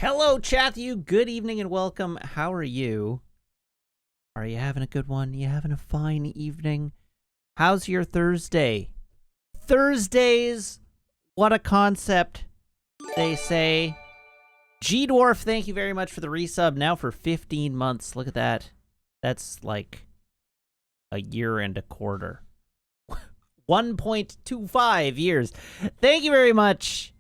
Hello, Chathu. Good evening and welcome. How are you? Are you having a good one? You having a fine evening? How's your Thursday? Thursdays, what a concept, they say. G-Dwarf, thank you very much for the resub. Now for 15 months. Look at that. That's like a year and a quarter. 1.25 years. Thank you very much.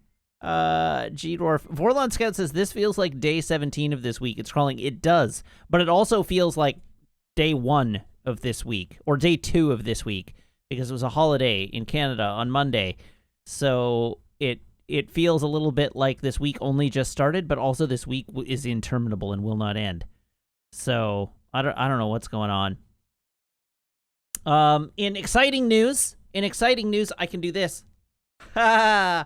G-Dwarf. Vorlon Scout says, this feels like day 17 of this week. It's crawling. It does. But it also feels like day 1 of this week. Or day 2 of this week. Because it was a holiday in Canada on Monday. So it feels a little bit like this week only just started. But also this week is interminable and will not end. So I don't know what's going on. In exciting news, I can do this. Ha!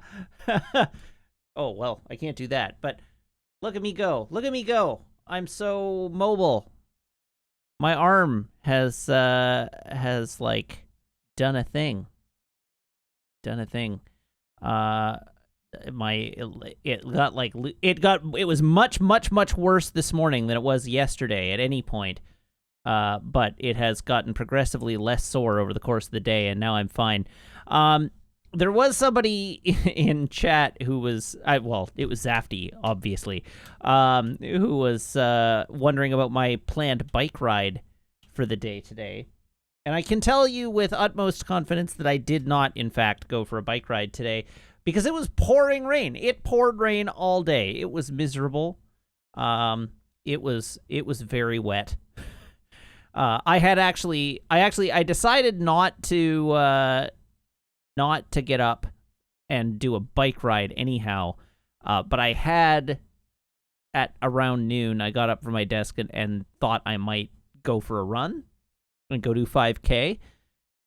Oh, well, I can't do that, but look at me go. Look at me go. I'm so mobile. My arm has like done a thing. It was much worse this morning than it was yesterday at any point. But it has gotten progressively less sore over the course of the day, and now I'm fine. There was somebody in chat who was, it was Zafty, obviously, who was wondering about my planned bike ride for the day today. And I can tell you with utmost confidence that I did not, in fact, go for a bike ride today because it was pouring rain. It poured rain all day. It was miserable. It was very wet. I decided not to get up and do a bike ride anyhow. But I had, at around noon, I got up from my desk and thought I might go for a run and go do 5K.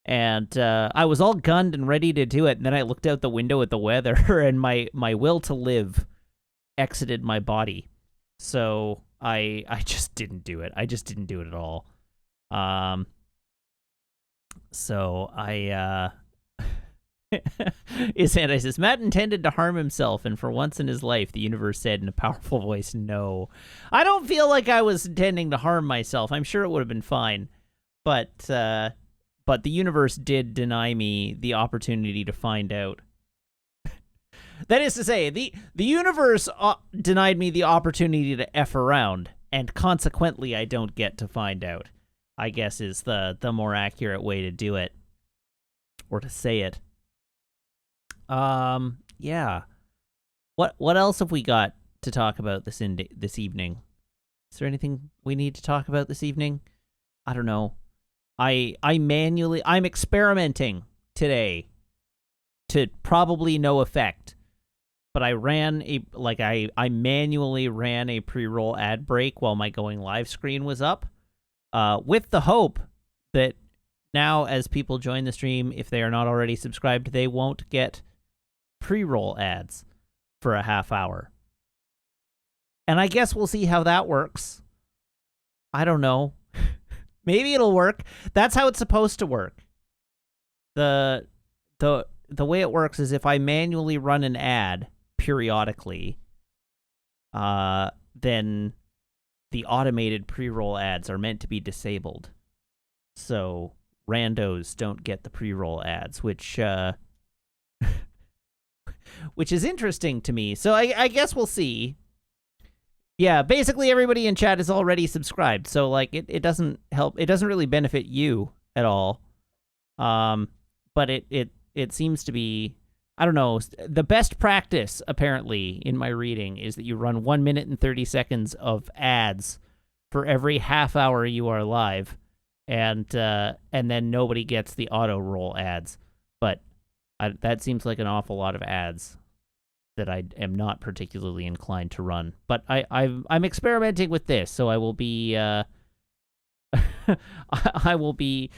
And I was all gunned and ready to do it. And then I looked out the window at the weather and my will to live exited my body. So I just didn't do it. I just didn't do it at all. So I, Isanda says, Matt intended to harm himself, and for once in his life, the universe said in a powerful voice, no. I don't feel like I was intending to harm myself. I'm sure it would have been fine. But the universe did deny me the opportunity to find out. That is to say, the universe denied me the opportunity to F around, and consequently I don't get to find out, I guess is the more accurate way to do it. Or to say it. Yeah. What else have we got to talk about this evening? Is there anything we need to talk about this evening? I don't know. I'm experimenting today to probably no effect. But I manually ran a pre-roll ad break while my going live screen was up, with the hope that now as people join the stream, if they are not already subscribed, they won't get pre-roll ads for a half hour. And I guess we'll see how that works. I don't know. Maybe it'll work. That's how it's supposed to work. The way it works is if I manually run an ad periodically, then the automated pre-roll ads are meant to be disabled. So randos don't get the pre-roll ads, which is interesting to me. So I guess we'll see. Yeah, basically everybody in chat is already subscribed, so like it doesn't help. It doesn't really benefit you at all. But it seems to be, I don't know, the best practice apparently in my reading is that you run 1 minute and 30 seconds of ads for every half hour you are live. And then nobody gets the auto roll ads, but that seems like an awful lot of ads that I am not particularly inclined to run. But I'm experimenting with this, so I will be I will be.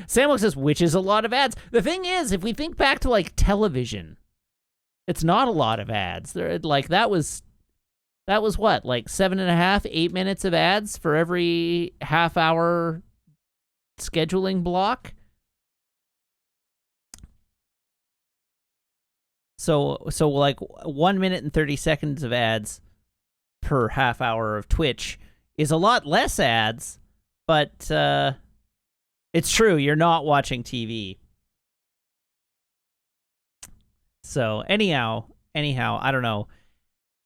Samuel says, which is a lot of ads. The thing is, if we think back to like television, it's not a lot of ads. That was what, like 7.5, 8 minutes of ads for every half hour scheduling block. So like 1 minute and 30 seconds of ads per half hour of Twitch is a lot less ads, but it's true, you're not watching TV. So anyhow, I don't know.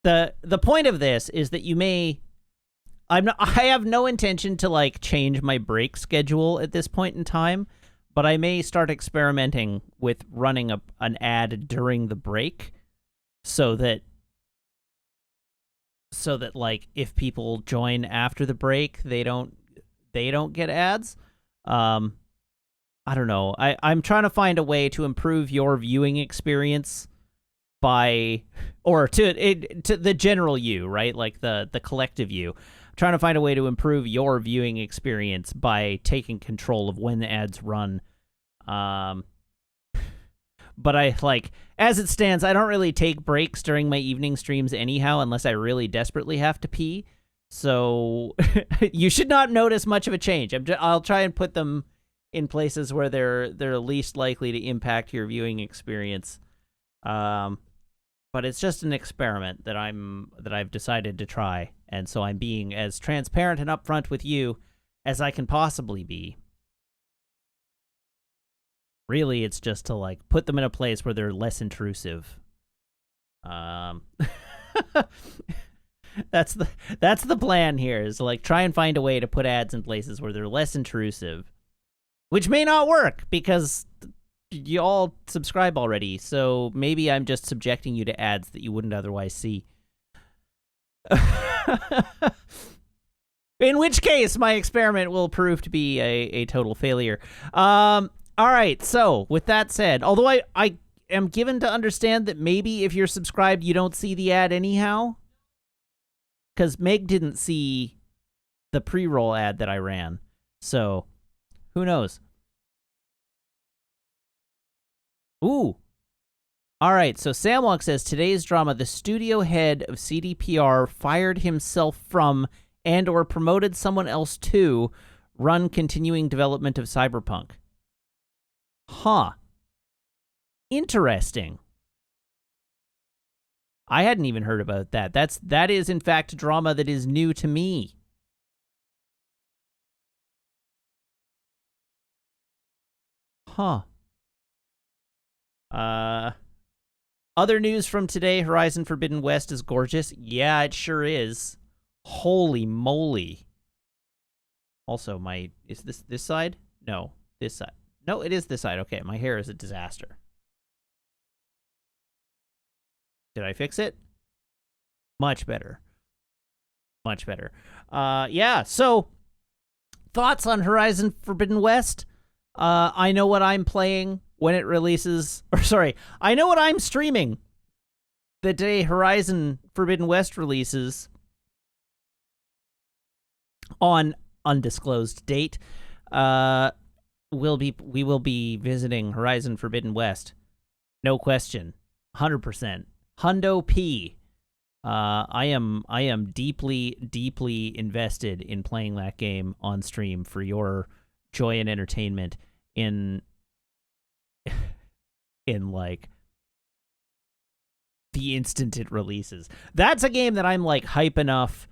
The point of this is that you may... I have no intention to, like, change my break schedule at this point in time, but I may start experimenting with running an ad during the break so that, like, if people join after the break, they don't get ads. I don't know. I'm trying to find a way to improve your viewing experience to the general you, right? Like the collective you. I'm trying to find a way to improve your viewing experience by taking control of when the ads run. But as it stands, I don't really take breaks during my evening streams anyhow, unless I really desperately have to pee. So you should not notice much of a change. I'll try and put them in places where they're least likely to impact your viewing experience. But it's just an experiment that I've decided to try, and so I'm being as transparent and upfront with you as I can possibly be. Really, it's just to, like, put them in a place where they're less intrusive. That's the plan here, is to, like, try and find a way to put ads in places where they're less intrusive, which may not work because you all subscribe already, so maybe I'm just subjecting you to ads that you wouldn't otherwise see. In which case, my experiment will prove to be a total failure. All right, so with that said, although I am given to understand that maybe if you're subscribed, you don't see the ad anyhow, because Meg didn't see the pre-roll ad that I ran, so who knows? Ooh. All right, so Samwalk says, today's drama, the studio head of CDPR fired himself from and or promoted someone else to run continuing development of Cyberpunk. Huh. Interesting. I hadn't even heard about that. That is, in fact, drama that is new to me. Huh. Other news from today, Horizon Forbidden West is gorgeous. Yeah, it sure is. Holy moly. Also, is this side? No, this side. No, it is this side. Okay, my hair is a disaster. Did I fix it? Much better. Much better. Yeah, so thoughts on Horizon Forbidden West? I know what I'm playing when it releases, I know what I'm streaming the day Horizon Forbidden West releases on undisclosed date. We will be visiting Horizon Forbidden West. No question. 100%. Hundo P. I am deeply, deeply invested in playing that game on stream for your joy and entertainment in like the instant it releases. That's a game that I'm like hype enough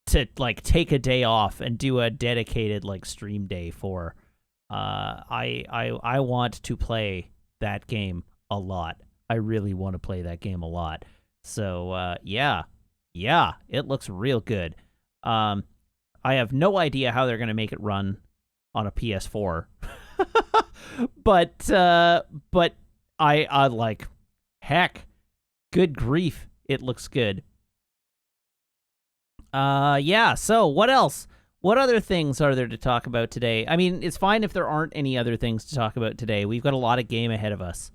to like take a day off and do a dedicated like stream day for. I want to play that game a lot. I really want to play that game a lot. So yeah, it looks real good. I have no idea how they're gonna make it run on a PS4, but I like, heck, good grief, it looks good. Yeah, so what else? What other things are there to talk about today? I mean, it's fine if there aren't any other things to talk about today. We've got a lot of game ahead of us.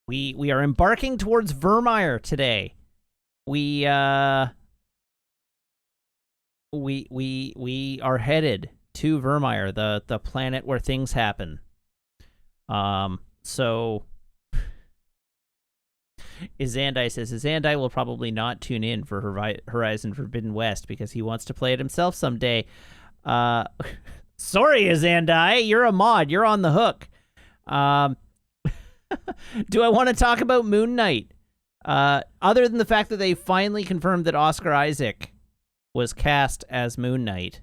We are embarking towards Virmire today. We are headed to Virmire, the planet where things happen. So Izandai says, Izandai will probably not tune in for Horizon Forbidden West because he wants to play it himself someday. Sorry, Izandai, you're a mod. You're on the hook. Do I want to talk about Moon Knight? Other than the fact that they finally confirmed that Oscar Isaac was cast as Moon Knight.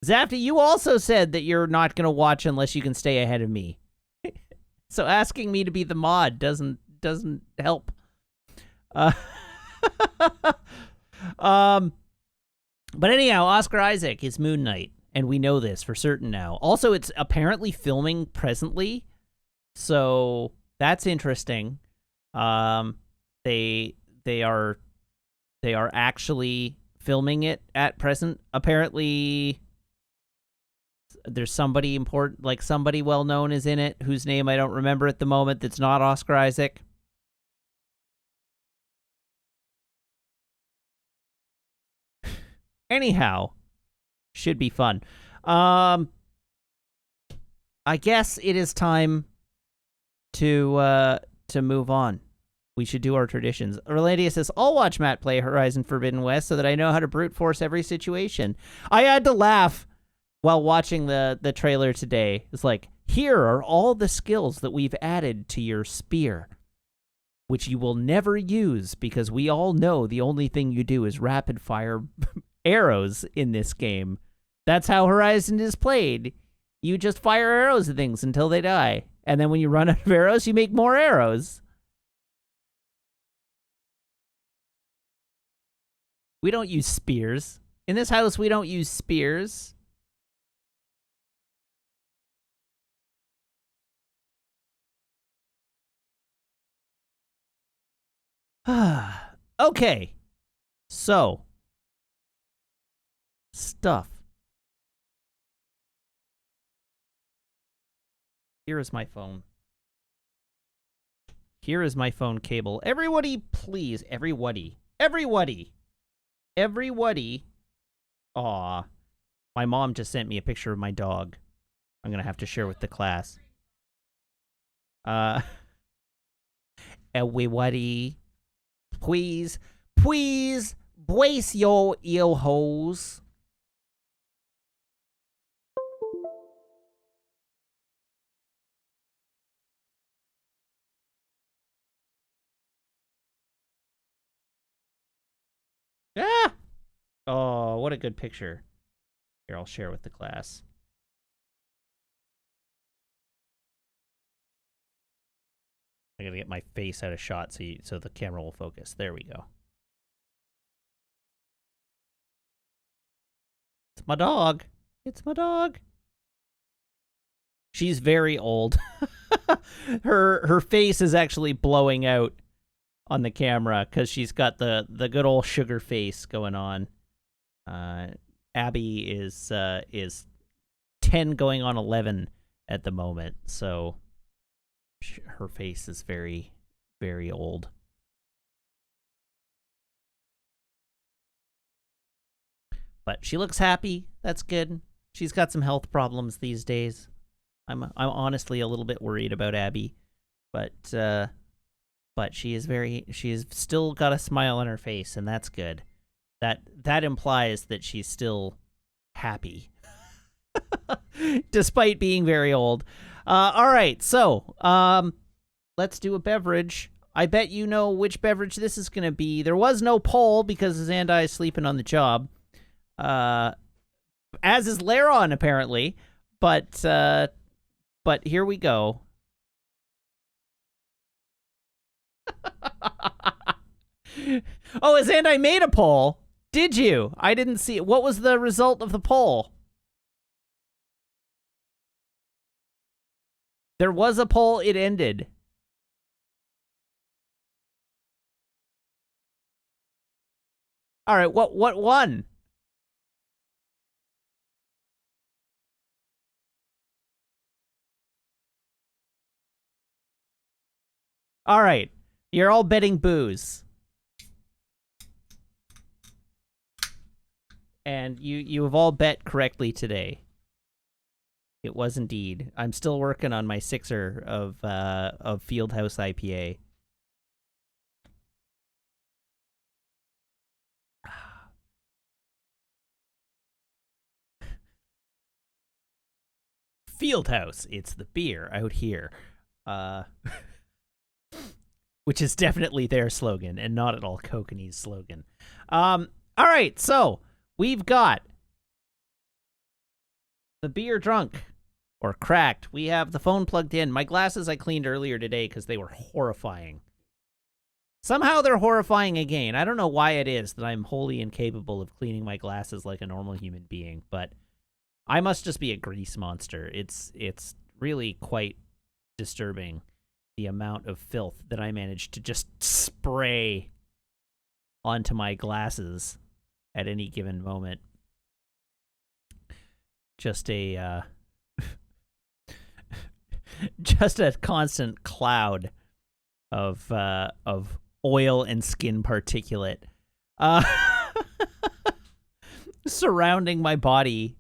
Zafty, you also said that you're not going to watch unless you can stay ahead of me. So asking me to be the mod doesn't help. But anyhow, Oscar Isaac is Moon Knight, and we know this for certain now. Also, it's apparently filming presently, so that's interesting. They are actually filming it at present. Apparently, there's somebody important, like somebody well known is in it, whose name I don't remember at the moment. That's not Oscar Isaac. Anyhow, should be fun. I guess it is time to move on. We should do our traditions. Orlandia says, I'll watch Matt play Horizon Forbidden West so that I know how to brute force every situation. I had to laugh while watching the trailer today. It's like, here are all the skills that we've added to your spear, which you will never use because we all know the only thing you do is rapid fire arrows in this game. That's how Horizon is played. You just fire arrows at things until they die. And then when you run out of arrows, you make more arrows. We don't use spears. In this house, we don't use spears. Okay. So. Stuff. Here is my phone. Here is my phone cable. Everybody, please. Everybody. Aw. My mom just sent me a picture of my dog. I'm going to have to share with the class. Everybody. Please. Brace your ear holes. Ah! Oh, what a good picture. Here, I'll share with the class. I gotta get my face out of shot so the camera will focus. There we go. It's my dog. It's my dog. She's very old. Her face is actually blowing out on the camera because she's got the good old sugar face going on. Abby is 10 going on 11 at the moment, so her face is very, very old. But she looks happy. That's good. She's got some health problems these days. I'm honestly a little bit worried about Abby, but she has still got a smile on her face, and that's good. That implies that she's still happy, despite being very old. All right, so let's do a beverage. I bet you know which beverage this is going to be. There was no poll because Zandai is sleeping on the job, as is Laron apparently. But here we go. Oh, Zandai made a poll. Did you? I didn't see it. What was the result of the poll? There was a poll. It ended. All right. What won? All right. You're all betting booze. And you have all bet correctly today. It was indeed. I'm still working on my sixer of Fieldhouse IPA. Fieldhouse, it's the beer out here. Which is definitely their slogan and not at all Kokanee's slogan. All right, so we've got the beer drunk or cracked. We have the phone plugged in. My glasses I cleaned earlier today because they were horrifying. Somehow they're horrifying again. I don't know why it is that I'm wholly incapable of cleaning my glasses like a normal human being, but I must just be a grease monster. It's really quite disturbing, the amount of filth that I managed to just spray onto my glasses at any given moment. Just a just a constant cloud of oil and skin particulate surrounding my body.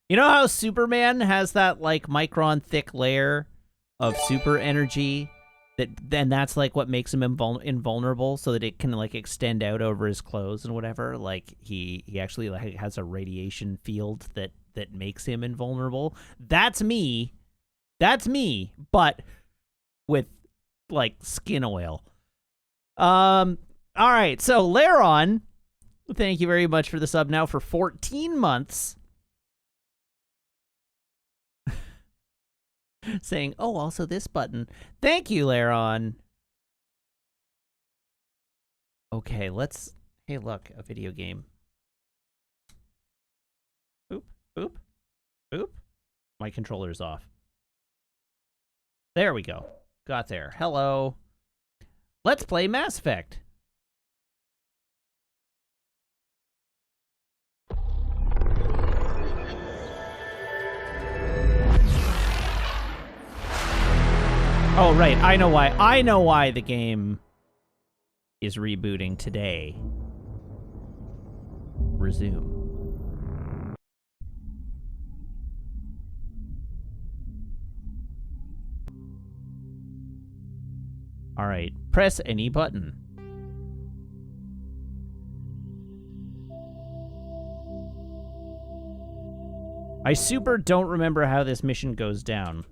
You know how Superman has that like micron thick layer of super energy that's like what makes him invulnerable, so that it can like extend out over his clothes and whatever. Like he actually like has a radiation field that makes him invulnerable. That's me, but with like skin oil. All right, so Laron, thank you very much for the sub now for 14 months. Saying, oh, also this button. Thank you, Laron. Okay, let's... Hey, look, a video game. Boop, boop, boop. My controller's off. There we go. Got there. Hello. Let's play Mass Effect. Oh, right. I know why. I know why the game is rebooting today. Resume. All right. Press any button. I super don't remember how this mission goes down.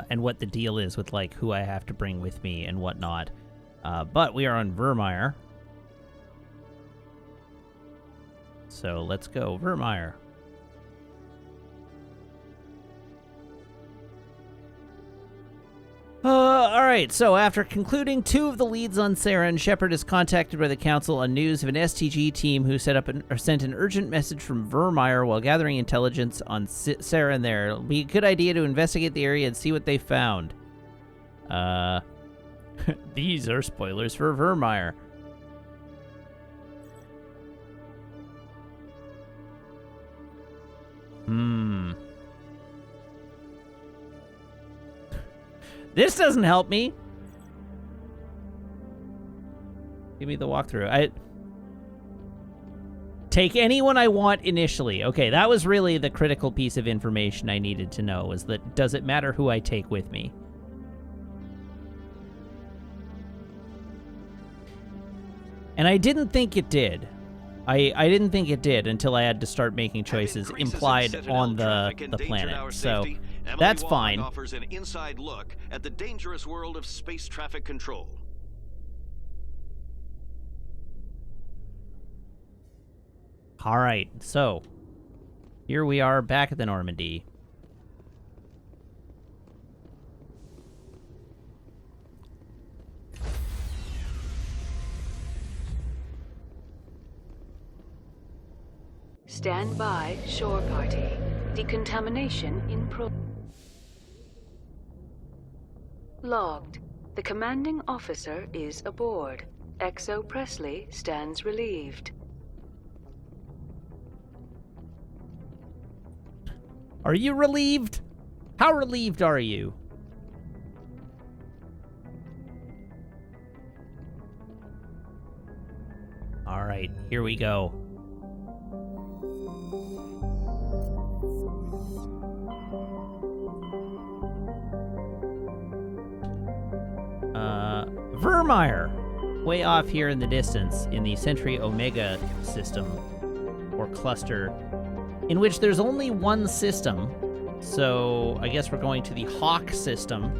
And what the deal is with, like, who I have to bring with me and whatnot. But we are on Virmire. So let's go, Virmire. Alright, so after concluding 2 of the leads on Saren, Shepard is contacted by the Council on news of an STG team who sent an urgent message from Virmire while gathering intelligence on Saren there. It'll be a good idea to investigate the area and see what they found. These are spoilers for Virmire. This doesn't help me. Give me the walkthrough. Take anyone I want initially. Okay, that was really the critical piece of information I needed to know, is that does it matter who I take with me? And I didn't think it did. I didn't think it did until I had to start making choices implied on the planet. So that's fine. Offers an inside look at the dangerous world of space traffic control. All right, so here we are back at the Normandy. Stand by, shore party. Decontamination in Logged. The commanding officer is aboard. Exo Presley stands relieved. Are you relieved? How relieved are you? All right, here we go. Virmire, way off here in the distance in the Sentry Omega system, or cluster, in which there's only one system, so I guess we're going to the Hawk system.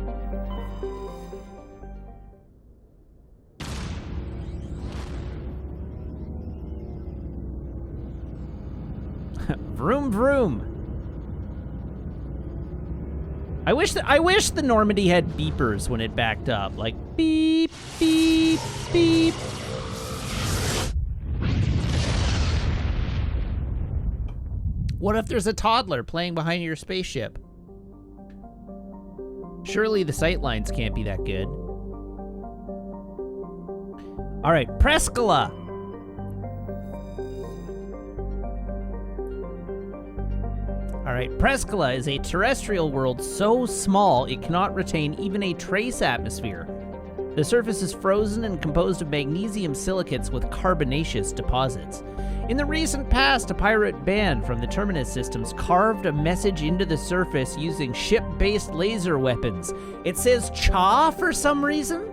Vroom vroom. I wish the Normandy had beepers when it backed up, like beep, beep, beep. What if there's a toddler playing behind your spaceship? Surely the sightlines can't be that good. All right, Prescala. All right, Prescala is a terrestrial world so small it cannot retain even a trace atmosphere. The surface is frozen and composed of magnesium silicates with carbonaceous deposits. In the recent past, a pirate band from the Terminus systems carved a message into the surface using ship-based laser weapons. It says "Cha" for some reason?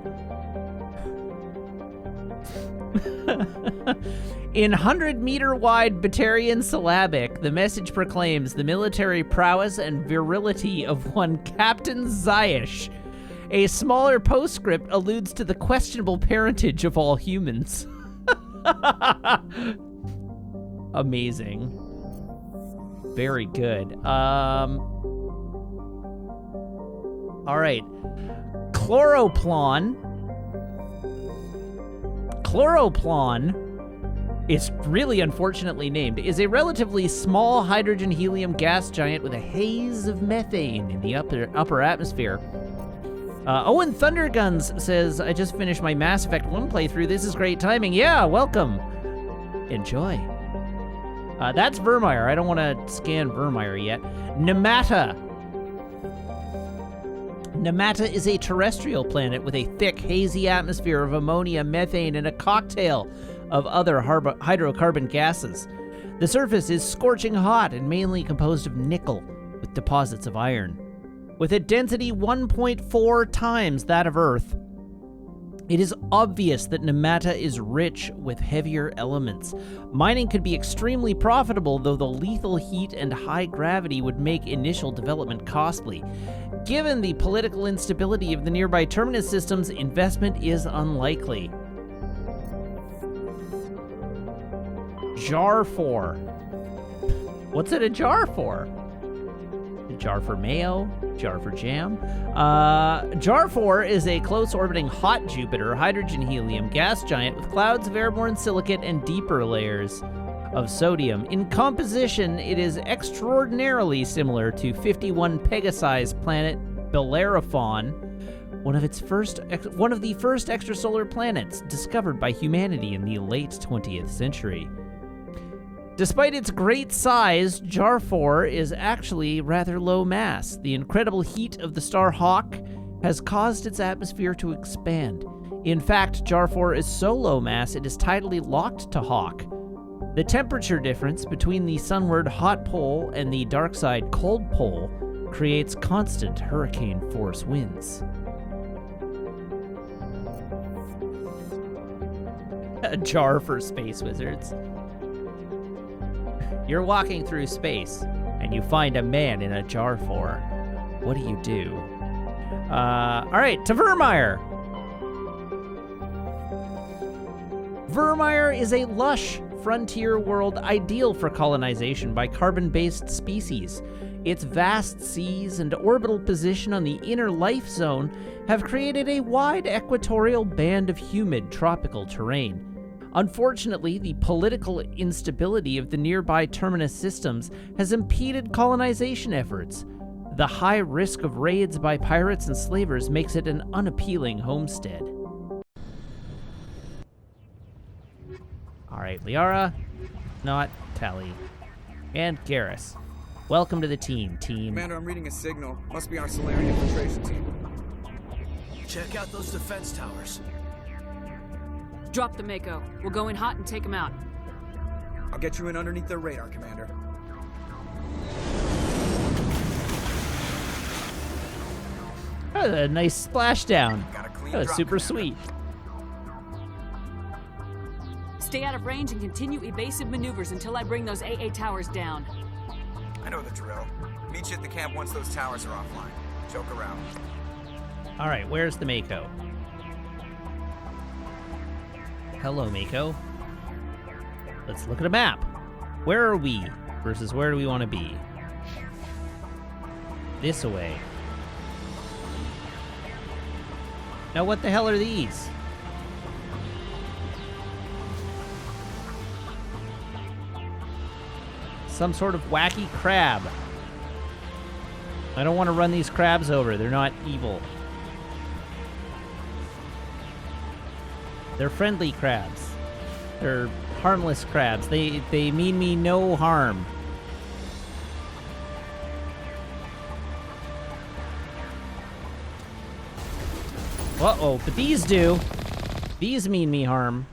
In 100-meter-wide Batarian syllabic, the message proclaims the military prowess and virility of one Captain Zyash. A smaller postscript alludes to the questionable parentage of all humans. Amazing. Very good. All right. Chloroplan. Chloroplan, it's really unfortunately named, is a relatively small hydrogen-helium gas giant with a haze of methane in the upper atmosphere. Owen Thunderguns says, I just finished my Mass Effect 1 playthrough. This is great timing. Yeah, welcome. Enjoy. That's Virmire. I don't want to scan Virmire yet. Nemata. Nemata is a terrestrial planet with a thick, hazy atmosphere of ammonia, methane, and a cocktail of other hydrocarbon gases. The surface is scorching hot and mainly composed of nickel with deposits of iron. With a density 1.4 times that of Earth, it is obvious that Nemata is rich with heavier elements. Mining could be extremely profitable, though the lethal heat and high gravity would make initial development costly. Given the political instability of the nearby Terminus systems, investment is unlikely. Jar for. What's it a jar for? A jar for mayo? Jar for jam? Jar 4 is a close-orbiting hot Jupiter hydrogen-helium gas giant with clouds of airborne silicate and deeper layers of sodium. In composition, it is extraordinarily similar to 51 Pegasi's planet Bellerophon, one of the first extrasolar planets discovered by humanity in the late 20th century. Despite its great size, Jar 4 is actually rather low mass. The incredible heat of the star Hawk has caused its atmosphere to expand. In fact, Jar 4 is so low mass it is tidally locked to Hawk. The temperature difference between the sunward hot pole and the dark side cold pole creates constant hurricane force winds. A jar for space wizards. You're walking through space, and you find a man in a jar 4. What do? All right, to Virmire. Virmire is a lush frontier world ideal for colonization by carbon-based species. Its vast seas and orbital position on the inner life zone have created a wide equatorial band of humid tropical terrain. Unfortunately, the political instability of the nearby Terminus systems has impeded colonization efforts. The high risk of raids by pirates and slavers makes it an unappealing homestead. All right, Liara, not Tali, and Garrus. Welcome to the team. Commander, I'm reading a signal. Must be our Solarian infiltration team. Check out those defense towers. Drop the Mako. We'll go in hot and take them out. I'll get you in underneath their radar, Commander. That was a nice splashdown. Got a clean That was drop, super Commander. sweet. Stay out of range and continue evasive maneuvers until I bring those AA towers down. I know the drill. Meet you at the camp once those towers are offline. Joke around. All right, where's the Mako? Hello, Mako. Let's look at a map. Where are we? versus where do we want to be? This way. Now what the hell are these? Some sort of wacky crab. I don't want to run these crabs over. They're not evil. They're friendly crabs. They're harmless crabs. They mean me no harm. Uh-oh, but these do. These mean me harm.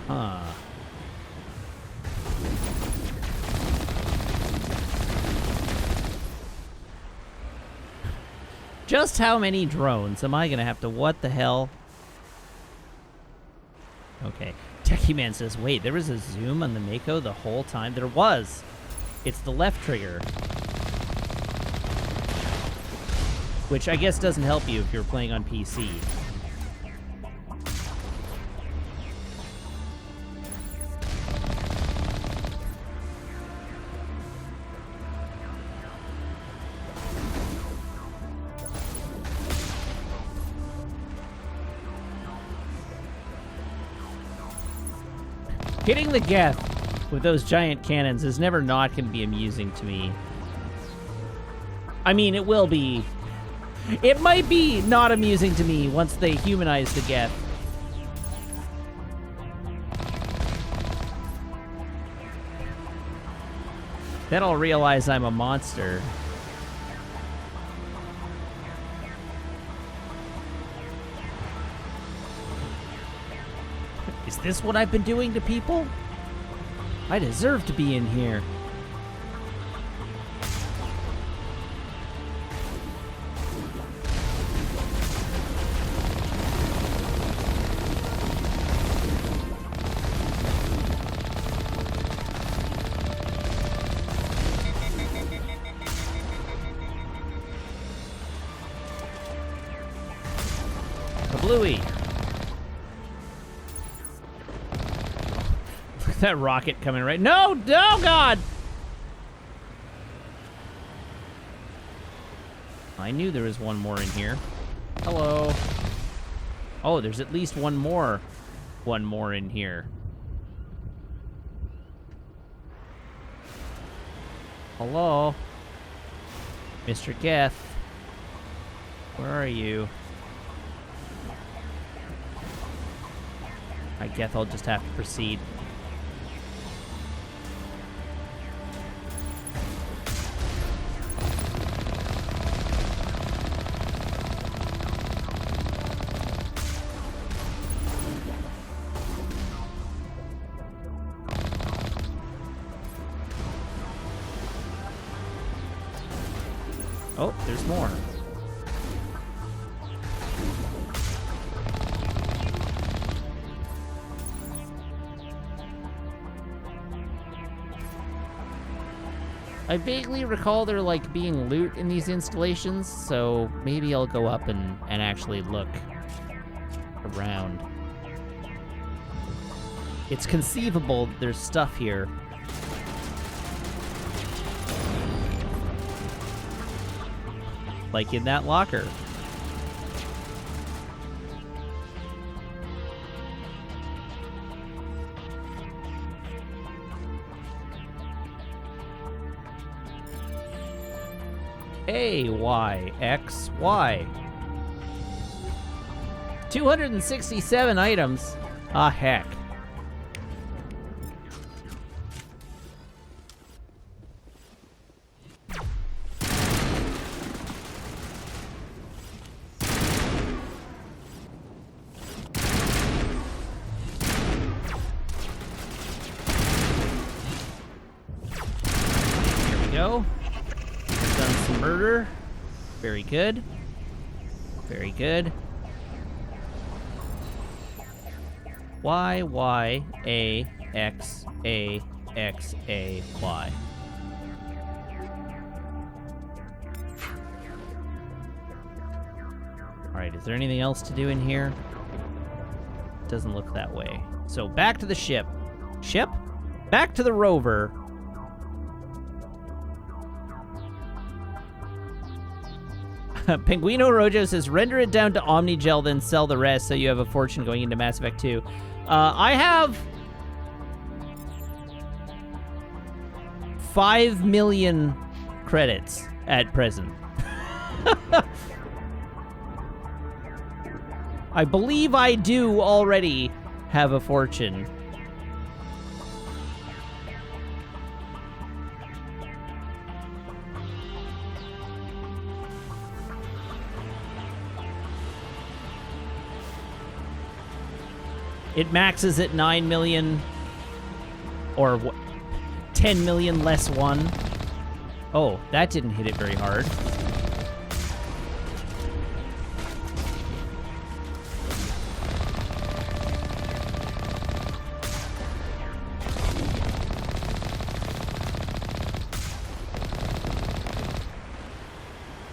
Huh. Just how many drones am I gonna have to... What the hell? Okay. Techie Man says, wait, there was a zoom on the Mako the whole time? There was. It's the left trigger. Which I guess doesn't help you if you're playing on PC. Hitting the Geth with those giant cannons is never not going to be amusing to me. I mean, it will be. It might be not amusing to me once they humanize the Geth. Then I'll realize I'm a monster. Is this what I've been doing to people? I deserve to be in here. Bluey. Look at that rocket coming right. No, no, God! I knew there was one more in here. Hello. Oh, there's at least one more in here. Hello? Mr. Geth. Where are you? I guess I'll just have to proceed. Oh, there's more. I vaguely recall there, like, being loot in these installations, so maybe I'll go up and actually look around. It's conceivable there's stuff here. Like in that locker. A, Y, X, Y. 267 items. Ah, heck. Here we go. Done some murder. Very good. Very good. Y, Y, A, X, A, X, A, Y. Alright, is there anything else to do in here? Doesn't look that way. So back to the ship. Ship? Back to the rover. Penguino Rojo says, render it down to Omnigel, then sell the rest so you have a fortune going into Mass Effect 2. I have 5 million credits at present. I believe I do already have a fortune. It maxes at 9 million, or 10 million less 1. Oh, that didn't hit it very hard.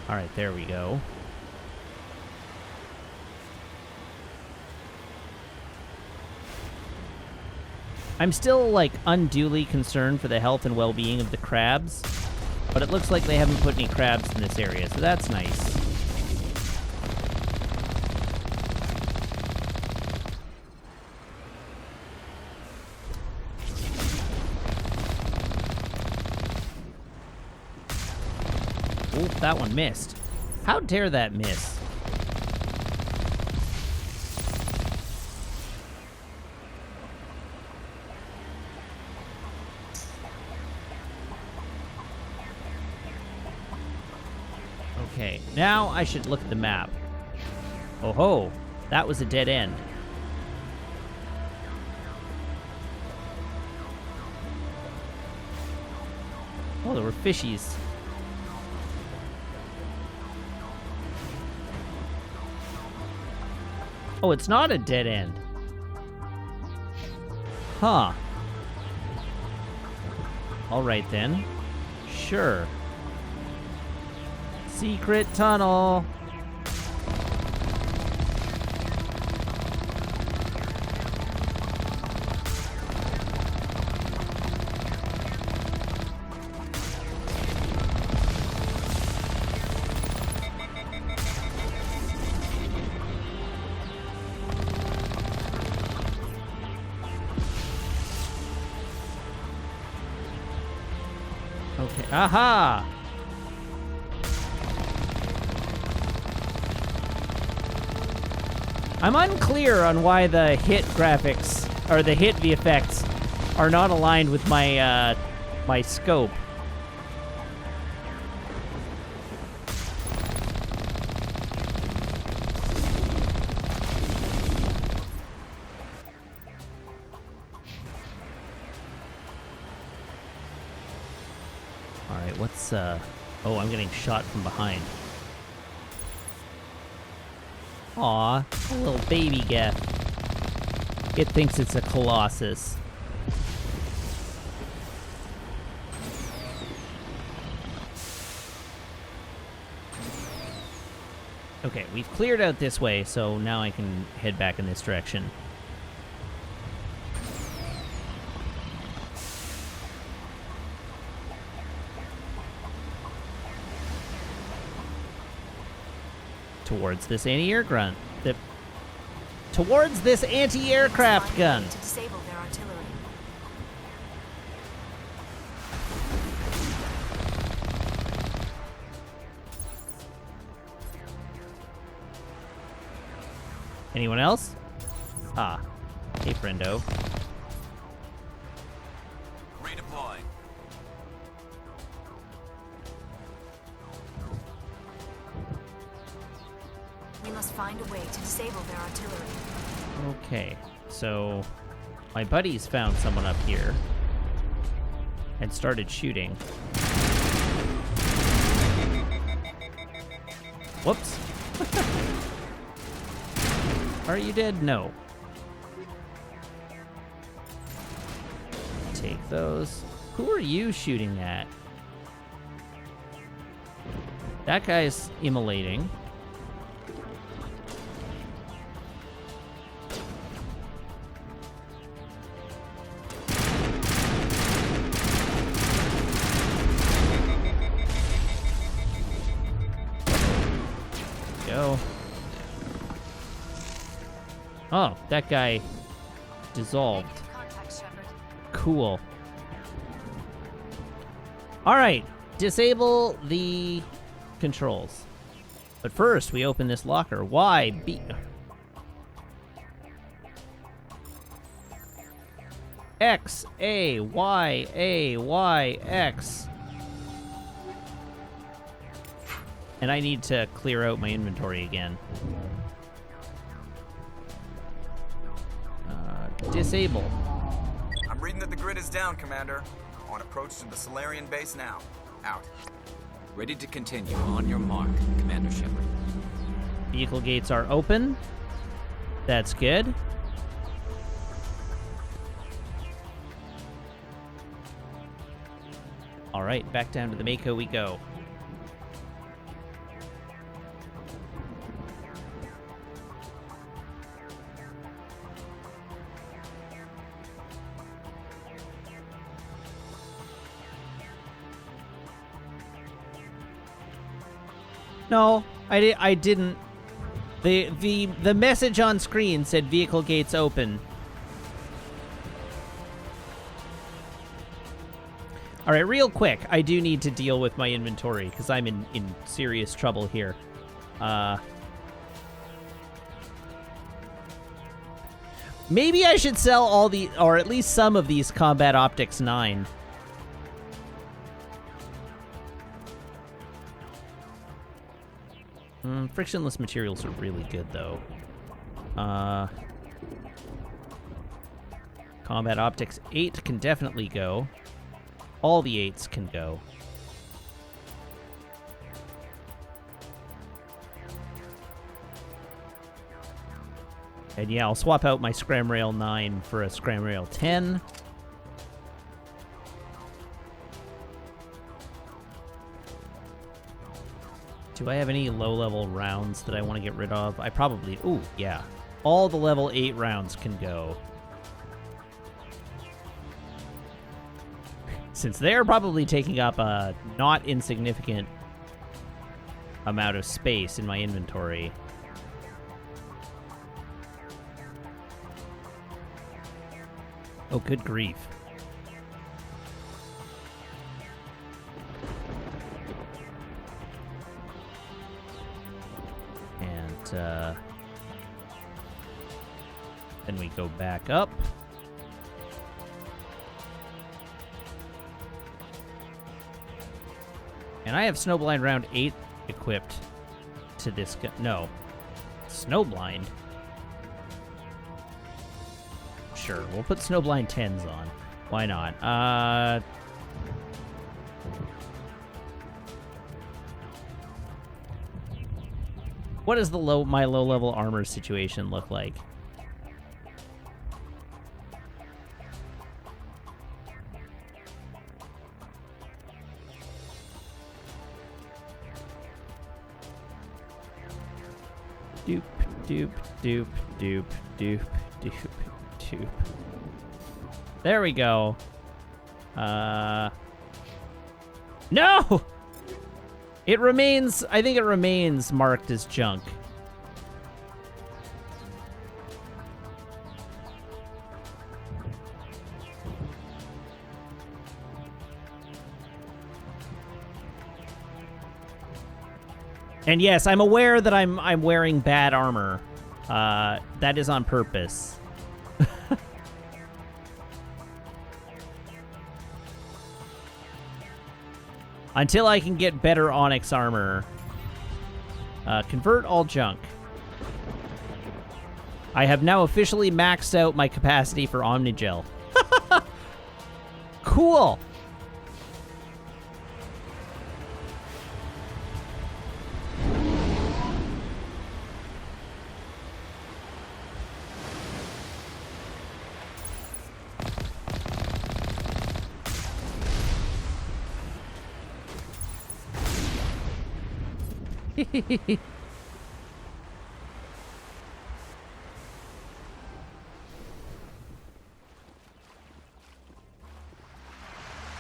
All right, there we go. I'm still, like, unduly concerned for the health and well-being of the crabs, but it looks like they haven't put any crabs in this area, so that's nice. Oh, that one missed. How dare that miss? Okay, now I should look at the map. Oh ho, that was a dead end. Oh, there were fishies. Oh, it's not a dead end. Huh. All right then. Sure. Secret tunnel. Okay. Aha! I'm unclear on why the hit graphics, or the hit VFX, are not aligned with my, my scope. Alright, what's, oh, I'm getting shot from behind. Aw, a little baby Geth. It thinks it's a colossus. Okay, we've cleared out this way, so now I can head back in this direction. Towards this anti-aircraft gun. Towards this anti-aircraft gun. To disable their artillery. Anyone else? Ah. Hey, friendo. Redeploying. We must find a way to disable their artillery. Okay, so my buddies found someone up here and started shooting. Whoops. Are you dead? No. Take those. Who are you shooting at? That guy's immolating. Oh, that guy dissolved. Negative contact, Shepard. Cool. All right, disable the controls. But first, we open this locker. Y, B... X, A, Y, X. And I need to clear out my inventory again. Disable. I'm reading that the grid is down, Commander. On approach to the Solarian base now. Out. Ready to continue. On your mark, Commander Shepard. Vehicle gates are open. That's good. All right, back down to the Mako we go. No, I didn't. The message on screen said vehicle gates open. All right, real quick, I do need to deal with my inventory because I'm in serious trouble here. Maybe I should sell all the, or at least some of these Combat Optics 9. Frictionless materials are really good, though. Combat Optics 8 can definitely go. All the 8s can go. And yeah, I'll swap out my Scram Rail 9 for a Scram Rail 10. Do I have any low-level rounds that I want to get rid of? I probably... Ooh, yeah. All the level 8 rounds can go. Since they're probably taking up a not insignificant amount of space in my inventory. Oh, good grief. And, then we go back up. And I have Snowblind Round 8 equipped to this gun. No. Snowblind? Sure, we'll put Snowblind 10s on. Why not? What does my low-level armor situation look like? Doop, doop, doop, doop, doop, doop, doop. There we go. No! It remains, I think it remains marked as junk. And yes, I'm aware that I'm wearing bad armor. That is on purpose. Until I can get better Onyx armor. Convert all junk. I have now officially maxed out my capacity for Omnigel. Cool.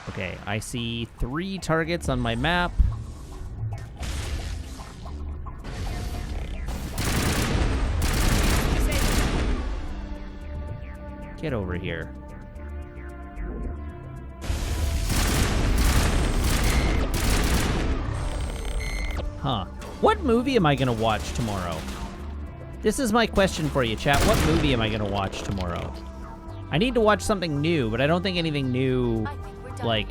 Okay, I see 3 targets on my map. Get over here. Huh. What movie am I gonna watch tomorrow? This is my question for you, chat. What movie am I gonna watch tomorrow? I need to watch something new, but I don't think anything new, like,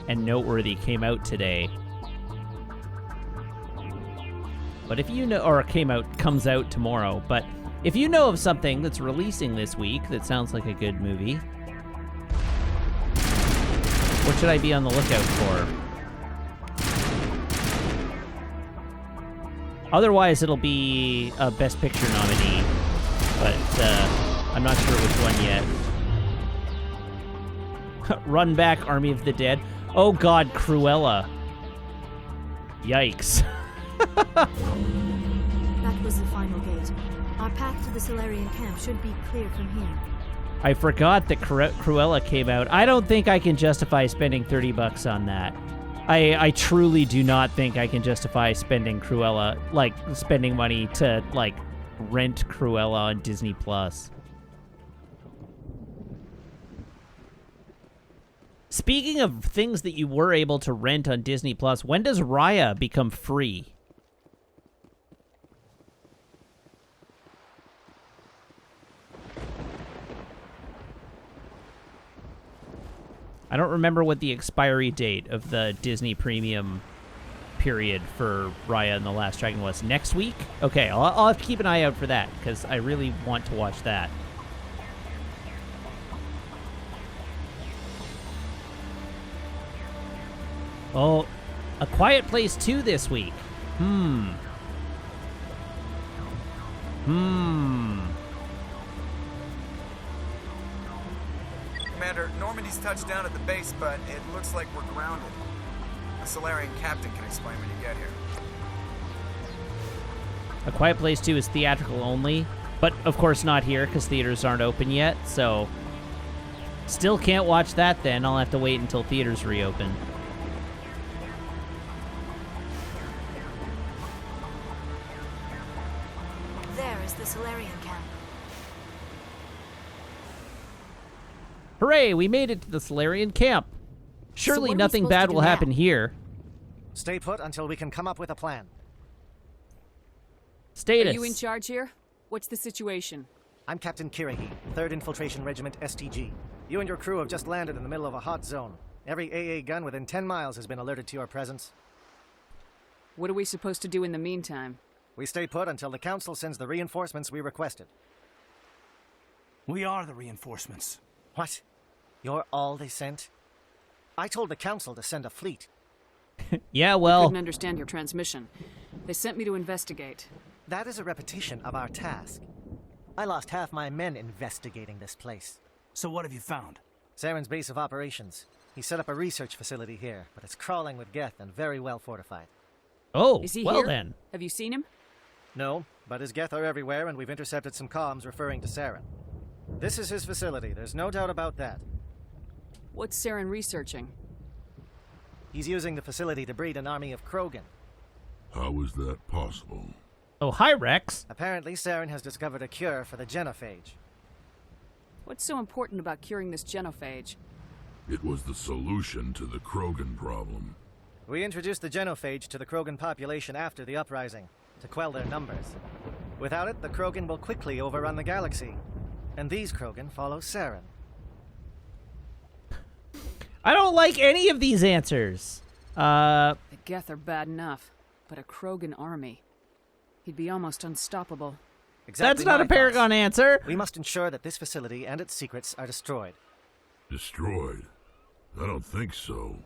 and noteworthy came out today. But if you know, or comes out tomorrow, but if you know of something that's releasing this week that sounds like a good movie, what should I be on the lookout for? Otherwise, it'll be a Best Picture nominee, but I'm not sure which one yet. Run Back, Army of the Dead. Oh God, Cruella. Yikes. That was the final gate. Our path to the Solarian camp should be clear from here. I forgot that Cruella came out. I don't think I can justify spending $30 on that. I truly do not think I can justify spending Cruella, like, spending money to, like, rent Cruella on Disney+. Speaking of things that you were able to rent on Disney+, when does Raya become free? I don't remember what the expiry date of the Disney Premium period for Raya and the Last Dragon was. Next week? Okay, I'll have to keep an eye out for that, because I really want to watch that. Oh, A Quiet Place 2 this week. Commander, Normandy's touched down at the base, but it looks like we're grounded. The Solarian captain can explain when you get here. A Quiet Place 2 is theatrical only, but of course not here because theaters aren't open yet, so still can't watch that then. I'll have to wait until theaters reopen. There is the Solarian camp. Hooray, we made it to the Solarian camp. Surely what are we nothing supposed to bad do will now? happen here. Stay put until we can come up with a plan. Status. Are you in charge here? What's the situation? I'm Captain Kirahi, 3rd Infiltration Regiment STG. You and your crew have just landed in the middle of a hot zone. Every AA gun within 10 miles has been alerted to your presence. What are we supposed to do in the meantime? We stay put until the Council sends the reinforcements we requested. We are the reinforcements. What? You're all they sent? I told the Council to send a fleet. Yeah, well, Couldn't understand your transmission. They sent me to investigate. That is a repetition of our task. I lost half my men investigating this place. So what have you found? Saren's base of operations. He set up a research facility here, but it's crawling with Geth and very well fortified. oh, Is he well here? then. Have you seen him? No, but his Geth are everywhere, and we've intercepted some comms referring to Saren. This is his facility, there's no doubt about that. What's Saren researching? He's using the facility to breed an army of Krogan. How is that possible? Oh, hi, Rex. Apparently, Saren has discovered a cure for the genophage. What's so important about curing this genophage? It was the solution to the Krogan problem. We introduced the genophage to the Krogan population after the uprising, to quell their numbers. Without it, the Krogan will quickly overrun the galaxy. And these Krogan follow Saren. I don't like any of these answers. The Geth are bad enough, but a Krogan army. He'd be almost unstoppable. Exactly That's not my a Paragon thoughts. answer. We must ensure that this facility and its secrets are destroyed. Destroyed? I don't think so.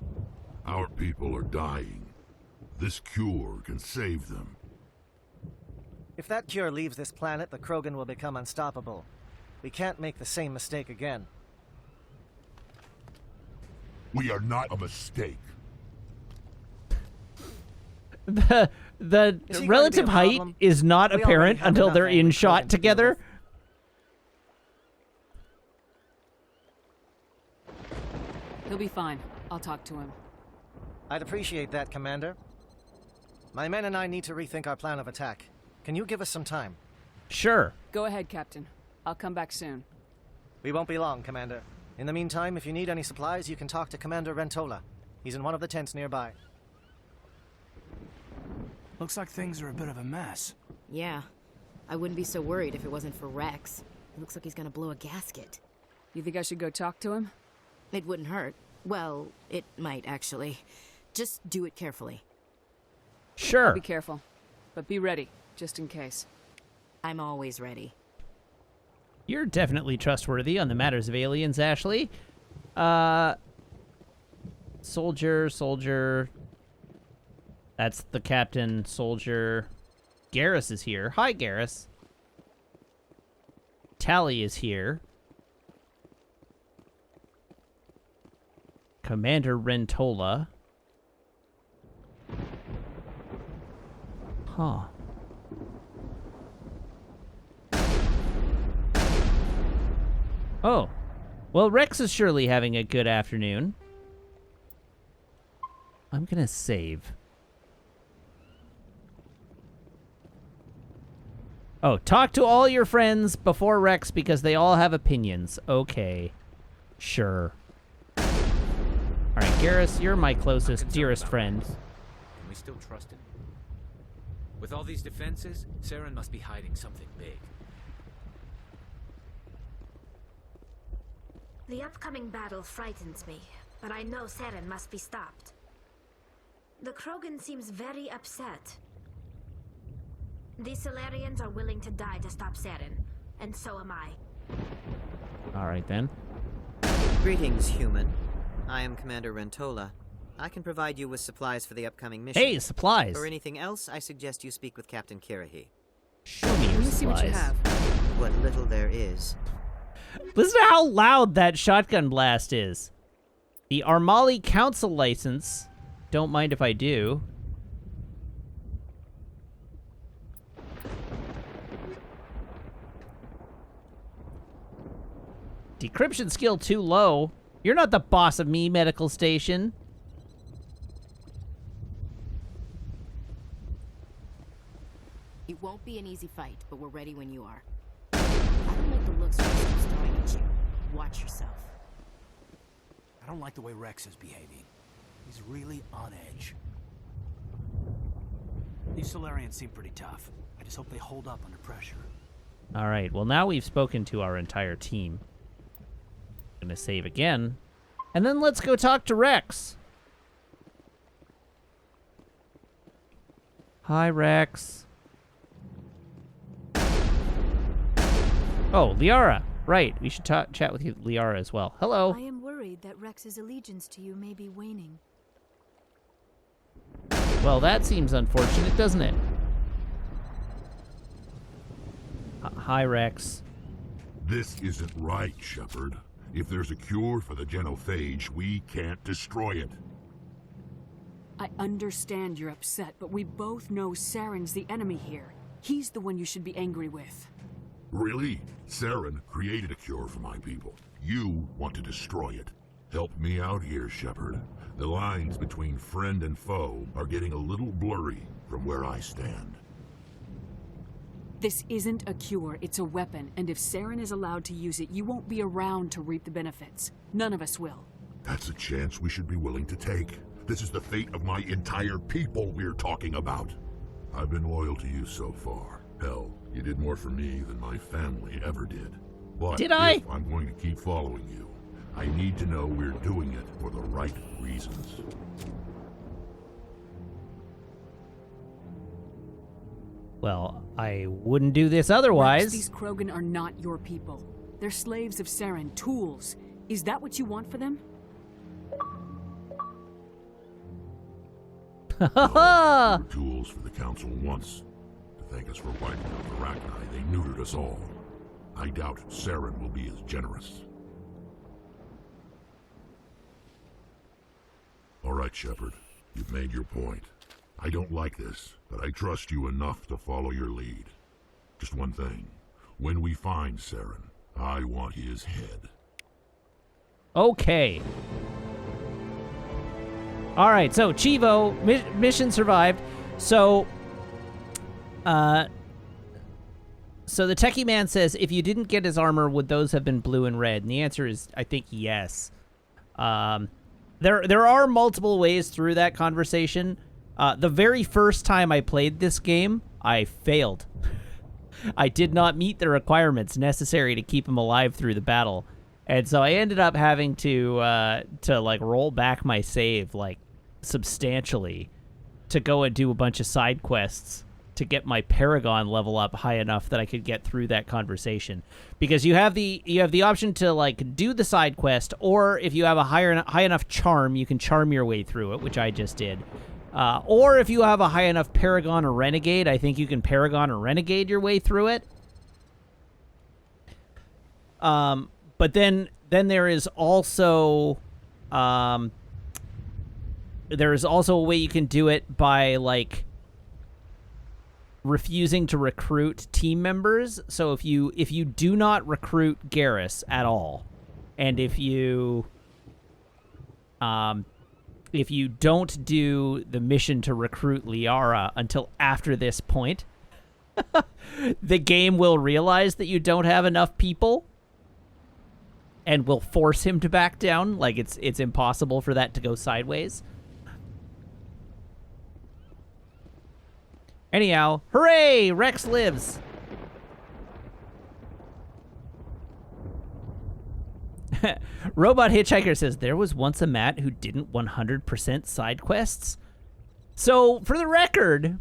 Our people are dying. This cure can save them. If that cure leaves this planet, the Krogan will become unstoppable. We can't make the same mistake again. We are not a mistake. The Is he going to be relative a height problem? is not We already apparent have until enough they're in angry shot Krogan to deal together. with. He'll be fine. I'll talk to him. I'd appreciate that, Commander. My men and I need to rethink our plan of attack. Can you give us some time? Sure. Go ahead, Captain. I'll come back soon. We won't be long, Commander. In the meantime, if you need any supplies, you can talk to Commander Rentola. He's in one of the tents nearby. Looks like things are a bit of a mess. Yeah. I wouldn't be so worried if it wasn't for Rex. It looks like he's gonna blow a gasket. You think I should go talk to him? It wouldn't hurt. Well, it might, actually. Just do it carefully. Sure. Be careful. But be ready, just in case. I'm always ready. You're definitely trustworthy on the matters of aliens, Ashley. Soldier. That's the captain, soldier. Garrus is here. Hi, Garrus. Tali is here. Commander Rentola. Huh. Oh. Well, Rex is surely having a good afternoon. I'm gonna save. Oh, talk to all your friends before Rex because they all have opinions. Okay. Sure. Alright, Garrus, you're my closest, dearest friend. Can we still trust him? With all these defenses, Saren must be hiding something big. The upcoming battle frightens me, but I know Saren must be stopped. The Krogan seems very upset. The Solarians are willing to die to stop Saren, and so am I. Alright then. Greetings, human. I am Commander Rentola. I can provide you with supplies for the upcoming mission. Hey, supplies! For anything else, I suggest you speak with Captain Kirahi. Show me your supplies. See what you have. What little there is. Listen to how loud that shotgun blast is. The Armali Council license. Don't mind if I do. Decryption skill too low. You're not the boss of me, medical station. It won't be an easy fight, but we're ready when you are. I don't like the looks Rex is throwing at you. Watch yourself. I don't like the way Rex is behaving. He's really on edge. These Solarians seem pretty tough. I just hope they hold up under pressure. All right, well, now we've spoken to our entire team. I'm gonna save again. And then let's go talk to Rex. Hi, Rex. Oh, Liara. Right, we should chat with you, Liara, as well. Hello. I am worried that Rex's allegiance to you may be waning. Well, that seems unfortunate, doesn't it? Hi, Rex. This isn't right, Shepard. If there's a cure for the genophage, we can't destroy it. I understand you're upset, but we both know Saren's the enemy here. He's the one you should be angry with. Really? Saren created a cure for my people. You want to destroy it. Help me out here, Shepard. The lines between friend and foe are getting a little blurry from where I stand. This isn't a cure, it's a weapon, and if Saren is allowed to use it, you won't be around to reap the benefits. None of us will. That's a chance we should be willing to take. This is the fate of my entire people we're talking about. I've been loyal to you so far. Hell, you did more for me than my family ever did. But did I? If I'm going to keep following you, I need to know we're doing it for the right reasons. Well, I wouldn't do this otherwise. Rex, these Krogan are not your people. They're slaves of Saren, tools. Is that what you want for them? No, we were tools for the Council once. To thank us for wiping out the Arachni, they neutered us all. I doubt Saren will be as generous. All right, Shepard. You've made your point. I don't like this, but I trust you enough to follow your lead. Just one thing. When we find Saren, I want his head. Okay. All right, so Chivo, mission survived. So, So the techie man says, if you didn't get his armor, would those have been blue and red? And the answer is, I think, yes. There are multiple ways through that conversation. The very first time I played this game, I failed. I did not meet the requirements necessary to keep him alive through the battle. And so I ended up having to like roll back my save like substantially to go and do a bunch of side quests to get my Paragon level up high enough that I could get through that conversation. Because you have the option to like do the side quest, or if you have a high enough charm, you can charm your way through it, which I just did. Or if you have a high enough Paragon or Renegade, I think you can Paragon or Renegade your way through it. But then there is also a way you can do it by like refusing to recruit team members. So if you do not recruit Garrus at all, and if you don't do the mission to recruit Liara until after this point, the game will realize that you don't have enough people and will force him to back down. Like, it's impossible for that to go sideways. Anyhow, hooray! Rex lives! Robot Hitchhiker says, there was once a Matt who didn't 100% side quests. So, for the record,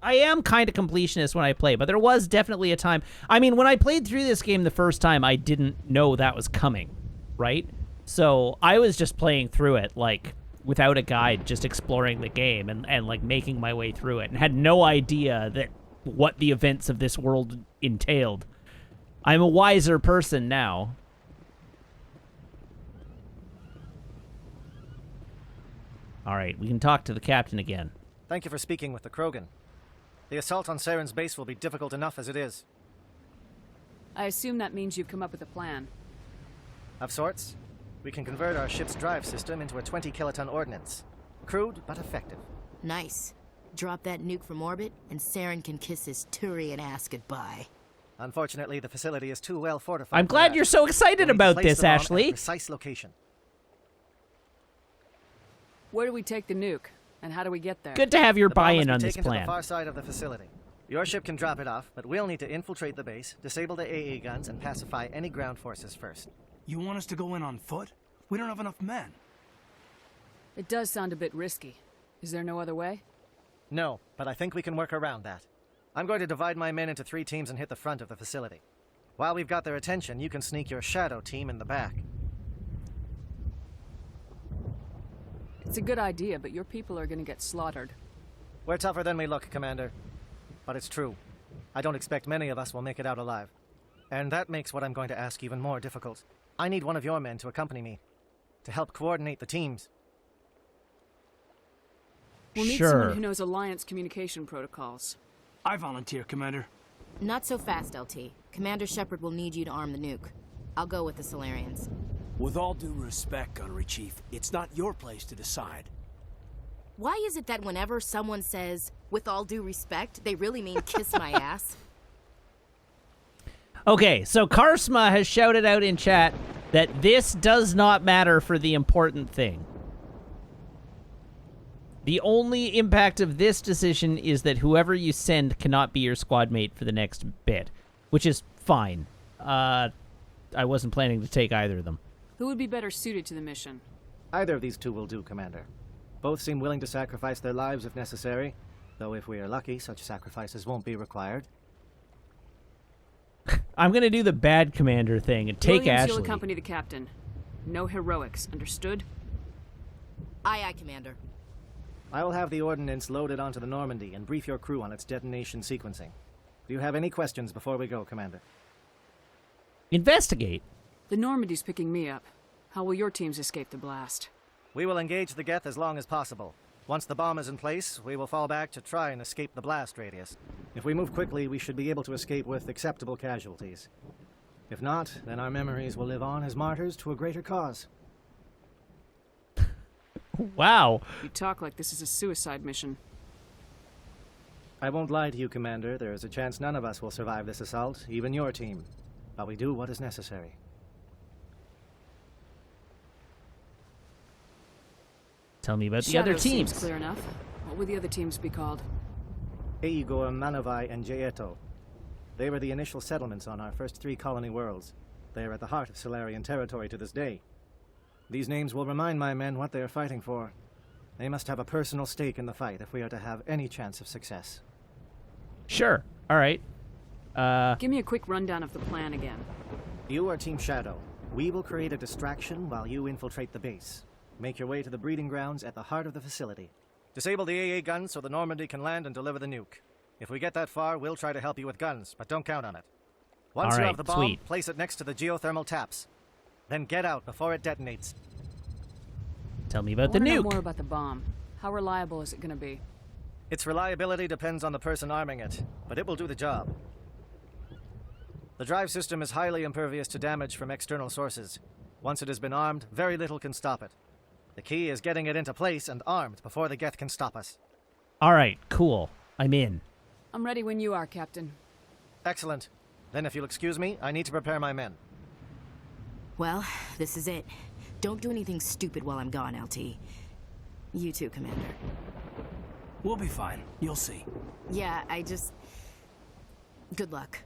I am kind of completionist when I play, but there was definitely a time. I mean, when I played through this game the first time, I didn't know that was coming, right? So, I was just playing through it, like, without a guide, just exploring the game and like, making my way through it, and had no idea that what the events of this world entailed. I'm a wiser person now. All right, we can talk to the captain again. Thank you for speaking with the Krogan. The assault on Saren's base will be difficult enough as it is. I assume that means you've come up with a plan. Of sorts. We can convert our ship's drive system into a 20-kiloton ordnance. Crude, but effective. Nice. Drop that nuke from orbit, and Saren can kiss his Turian ass goodbye. Unfortunately, the facility is too well fortified. I'm glad you're so excited about this, Ashley. Precise location. Where do we take the nuke, and how do we get there? Good to have your buy-in on this taken to plan. the far side of the facility. Your ship can drop it off, but we'll need to infiltrate the base, disable the AA guns, and pacify any ground forces first. You want us to go in on foot? We don't have enough men. It does sound a bit risky. Is there no other way? No, but I think we can work around that. I'm going to divide my men into 3 teams and hit the front of the facility. While we've got their attention, you can sneak your shadow team in the back. It's a good idea, but your people are going to get slaughtered. We're tougher than we look, Commander. But it's true. I don't expect many of us will make it out alive. And that makes what I'm going to ask even more difficult. I need one of your men to accompany me, to help coordinate the teams. We'll need someone who knows Alliance communication protocols. I volunteer, Commander. Not so fast, LT. Commander Shepard will need you to arm the nuke. I'll go with the Solarians. With all due respect, Gunnery Chief, it's not your place to decide. Why is it that whenever someone says, with all due respect, they really mean kiss my ass? Okay, so Karsma has shouted out in chat that this does not matter for the important thing. The only impact of this decision is that whoever you send cannot be your squad mate for the next bit, which is fine. I wasn't planning to take either of them. Who would be better suited to the mission? Either of these 2 will do, Commander. Both seem willing to sacrifice their lives if necessary, though if we are lucky, such sacrifices won't be required. I'm going to do the bad commander thing and take Williams, Ashley. you'll accompany the captain. No heroics, understood? Aye, aye, Commander. I will have the ordnance loaded onto the Normandy and brief your crew on its detonation sequencing. Do you have any questions before we go, Commander? Investigate. The Normandy's picking me up. How will your teams escape the blast? We will engage the Geth as long as possible. Once the bomb is in place, we will fall back to try and escape the blast radius. If we move quickly, we should be able to escape with acceptable casualties. If not, then our memories will live on as martyrs to a greater cause. Wow. You talk like this is a suicide mission. I won't lie to you, Commander. There is a chance none of us will survive this assault, even your team. But we do what is necessary. Tell me about the other Shadow teams. seems clear enough. What would the other teams be called? Eigor, Manavai, and Jaeto. They were the initial settlements on our first 3 colony worlds. They are at the heart of Solarian territory to this day. These names will remind my men what they are fighting for. They must have a personal stake in the fight if we are to have any chance of success. Sure. All right. Give me a quick rundown of the plan again. You are Team Shadow. We will create a distraction while you infiltrate the base. Make your way to the breeding grounds at the heart of the facility. Disable the AA guns so the Normandy can land and deliver the nuke. If we get that far, we'll try to help you with guns, but don't count on it. Once All you right, have the bomb, sweet. place it next to the geothermal taps. Then get out before it detonates. Tell me about I the wanna know nuke. more about the bomb. How reliable is it going to be? Its reliability depends on the person arming it, but it will do the job. The drive system is highly impervious to damage from external sources. Once it has been armed, very little can stop it. The key is getting it into place and armed before the Geth can stop us. All right, cool. I'm in. I'm ready when you are, Captain. Excellent. Then if you'll excuse me, I need to prepare my men. Well, this is it. Don't do anything stupid while I'm gone, LT. You too, Commander. We'll be fine. You'll see. Yeah, Good luck.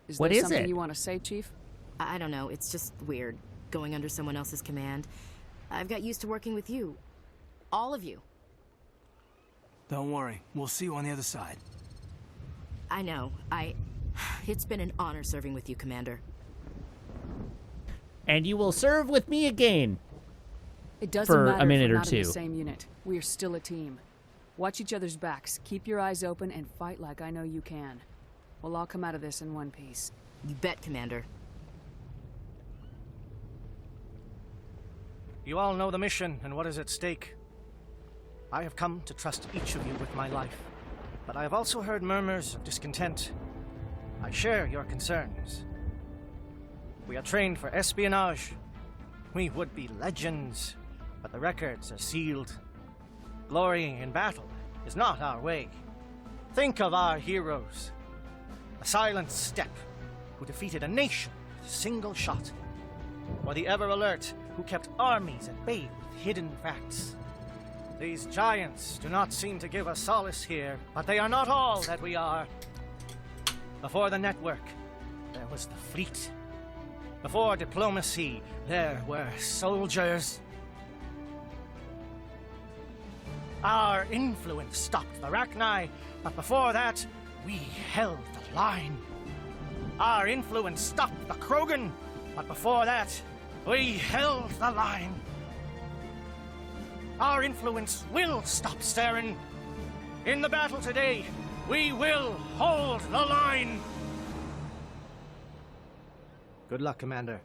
Is What there is something it? you want to say, Chief? I don't know, it's just weird, going under someone else's command. I've got used to working with you. All of you. Don't worry. We'll see you on the other side. I know. It's been an honor serving with you, Commander. And you will serve with me again. It doesn't For matter a minute if we're or not in the two. same unit. We are still a team. Watch each other's backs. Keep your eyes open and fight like I know you can. We'll all come out of this in one piece. You bet, Commander. You all know the mission and what is at stake. I have come to trust each of you with my life, but I have also heard murmurs of discontent. I share your concerns. We are trained for espionage. We would be legends, but the records are sealed. Glory in battle is not our way. Think of our heroes. The Silent Step, who defeated a nation with a single shot. Or the Ever Alert, who kept armies at bay with hidden facts. These giants do not seem to give us solace here, but they are not all that we are. Before the network, there was the fleet. Before diplomacy, there were soldiers. Our influence stopped the Rachni, but before that, we held the line. Our influence stopped the Krogan, but before that, we held the line. Our influence will stop Saren. In the battle today, we will hold the line. Good luck, Commander.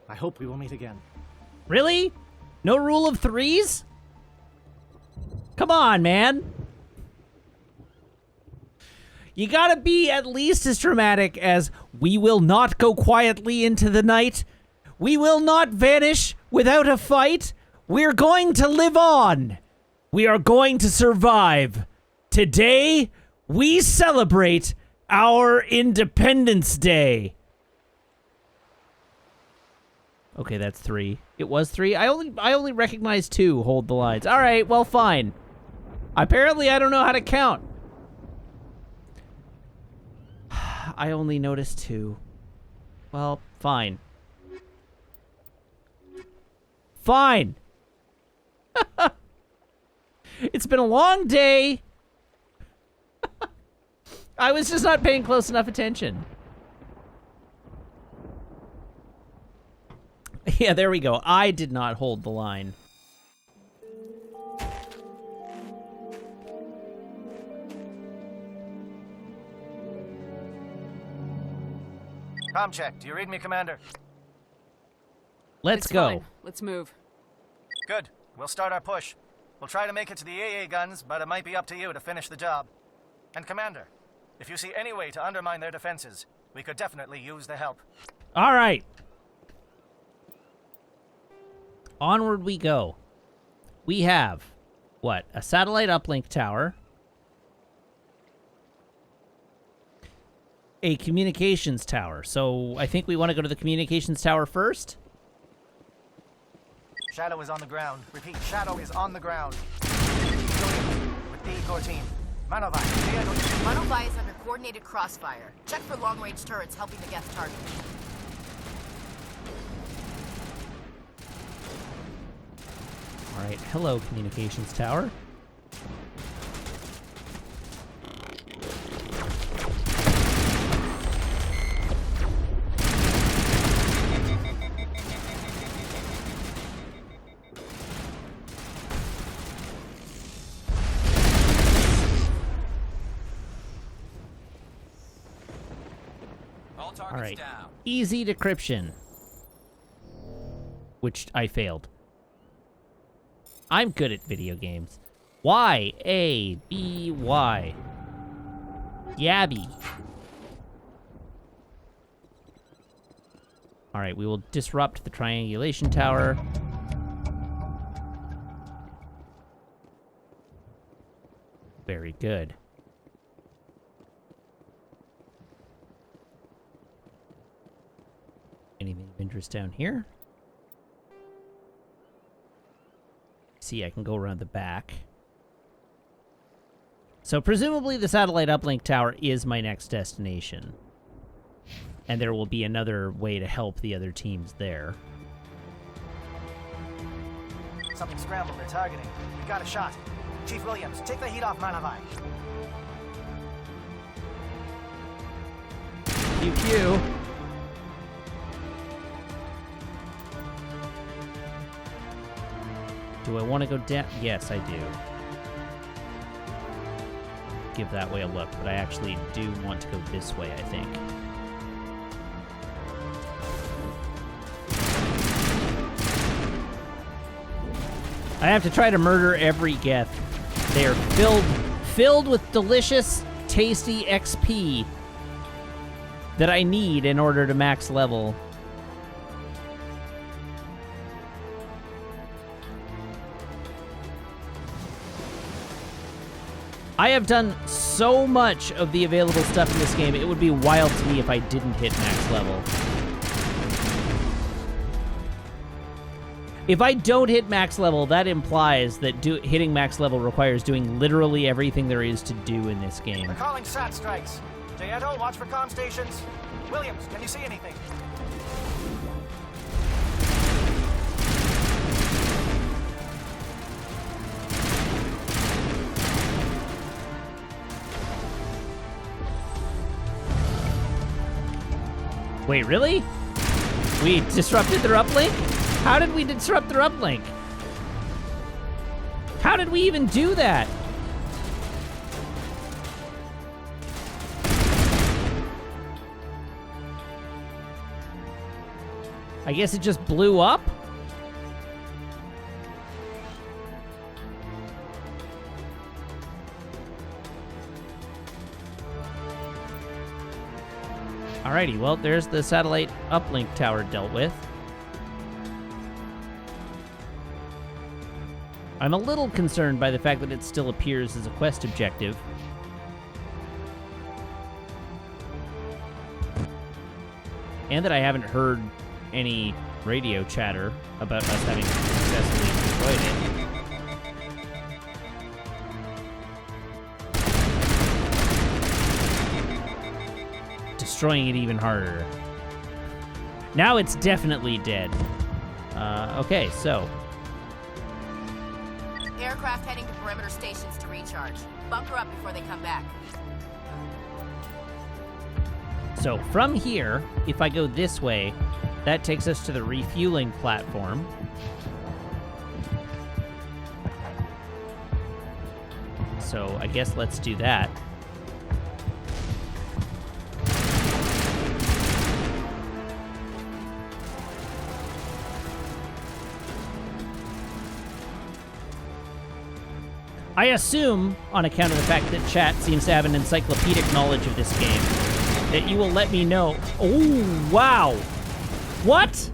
I hope we will meet again. Really? No rule of threes? Come on, man. You gotta be at least as dramatic as "We will not go quietly into the night. We will not vanish without a fight. We're going to live on. We are going to survive. Today, we celebrate our Independence Day." Okay, that's 3. It was 3. I only recognize 2. Hold the lines. All right, well, fine. Apparently, I don't know how to count. I only noticed 2. Well, fine. Fine. It's been a long day. I was just not paying close enough attention. Yeah, there we go. I did not hold the line. Com check. Do you read me, Commander? Let's It's go. fine. Let's move. Good. We'll start our push. We'll try to make it to the AA guns, but it might be up to you to finish the job. And Commander, if you see any way to undermine their defenses, we could definitely use the help. All right. Onward we go. We have, what, a satellite uplink tower. a communications tower. So I think we want to go to the communications tower first. Shadow is on the ground. Repeat, Shadow is on the ground. With the core team. Manovai. Manovai is under coordinated crossfire. Check for long-range turrets helping the Geth target. All right, hello, communications tower. All right, easy decryption, which I failed. I'm good at video games. Y-A-B-Y. Yabby. All right, we will disrupt the triangulation tower. Very good. Anything of interest down here? See, I can go around the back. So presumably the satellite uplink tower is my next destination. And there will be another way to help the other teams there. Something scrambled. They're targeting. We got a shot. Chief Williams, take the heat off Manovai. Pew pew. Do I want to go down? Yes, I do. Give that way a look, but I actually do want to go this way, I think. I have to try to murder every Geth. They are filled with delicious, tasty XP that I need in order to max level. I have done so much of the available stuff in this game, it would be wild to me if I didn't hit max level. If I don't hit max level, that implies that hitting max level requires doing literally everything there is to do in this game. They're calling SAT strikes. Jayeto, watch for comm stations. Williams, can you see anything? Wait, really? We disrupted their uplink? How did we disrupt their uplink? How did we even do that? I guess it just blew up? Alrighty, well, there's the satellite uplink tower dealt with. I'm a little concerned by the fact that it still appears as a quest objective. And that I haven't heard any radio chatter about us having successfully destroyed it. Destroying it even harder. Now it's definitely dead. Okay, so. Aircraft heading to perimeter stations to recharge. Bunker up before they come back. So from here, if I go this way, that takes us to the refueling platform. So I guess let's do that. I assume, on account of the fact that chat seems to have an encyclopedic knowledge of this game, that you will let me know. Oh, wow. What?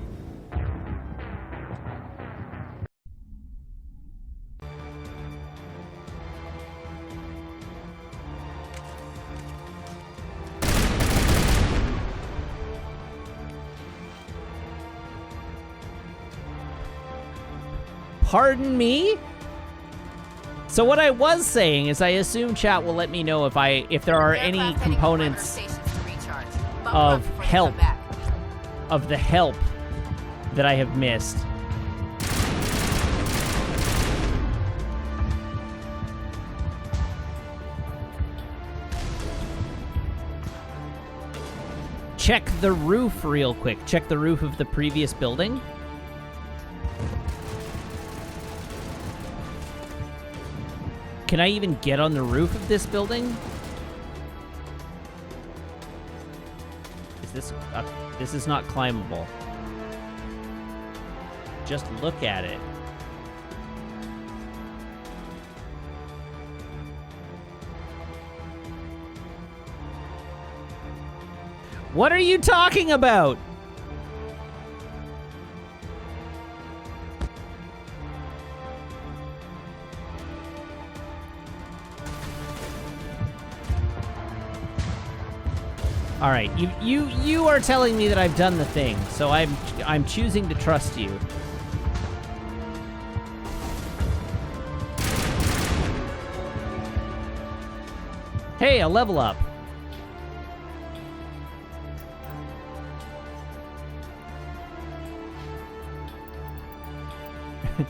Pardon me? So what I was saying is I assume chat will let me know if there are any components of help, of the help that I have missed. Check the roof real quick. Check the roof of the previous building. Can I even get on the roof of this building? Is this... this is not climbable. Just look at it. What are you talking about? All right, you are telling me that I've done the thing, so I'm choosing to trust you. Hey, a level up.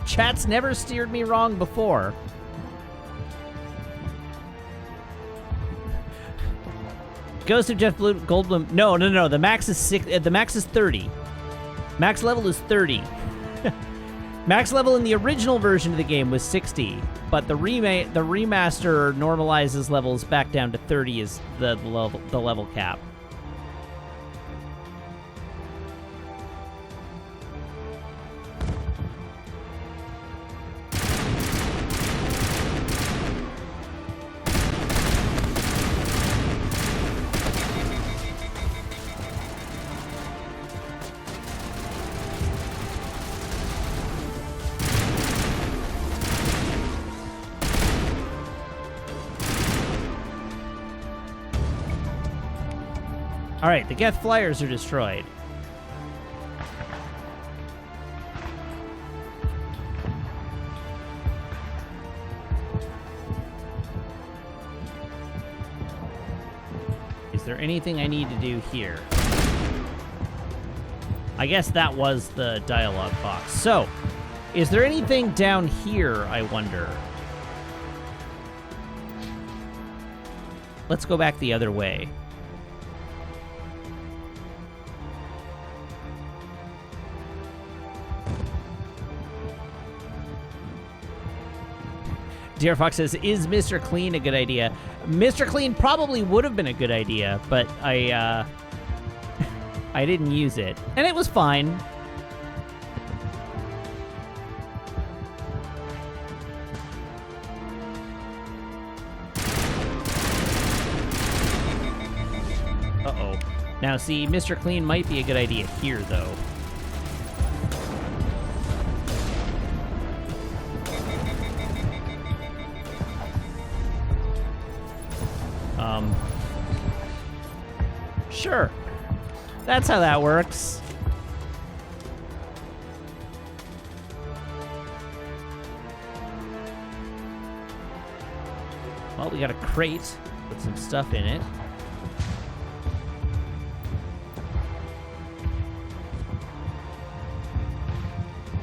Chat's never steered me wrong before. Ghost of Jeff Goldblum. No. The max is 6. The max is 30. Max level is 30. Max level in the original version of the game was 60, but the remaster normalizes levels back down to 30 is the level cap. All right, the Geth flyers are destroyed. Is there anything I need to do here? I guess that was the dialogue box. So, is there anything down here, I wonder? Let's go back the other way. Dear Fox says, is Mr. Clean a good idea? Mr. Clean probably would have been a good idea, but I didn't use it. And it was fine. Uh-oh. Now, see, Mr. Clean might be a good idea here, though. Sure. That's how that works. Well, we got a crate with some stuff in it.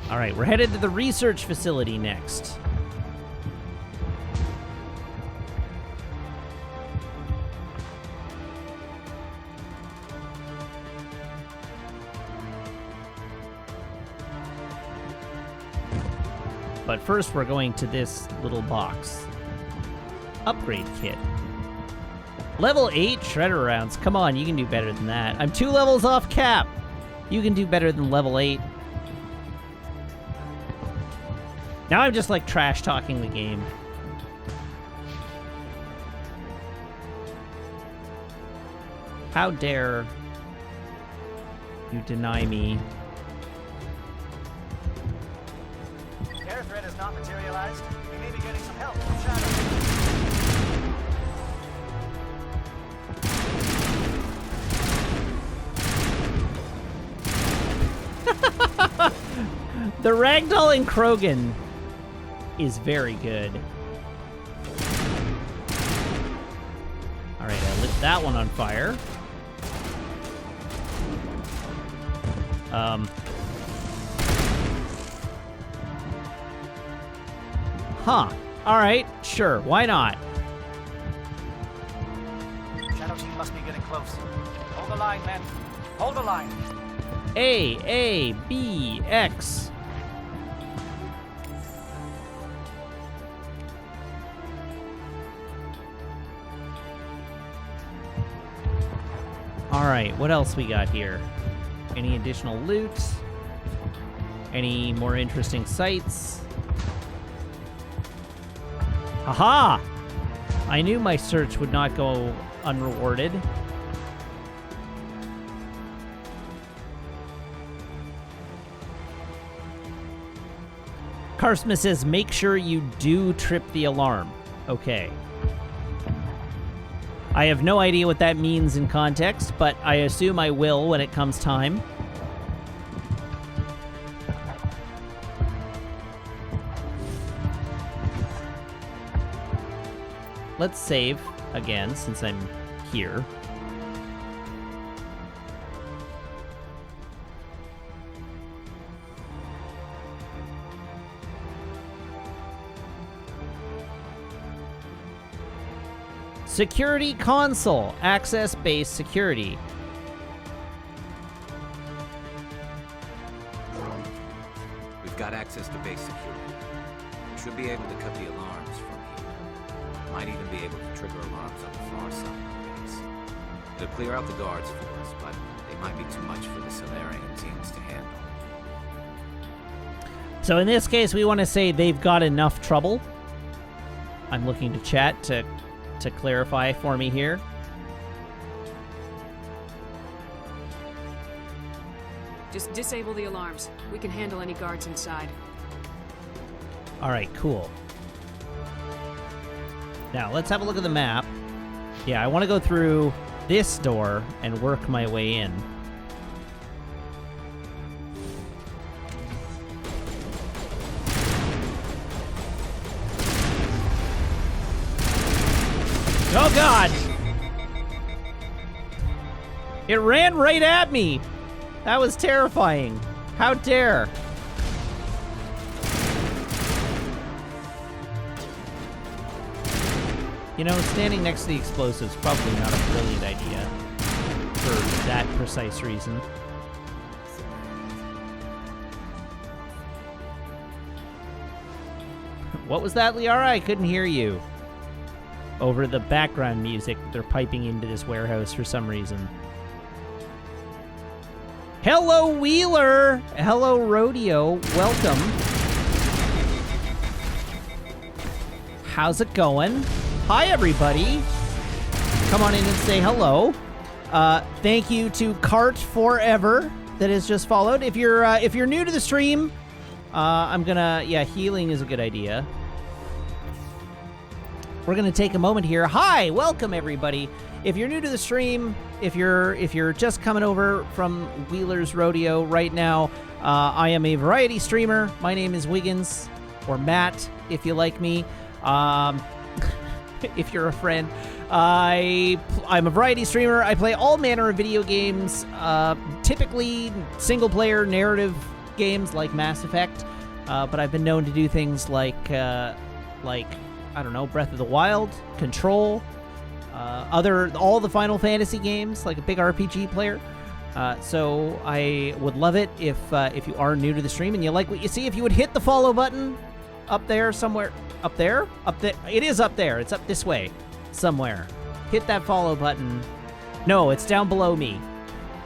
All right, we're headed to the research facility next. But first, we're going to this little box. Upgrade kit. Level 8 shredder rounds. Come on, you can do better than that. I'm 2 levels off cap. You can do better than level 8. Now I'm just like trash talking the game. How dare you deny me? Air threat has not materialized. We may be getting some help from Shadow. The ragdoll and Krogan is very good. All right, I lit that one on fire. Huh. All right, sure. Why not? Shadow team must be getting close. Hold the line, men. Hold the line. A, B, X. All right, what else we got here? Any additional loot? Any more interesting sights? Haha! I knew my search would not go unrewarded. Karsma says, make sure you do trip the alarm. Okay. I have no idea what that means in context, but I assume I will when it comes time. Let's save again, since I'm here. Security console, access-based security. We've got access to base security. We should be able to cut the alarms from here. Might even be able to trigger alarms on the far side of the base. It'll clear out the guards for us, but they might be too much for the Solarian teams to handle. So in this case, we want to say they've got enough trouble. I'm looking to chat to clarify for me here. Just disable the alarms. We can handle any guards inside. All right, cool. Now, let's have a look at the map. Yeah, I want to go through this door and work my way in. Oh, God! It ran right at me! That was terrifying. How dare! You know, standing next to the explosives probably not a brilliant idea for that precise reason. What was that, Liara? I couldn't hear you. Over the background music that they're piping into this warehouse for some reason. Hello, Wheeler! Hello, Rodeo. Welcome. How's it going? Hi, everybody. Come on in and say hello. Thank you to Cart Forever that has just followed. If you're new to the stream, I'm gonna... Yeah, healing is a good idea. We're going to take a moment here. Hi, welcome everybody. If you're new to the stream, if you're just coming over from Wheeler's Rodeo right now, I am a variety streamer. My name is Wiggins, or Matt, if you like me. If you're a friend. I'm a variety streamer. I play all manner of video games, typically single-player narrative games like Mass Effect, but I've been known to do things like I don't know, Breath of the Wild, Control, all the Final Fantasy games, like a big RPG player. So I would love it if you are new to the stream and you like what you see, if you would hit the follow button up there somewhere. Up there? Up there? It is up there. It's up this way somewhere. Hit that follow button. No, it's down below me.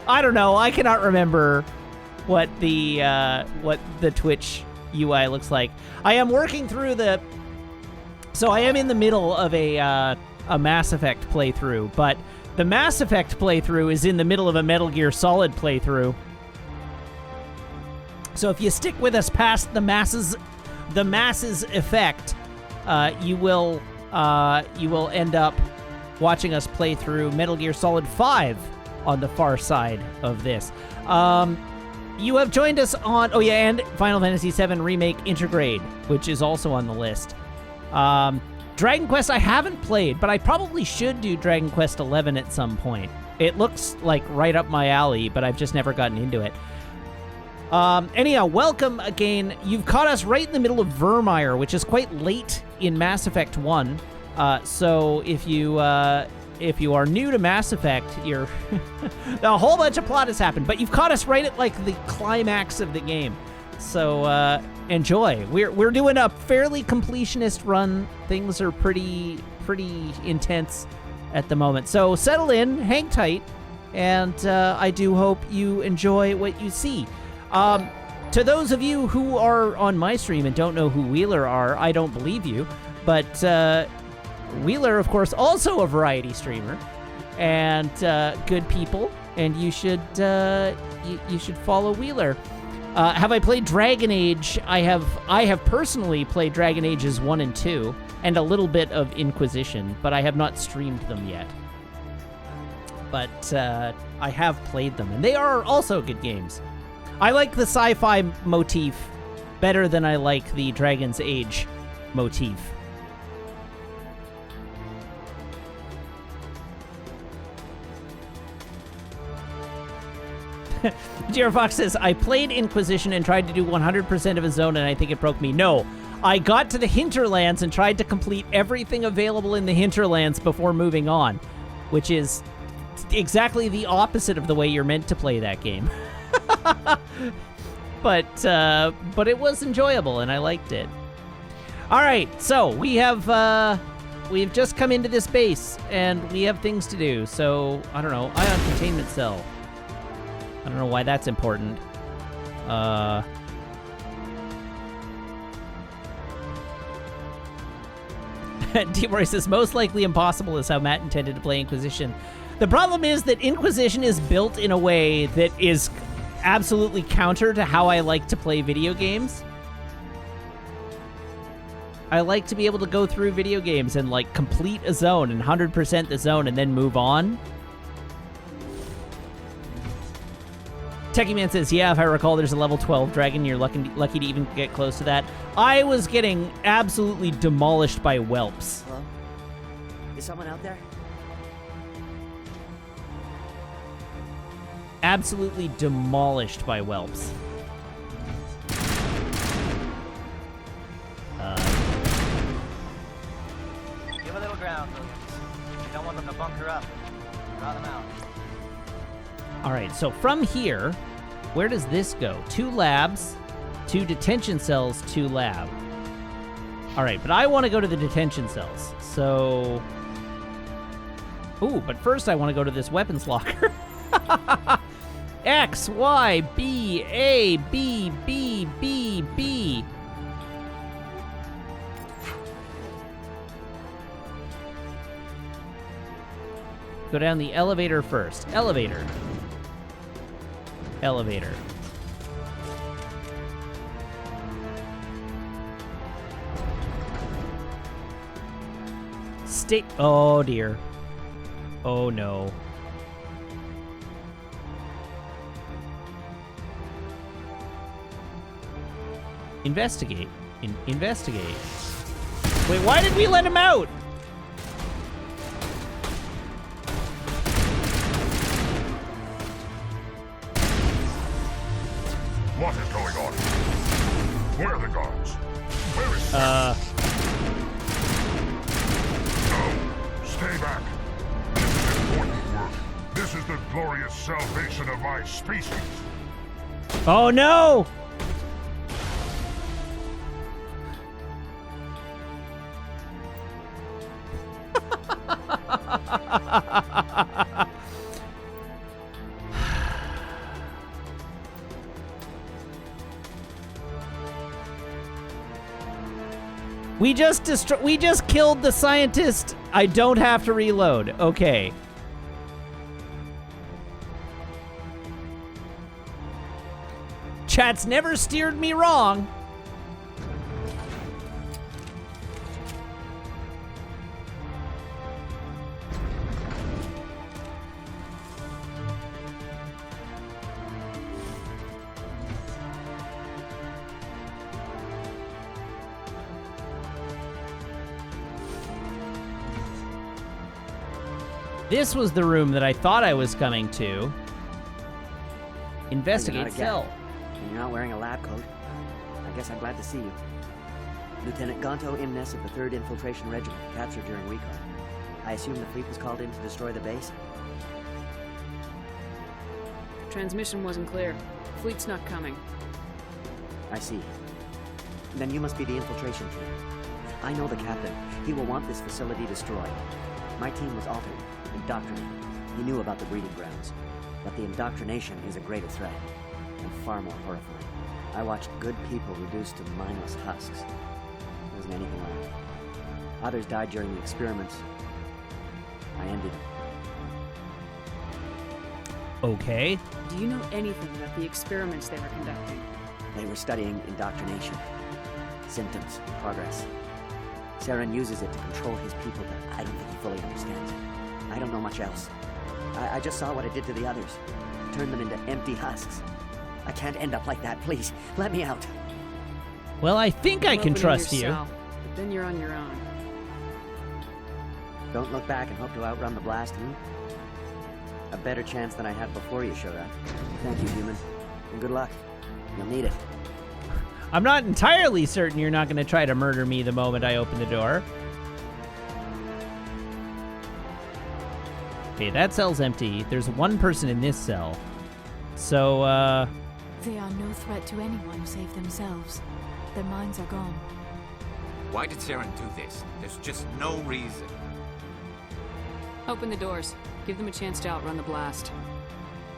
I don't know. I cannot remember what the Twitch UI looks like. I am working through the... So I am in the middle of a Mass Effect playthrough, but the Mass Effect playthrough is in the middle of a Metal Gear Solid playthrough. So if you stick with us past the masses effect, you will end up watching us play through Metal Gear Solid 5 on the far side of this. You have joined us on, oh yeah, and Final Fantasy VII Remake Intergrade, which is also on the list. Dragon Quest I haven't played, but I probably should do Dragon Quest XI at some point. It looks like right up my alley, but I've just never gotten into it. Anyhow, welcome again. You've caught us right in the middle of Virmire, which is quite late in Mass Effect 1. So if you are new to Mass Effect, you're a whole bunch of plot has happened, but you've caught us right at like the climax of the game. So enjoy. We're doing a fairly completionist run. Things are pretty intense at the moment. So settle in, hang tight, and I do hope you enjoy what you see. To those of you who are on my stream and don't know who Wheeler are, I don't believe you, but Wheeler, of course, also a variety streamer, and good people, and you should follow Wheeler. Have I played Dragon Age? I have personally played Dragon Ages 1 and 2, and a little bit of Inquisition, but I have not streamed them yet. But I have played them, and they are also good games. I like the sci-fi motif better than I like the Dragon's Age motif. J.R. Fox says, I played Inquisition and tried to do 100% of a zone, and I think it broke me. No, I got to the hinterlands and tried to complete everything available in the hinterlands before moving on, which is exactly the opposite of the way you're meant to play that game. But it was enjoyable, and I liked it. All right, so we've just come into this base, and we have things to do. So, I don't know, ion containment cell. I don't know why that's important. D-Boy says, most likely impossible is how Matt intended to play Inquisition. The problem is that Inquisition is built in a way that is absolutely counter to how I like to play video games. I like to be able to go through video games and, like, complete a zone and 100% the zone and then move on. Techie Man says, yeah, if I recall, there's a level 12 dragon. You're lucky to even get close to that. I was getting absolutely demolished by whelps. Hello? Is someone out there? Absolutely demolished by whelps. Give a little ground, Williams. You don't want them to bunker up. Draw them out. All right, so from here, where does this go? 2 labs, 2 detention cells, 2 lab. All right, but I want to go to the detention cells. So, ooh, but first I want to go to this weapons locker. X, Y, B, A, B, B, B, B. Go down the elevator first. Elevator. Elevator. Oh dear. Oh no. Investigate. Investigate. Wait, why did we let him out? What is going on? Where are the guards? Where is No, stay back. This is important work. This is the glorious salvation of my species. Oh no! We just killed the scientist. I don't have to reload. Okay. Chat's never steered me wrong. This was the room that I thought I was coming to. Investigate You're not a cell. Geth, and you're not wearing a lab coat. I guess I'm glad to see you. Lieutenant Gonto Imnes of the 3rd Infiltration Regiment, captured during recon. I assume the fleet was called in to destroy the base? Transmission wasn't clear. Fleet's not coming. I see. Then you must be the infiltration team. I know the captain. He will want this facility destroyed. My team was altered, indoctrinated. He knew about the breeding grounds. But the indoctrination is a greater threat, and far more horrifying. I watched good people reduced to mindless husks. There wasn't anything left. Others died during the experiments. I ended them. Okay. Do you know anything about the experiments they were conducting? They were studying indoctrination. Symptoms, progress. Saren uses it to control his people, but I don't think he fully understands it. I don't know much else. I just saw what it did to the others. Turned them into empty husks. I can't end up like that, please. Let me out. Well, I think I can trust you. But then you're on your own. Don't look back and hope to outrun the blast, A better chance than I had before you showed up. Thank you, human. And good luck. You'll need it. I'm not entirely certain you're not going to try to murder me the moment I open the door. Okay, that cell's empty. There's one person in this cell. So, They are no threat to anyone save themselves. Their minds are gone. Why did Saren do this? There's just no reason. Open the doors. Give them a chance to outrun the blast.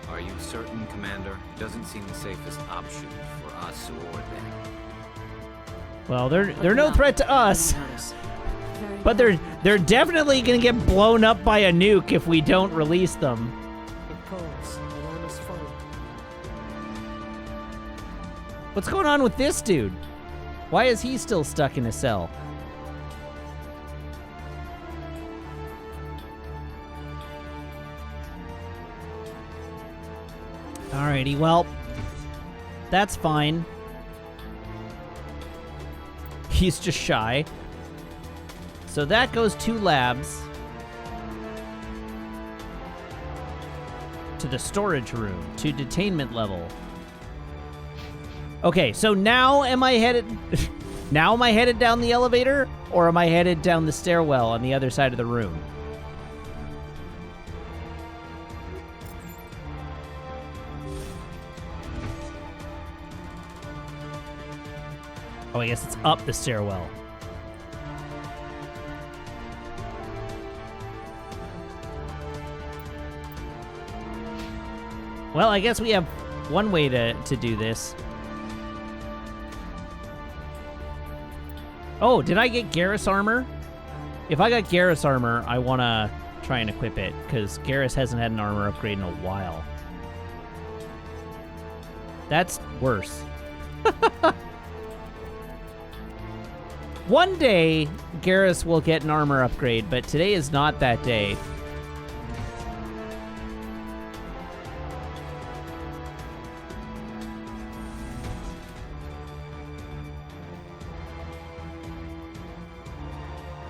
Are you certain, Commander? It doesn't seem the safest option for us or them. well, they're no threat to us. But they're definitely going to get blown up by a nuke if we don't release them. It calls, and I must follow. What's going on with this dude? Why is he still stuck in a cell? Alrighty, well, that's fine. He's just shy. So that goes 2 labs. To the storage room, to detainment level. Okay, so now am I headed down the elevator, or am I headed down the stairwell on the other side of the room? Oh, I guess it's up the stairwell. Well, I guess we have one way to do this. Oh, did I get Garrus armor? If I got Garrus armor, I want to try and equip it, because Garrus hasn't had an armor upgrade in a while. That's worse. One day, Garrus will get an armor upgrade, but today is not that day.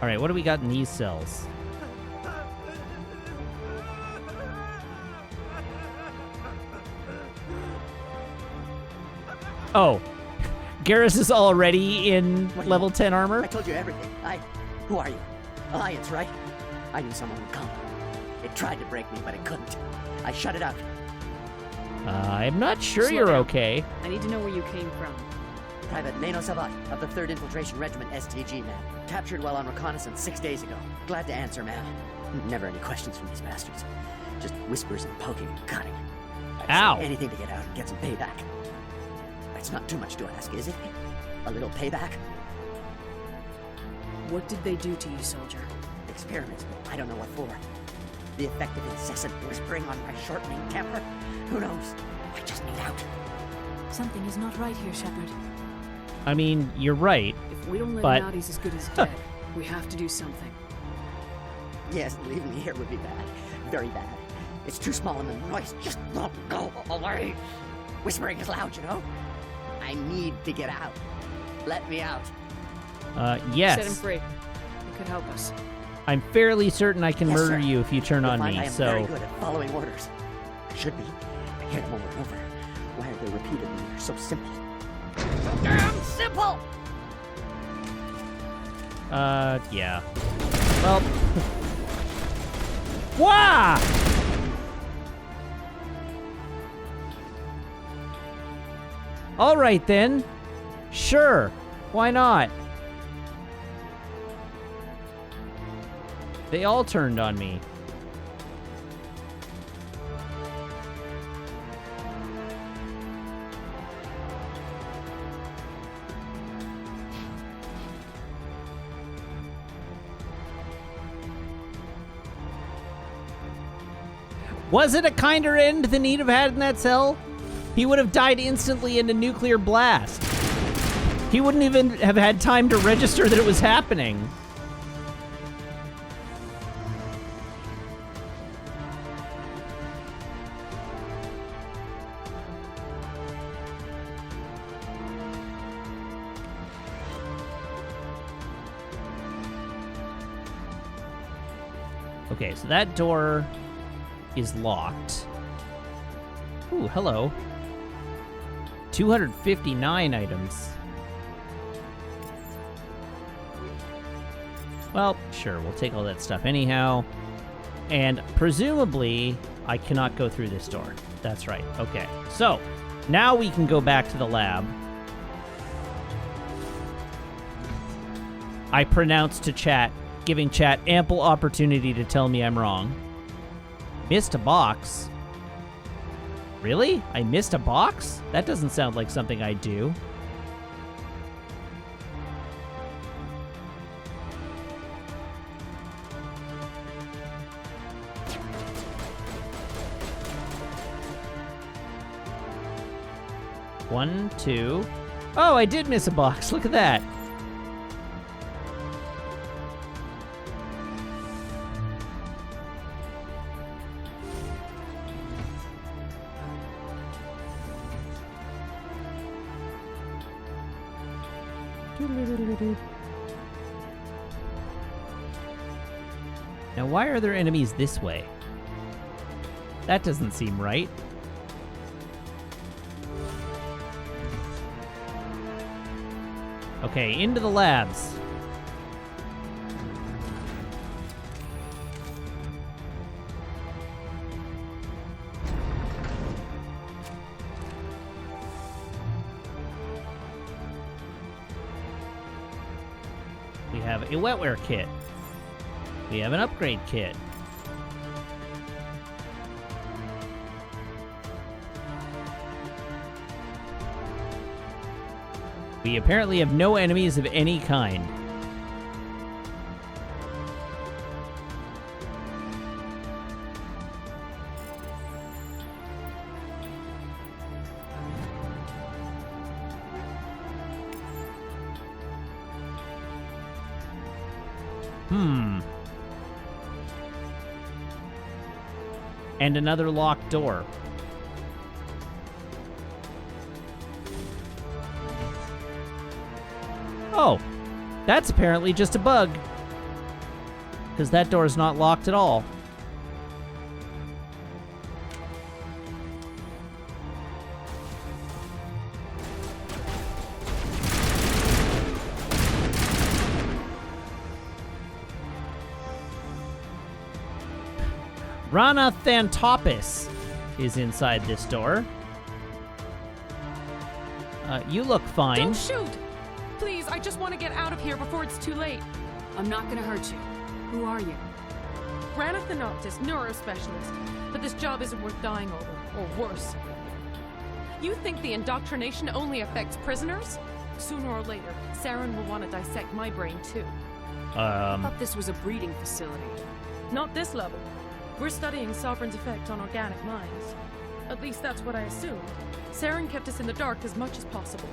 All right, what do we got in these cells? Oh, Garrus is already in level 10 armor? I told you everything. Who are you? Alliance, right? I knew someone would come. It tried to break me, but it couldn't. I shut it out. I'm not sure Slow you're down. okay. I need to know where you came from. Private Nano Savat of the 3rd Infiltration Regiment STG, man. Captured while on reconnaissance 6 days ago. Glad to answer, man. Never any questions from these bastards. Just whispers and poking and cutting. Ow. Say anything to get out and get some payback. It's not too much to ask, is it? A little payback? What did they do to you, soldier? Experiments, but I don't know what for. The effect of incessant whispering on my shortening temper? Who knows? I just need out. Something is not right here, Shepard. I mean, you're right. If we don't let but... him out, he's as good as dead. We have to do something. Yes, leaving me here would be bad. Very bad. It's too small and the noise just won't go away. Whispering is loud, you know? I need to get out. Let me out. Yes. Set him free. It could help us. I'm fairly certain I can Yes, murder sir. you if you turn You'll on find me, I am so... very good at following orders. I should be. I hear them over and over. Why are they repeated when they're so simple? Damn simple! Yeah. Well... Wah! Alright then. Sure. Why not? They all turned on me. Was it a kinder end than he'd have had in that cell? He would have died instantly in a nuclear blast. He wouldn't even have had time to register that it was happening. Okay, so that door is locked. Ooh, hello. 259 items. Well, sure, we'll take all that stuff anyhow. And presumably, I cannot go through this door. That's right. Okay, so now we can go back to the lab. I pronounce to chat, giving chat ample opportunity to tell me I'm wrong. Missed a box. Really? I missed a box? That doesn't sound like something I'd do. One, two. Oh, I did miss a box. Look at that. Now, why are there enemies this way? That doesn't seem right. Okay, into the labs. We have a wetware kit. We have an upgrade kit. We apparently have no enemies of any kind. And another locked door. Oh, that's apparently just a bug. Because that door is not locked at all. Rana Thantopis is inside this door. You look fine. Don't shoot! Please, I just want to get out of here before it's too late. I'm not gonna hurt you. Who are you? Rana Thanoptis, neurospecialist. But this job isn't worth dying over, or worse. You think the indoctrination only affects prisoners? Sooner or later, Saren will want to dissect my brain too. I thought this was a breeding facility. Not this level. We're studying Sovereign's effect on organic minds. At least that's what I assumed. Saren kept us in the dark as much as possible.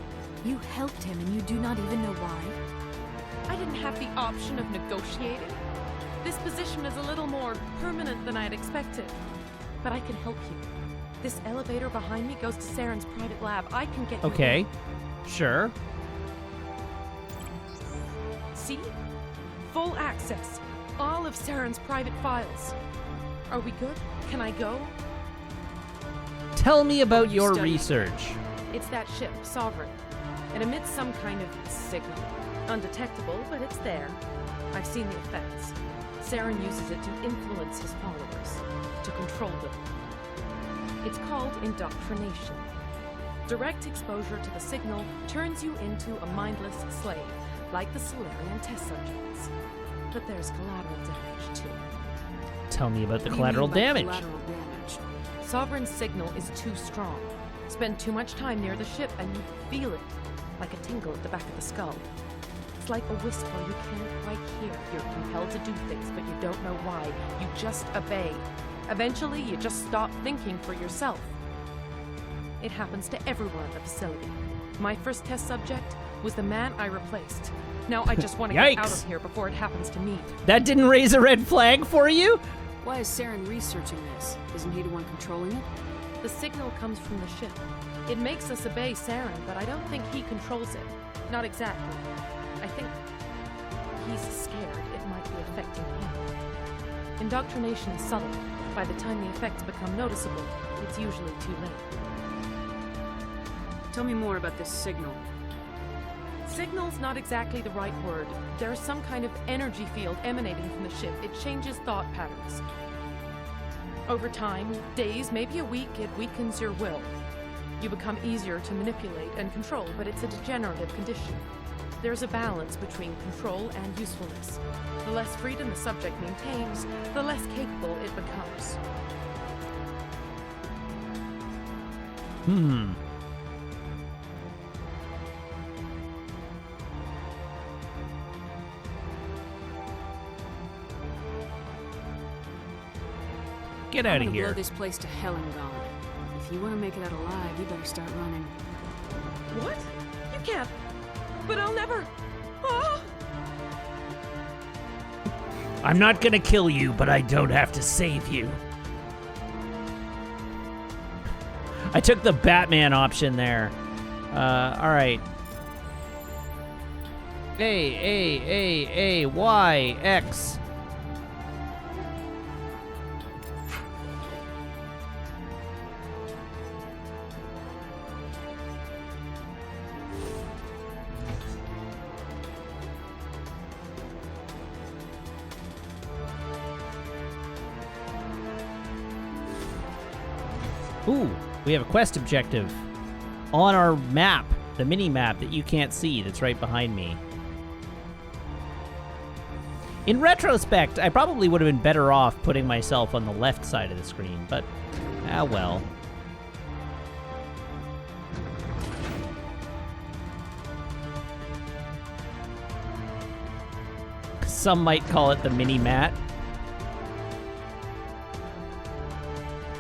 You helped him and you do not even know why? I didn't have the option of negotiating. This position is a little more permanent than I had expected. But I can help you. This elevator behind me goes to Saren's private lab. I can get you Okay. in. Sure. See? Full access. all of Saren's private files. Are we good? Can I go? Tell me about your Study. research. It's that ship, Sovereign. It emits some kind of signal. Undetectable, but it's there. I've seen the effects. Saren uses it to influence his followers, to control them. It's called indoctrination. Direct exposure to the signal turns you into a mindless slave, like the Solarian test subjects. But there's collateral damage, too. Tell me about the What do you collateral mean by damage. collateral damage? Sovereign's signal is too strong. Spend too much time near the ship and you feel it, like a tingle at the back of the skull. It's like a whisper you can't quite hear. You're compelled to do things, but you don't know why. You just obey. Eventually, you just stop thinking for yourself. It happens to everyone at the facility. My first test subject was the man I replaced. Now I just want to get out of here before it happens to me. That didn't raise a red flag for you? Why is Saren researching this? Isn't he the one controlling it? The signal comes from the ship. It makes us obey Saren, but I don't think he controls it. Not exactly. I think he's scared it might be affecting him. Indoctrination is subtle. By the time the effects become noticeable, it's usually too late. Tell me more about this signal. Signal's not exactly the right word. There's some kind of energy field emanating from the ship. It changes thought patterns. Over time, days, maybe a week, it weakens your will. You become easier to manipulate and control, but it's a degenerative condition. There's a balance between control and usefulness. The less freedom the subject maintains, the less capable it becomes. Get out of I'm gonna here. blow this place to hell and gone. If you want to make it out alive, you better start running. What? You can't. But I'll never. Ah! I'm not gonna kill you, but I don't have to save you. I took the Batman option there. Alright. A, Y, X. Ooh, we have a quest objective on our map, the mini-map that you can't see that's right behind me. In retrospect, I probably would have been better off putting myself on the left side of the screen, but well. Some might call it the mini-mat.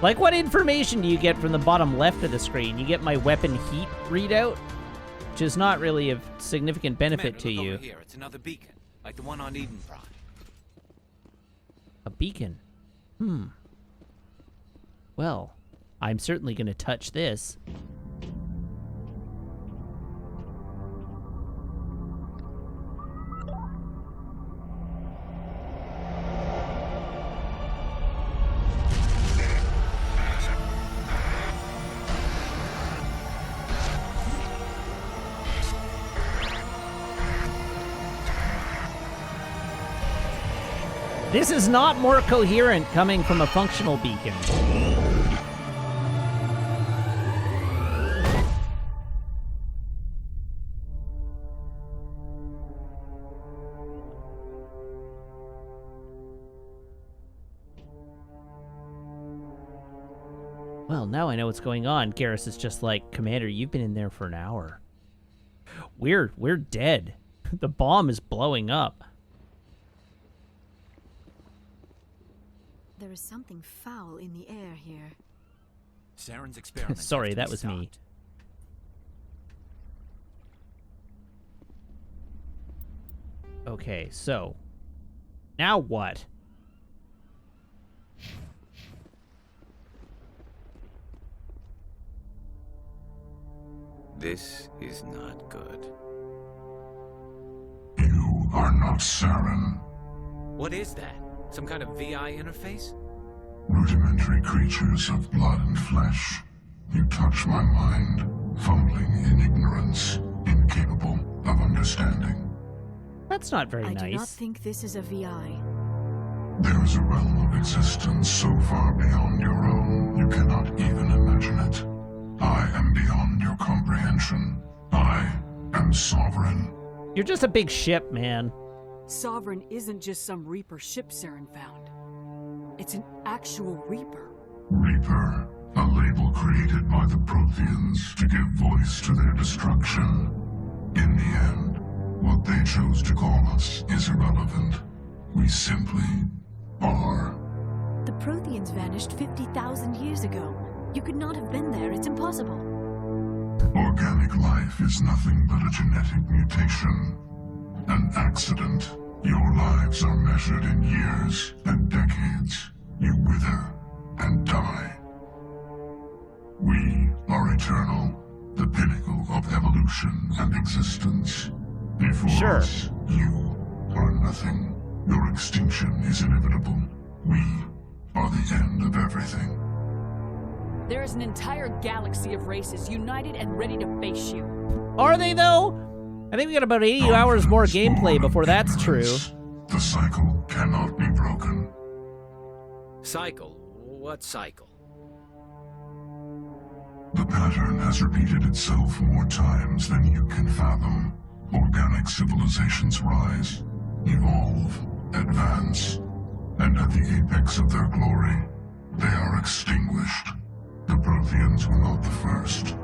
Like, what information do you get from the bottom left of the screen? You get my weapon heat readout, which is not really of significant benefit to you. Over here. It's another beacon, like the one on Edenprod. A beacon? Well, I'm certainly going to touch this. This is not more coherent coming from a functional beacon. Well, now I know what's going on. Garrus is just like, Commander, you've been in there for an hour. We're dead. The bomb is blowing up. There is something foul in the air here. Saren's experiment. Sorry, that was me. Okay, so now what? This is not good. You are not Saren. What is that? Some kind of VI interface? Rudimentary creatures of blood and flesh. You touch my mind, fumbling in ignorance, incapable of understanding. That's not very nice. I do not think this is a VI. There is a realm of existence so far beyond your own, you cannot even imagine it. I am beyond your comprehension. I am sovereign. You're just a big ship, man. Sovereign isn't just some Reaper ship Saren found. It's an actual Reaper. Reaper, a label created by the Protheans to give voice to their destruction. In the end, what they chose to call us is irrelevant. We simply are. The Protheans vanished 50,000 years ago. You could not have been there. It's impossible. Organic life is nothing but a genetic mutation. An accident. Your lives are measured in years and decades. You wither and die. We are eternal, the pinnacle of evolution and existence. Before us, you are nothing. Your extinction is inevitable. We are the end of everything. There is an entire galaxy of races united and ready to face you. Are they, though? I think we got about 80 hours more gameplay before that's true. The cycle cannot be broken. Cycle? What cycle? The pattern has repeated itself more times than you can fathom. Organic civilizations rise, evolve, advance, and at the apex of their glory, they are extinguished. The Protheans were not the first.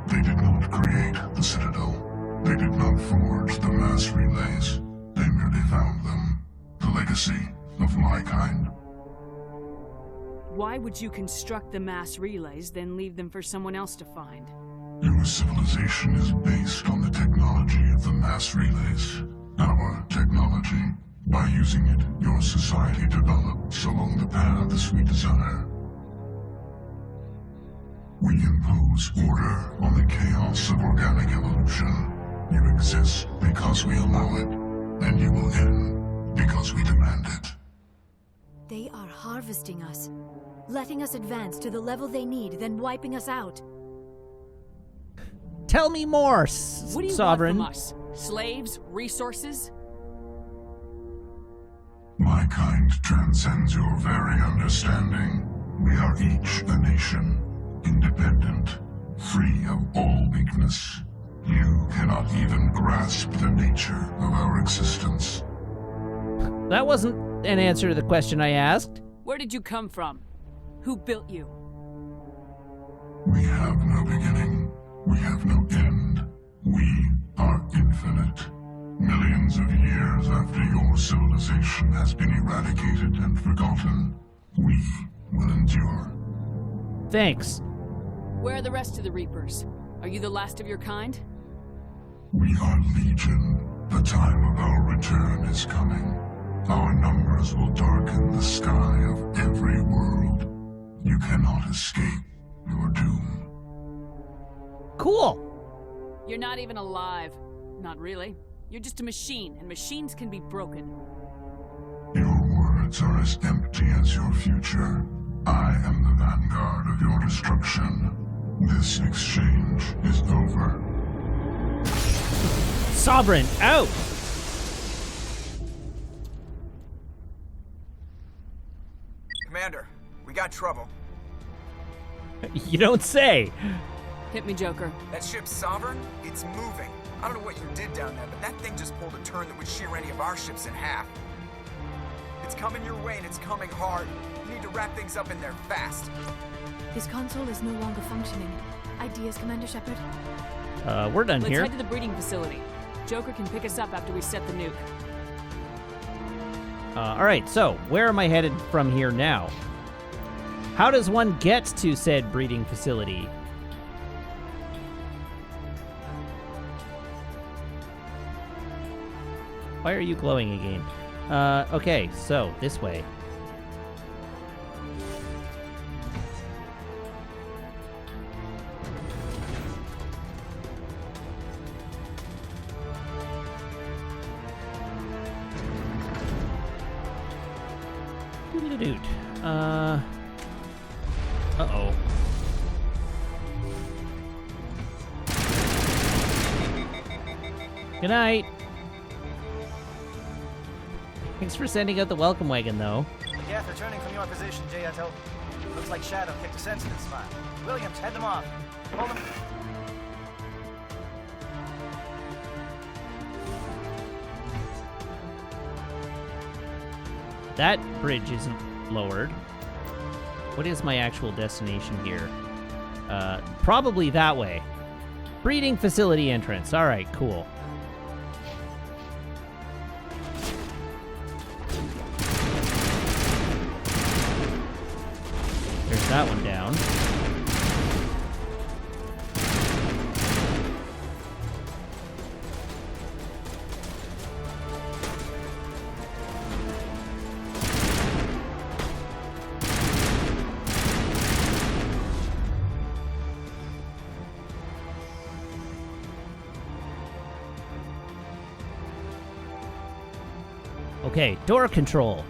They did not create the Citadel. They did not forge the mass relays. They merely found them. The legacy of my kind. Why would you construct the mass relays, then leave them for someone else to find? Your civilization is based on the technology of the mass relays. Our technology. By using it, your society develops along the paths we desire. We impose order on the chaos of organic evolution. You exist because we allow it, and you will end because we demand it. They are harvesting us, letting us advance to the level they need, then wiping us out. Tell me more, What do you Sovereign. want from us? Slaves? Resources? My kind transcends your very understanding. We are each a nation, independent, free of all weakness. You cannot even grasp the nature of our existence. That wasn't an answer to the question I asked. Where did you come from? Who built you? We have no beginning. We have no end. We are infinite. Millions of years after your civilization has been eradicated and forgotten, we will endure. Thanks. Where are the rest of the Reapers? Are you the last of your kind? We are legion. The time of our return is coming. Our numbers will darken the sky of every world. You cannot escape your doom. Cool. You're not even alive. Not really. You're just a machine, and machines can be broken. Your words are as empty as your future. I am the vanguard of your destruction. This exchange is over. Sovereign, out! Commander, we got trouble. You don't say. Hit me, Joker. That ship's Sovereign? It's moving. I don't know what you did down there, but that thing just pulled a turn that would shear any of our ships in half. It's coming your way, and it's coming hard. You need to wrap things up in there fast. This console is no longer functioning. Ideas, Commander Shepard? We're done Let's here. head to the breeding facility. Joker can pick us up after we set the nuke. Alright, so where am I headed from here now? How does one get to said breeding facility? Why are you glowing again? Okay, so this way. Dude. Uh-oh. Good night. Thanks for sending out the welcome wagon, though. The Geth returning from your position, Jayato. Looks like Shadow kicked a sensitive spot. Williams, head them off. Hold them. That bridge isn't lowered. What is my actual destination here? Probably that way. Breeding facility entrance. All right, cool. There's that one down. Okay, door control.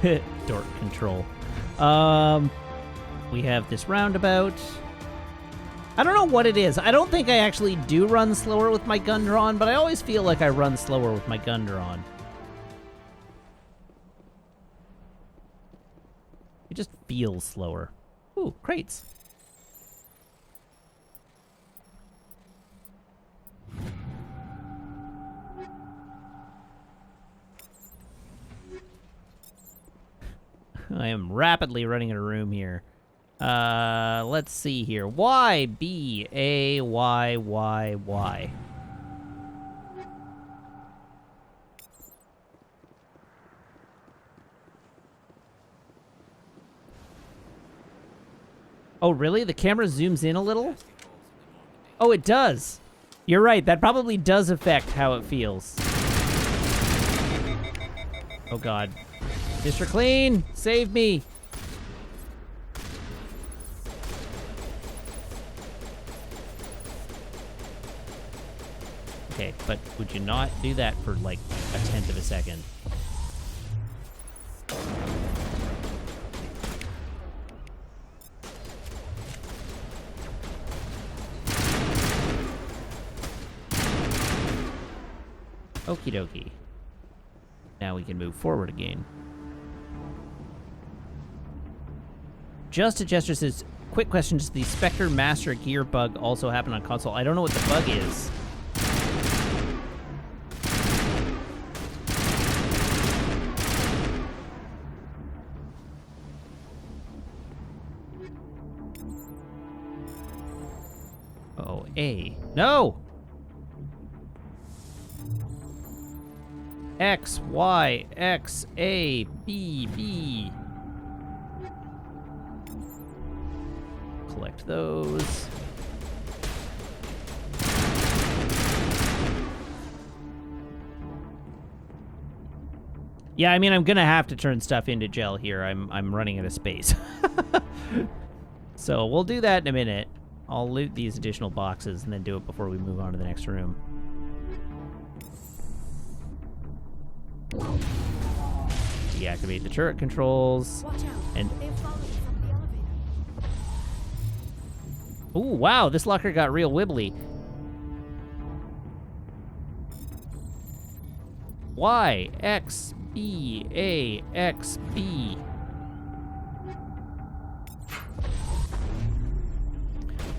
Door control. We have this roundabout. I don't know what it is. I don't think I actually do run slower with my gun drawn, but I always feel like I run slower with my gun drawn. It just feels slower. Ooh, crates. I am rapidly running out of room here. Let's see here. Y, B, A, Y, Y, Y. Oh, really? The camera zooms in a little? Oh, it does. You're right. That probably does affect how it feels. Oh, God. Mr. Clean, save me. Okay, but would you not do that for like a tenth of a second? Okie dokie. Now we can move forward again. Just a Jester says, quick question, does the Spectre Master Gear bug also happen on console? I don't know what the bug is. Oh, A. No! X, Y, X, A, B, B. Collect those. Yeah, I mean, I'm gonna have to turn stuff into gel here. I'm running out of space. So we'll do that in a minute. I'll loot these additional boxes and then do it before we move on to the next room. Deactivate the turret controls. And ooh, wow, this locker got real wibbly. Y, X, B, A, X, B.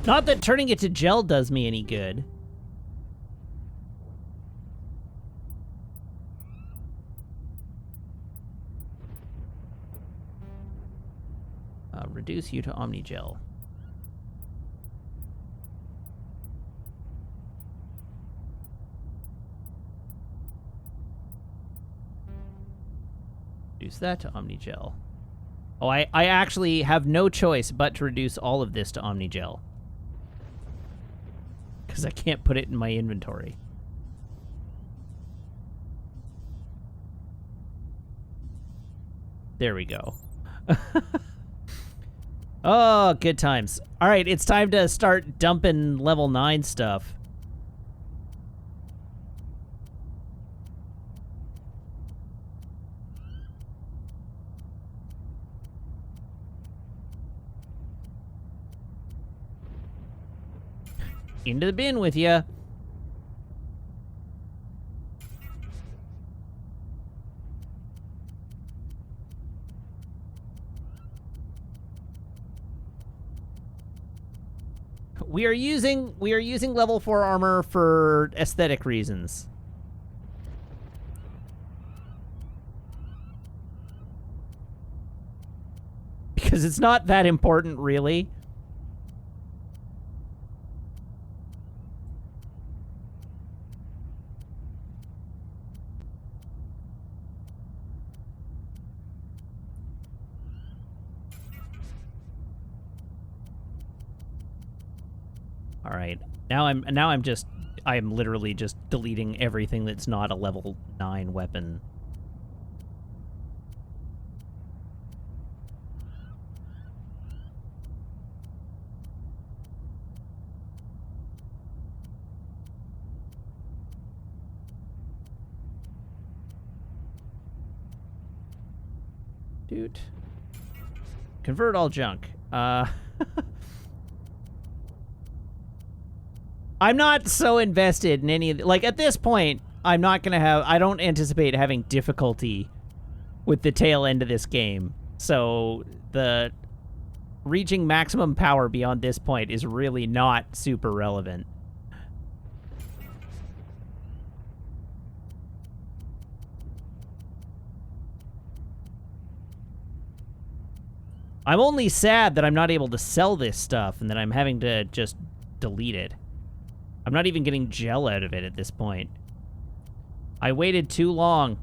Not that turning it to gel does me any good. Reduce you to Omnigel. Reduce that to Omnigel. Oh, I actually have no choice but to reduce all of this to Omnigel. Because I can't put it in my inventory. There we go. Oh, good times. All right, it's time to start dumping level 9 stuff. Into the bin with ya. We are using level 4 armor for aesthetic reasons. Because it's not that important, really. All right. Now I'm literally just deleting everything that's not a level 9 weapon. Dude. Convert all junk. I'm not so invested in any of the, like, at this point, I don't anticipate having difficulty with the tail end of this game. So the reaching maximum power beyond this point is really not super relevant. I'm only sad that I'm not able to sell this stuff and that I'm having to just delete it. I'm not even getting gel out of it at this point. I waited too long.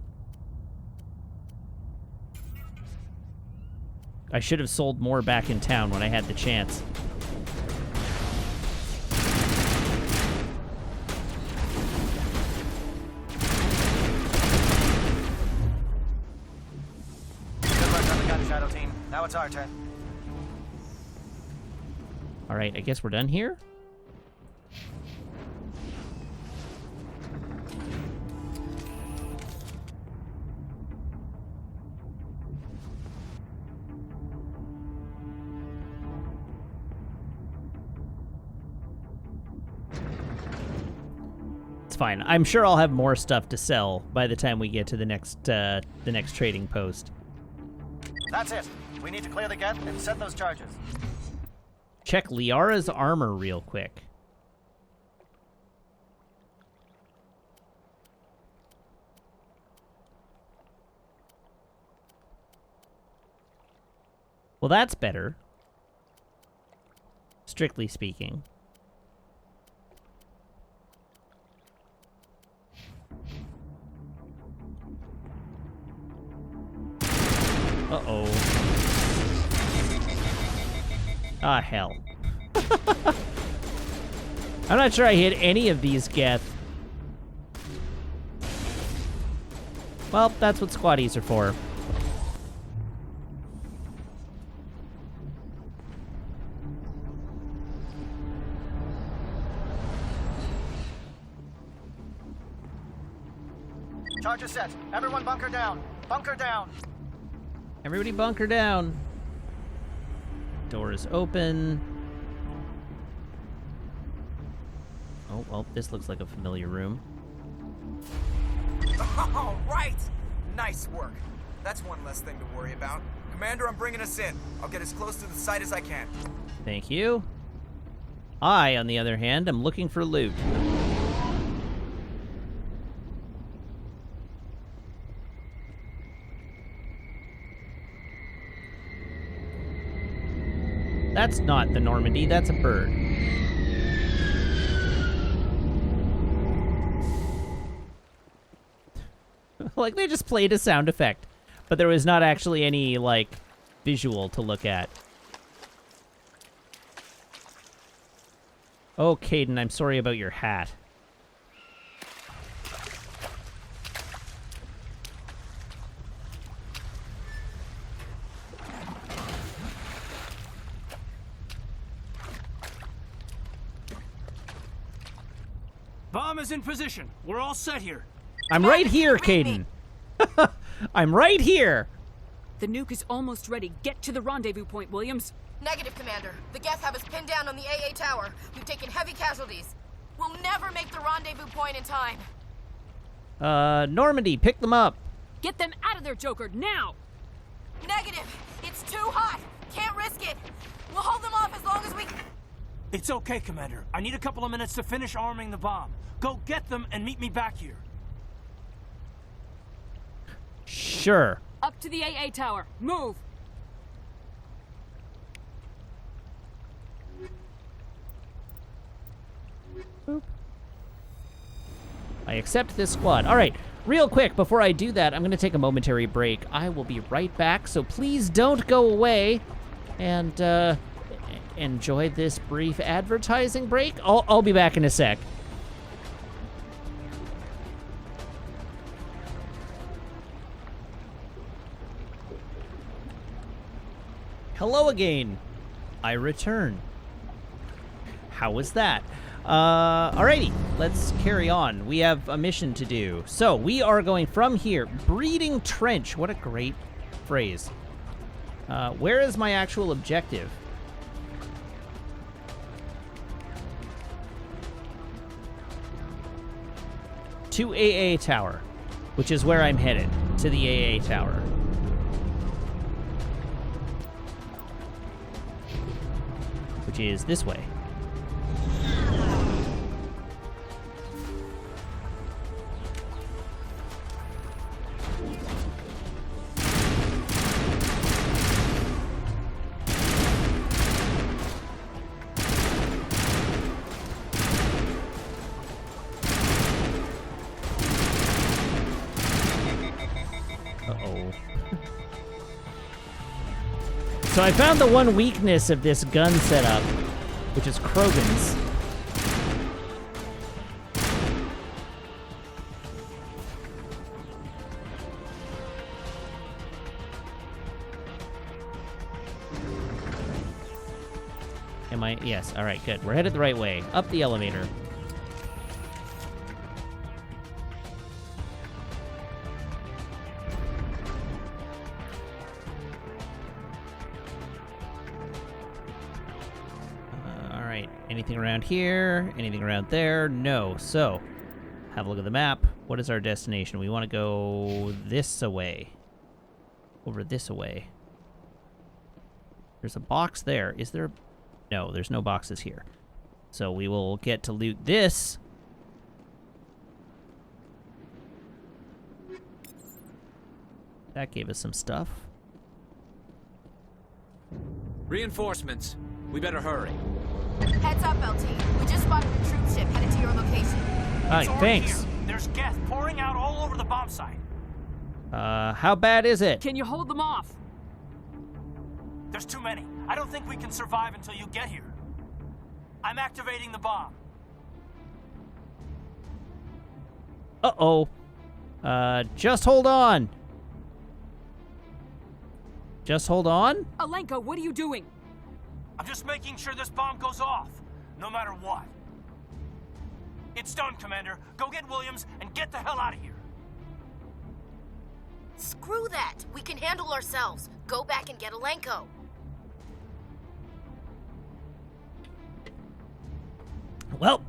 I should have sold more back in town when I had the chance. Good work on the gun, Shadow Team. Now it's our turn. All right, I guess we're done here. Fine. I'm sure I'll have more stuff to sell by the time we get to the next trading post. That's it. We need to clear the gate and set those charges. Check Liara's armor real quick. Well, that's better. Strictly speaking. Uh-oh. Ah, hell. I'm not sure I hit any of these Geth. Well, that's what squatties are for. Charge is set. Everyone bunker down. Bunker down. Everybody bunker down. Door is open. Oh, well, this looks like a familiar room. All right! Nice work. That's one less thing to worry about. Commander, I'm bringing us in. I'll get as close to the site as I can. Thank you. I, on the other hand, am looking for loot. That's not the Normandy, that's a bird. Like, they just played a sound effect, but there was not actually any, like, visual to look at. Oh, Caden, I'm sorry about your hat. Bomb is in position. We're all set here. I'm right here, Caden. I'm right here. The nuke is almost ready. Get to the rendezvous point, Williams. Negative, Commander. The Geth have us pinned down on the AA tower. We've taken heavy casualties. We'll never make the rendezvous point in time. Normandy, pick them up. Get them out of there, Joker, now! Negative. It's too hot. Can't risk it. We'll hold them off as long as we... It's okay, Commander. I need a couple of minutes to finish arming the bomb. Go get them and meet me back here. Sure. Up to the AA tower. Move! Boop. I accept this squad. All right, real quick, before I do that, I'm going to take a momentary break. I will be right back, so please don't go away and enjoy this brief advertising break. I'll be back in a sec. Hello again. I return. How was that? Alrighty, let's carry on. We have a mission to do. So we are going from here. Breeding Trench. What a great phrase. Where is my actual objective? To AA Tower, which is where I'm headed. To the AA Tower. Which is this way. So I found the one weakness of this gun setup, which is Krogan's. Am I? Yes. All right, good. We're headed the right way. Up the elevator. Anything around here? Anything around there? No. So, have a look at the map. What is our destination? We want to go this away. Over this away. There's a box there. Is there? No, there's no boxes here. So we will get to loot this. That gave us some stuff. Reinforcements. We better hurry. Heads up, LT. We just spotted a troop ship headed to your location. Alright, thanks. Here. There's Geth pouring out all over the bomb site. How bad is it? Can you hold them off? There's too many. I don't think we can survive until you get here. I'm activating the bomb. Uh-oh. Just hold on. Just hold on? Alenko, what are you doing? I'm just making sure this bomb goes off, no matter what. It's done, Commander. Go get Williams and get the hell out of here. Screw that. We can handle ourselves. Go back and get Alenko. Well,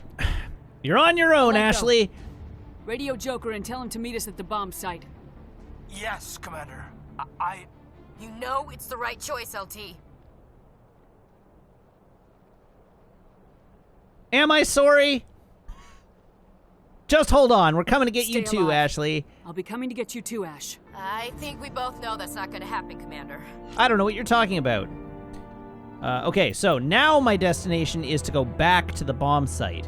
you're on your own, Alenko. Ashley. Radio Joker and tell him to meet us at the bomb site. Yes, Commander. You know it's the right choice, LT. Am I sorry? Just hold on. We're coming to get Stay you too, alive. Ashley. I'll be coming to get you too, Ash. I think we both know that's not going to happen, Commander. I don't know what you're talking about. Okay, so now my destination is to go back to the bomb site.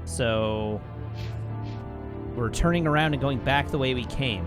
So we're turning around and going back the way we came.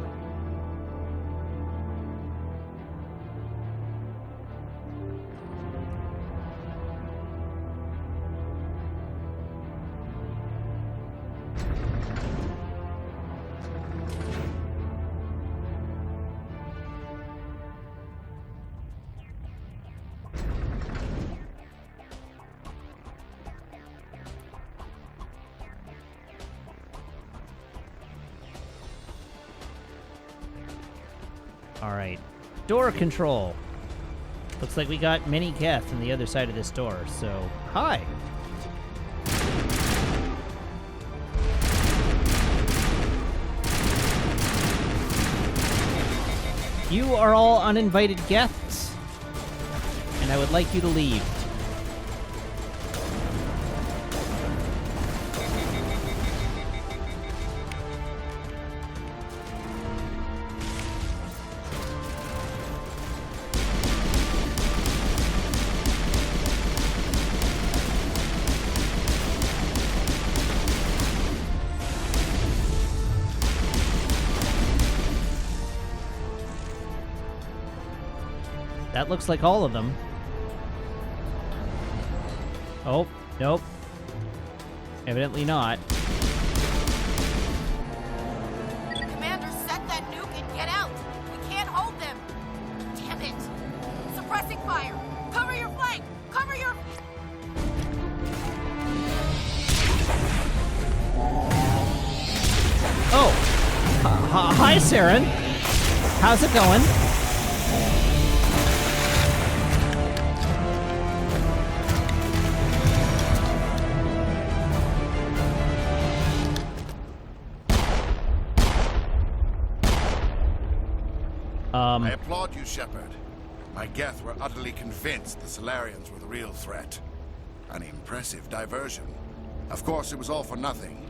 All right. Door control. Looks like we got many Geth on the other side of this door, so hi. You are all uninvited guests, and I would like you to leave. That looks like all of them. Oh, nope. Evidently not. Commander, set that nuke and get out! We can't hold them! Damn it! Suppressing fire! Cover your flank! Cover your... Oh! Hi, Saren. How's it going? I applaud you, Shepard. My Geth were utterly convinced the Solarians were the real threat. An impressive diversion. Of course, it was all for nothing.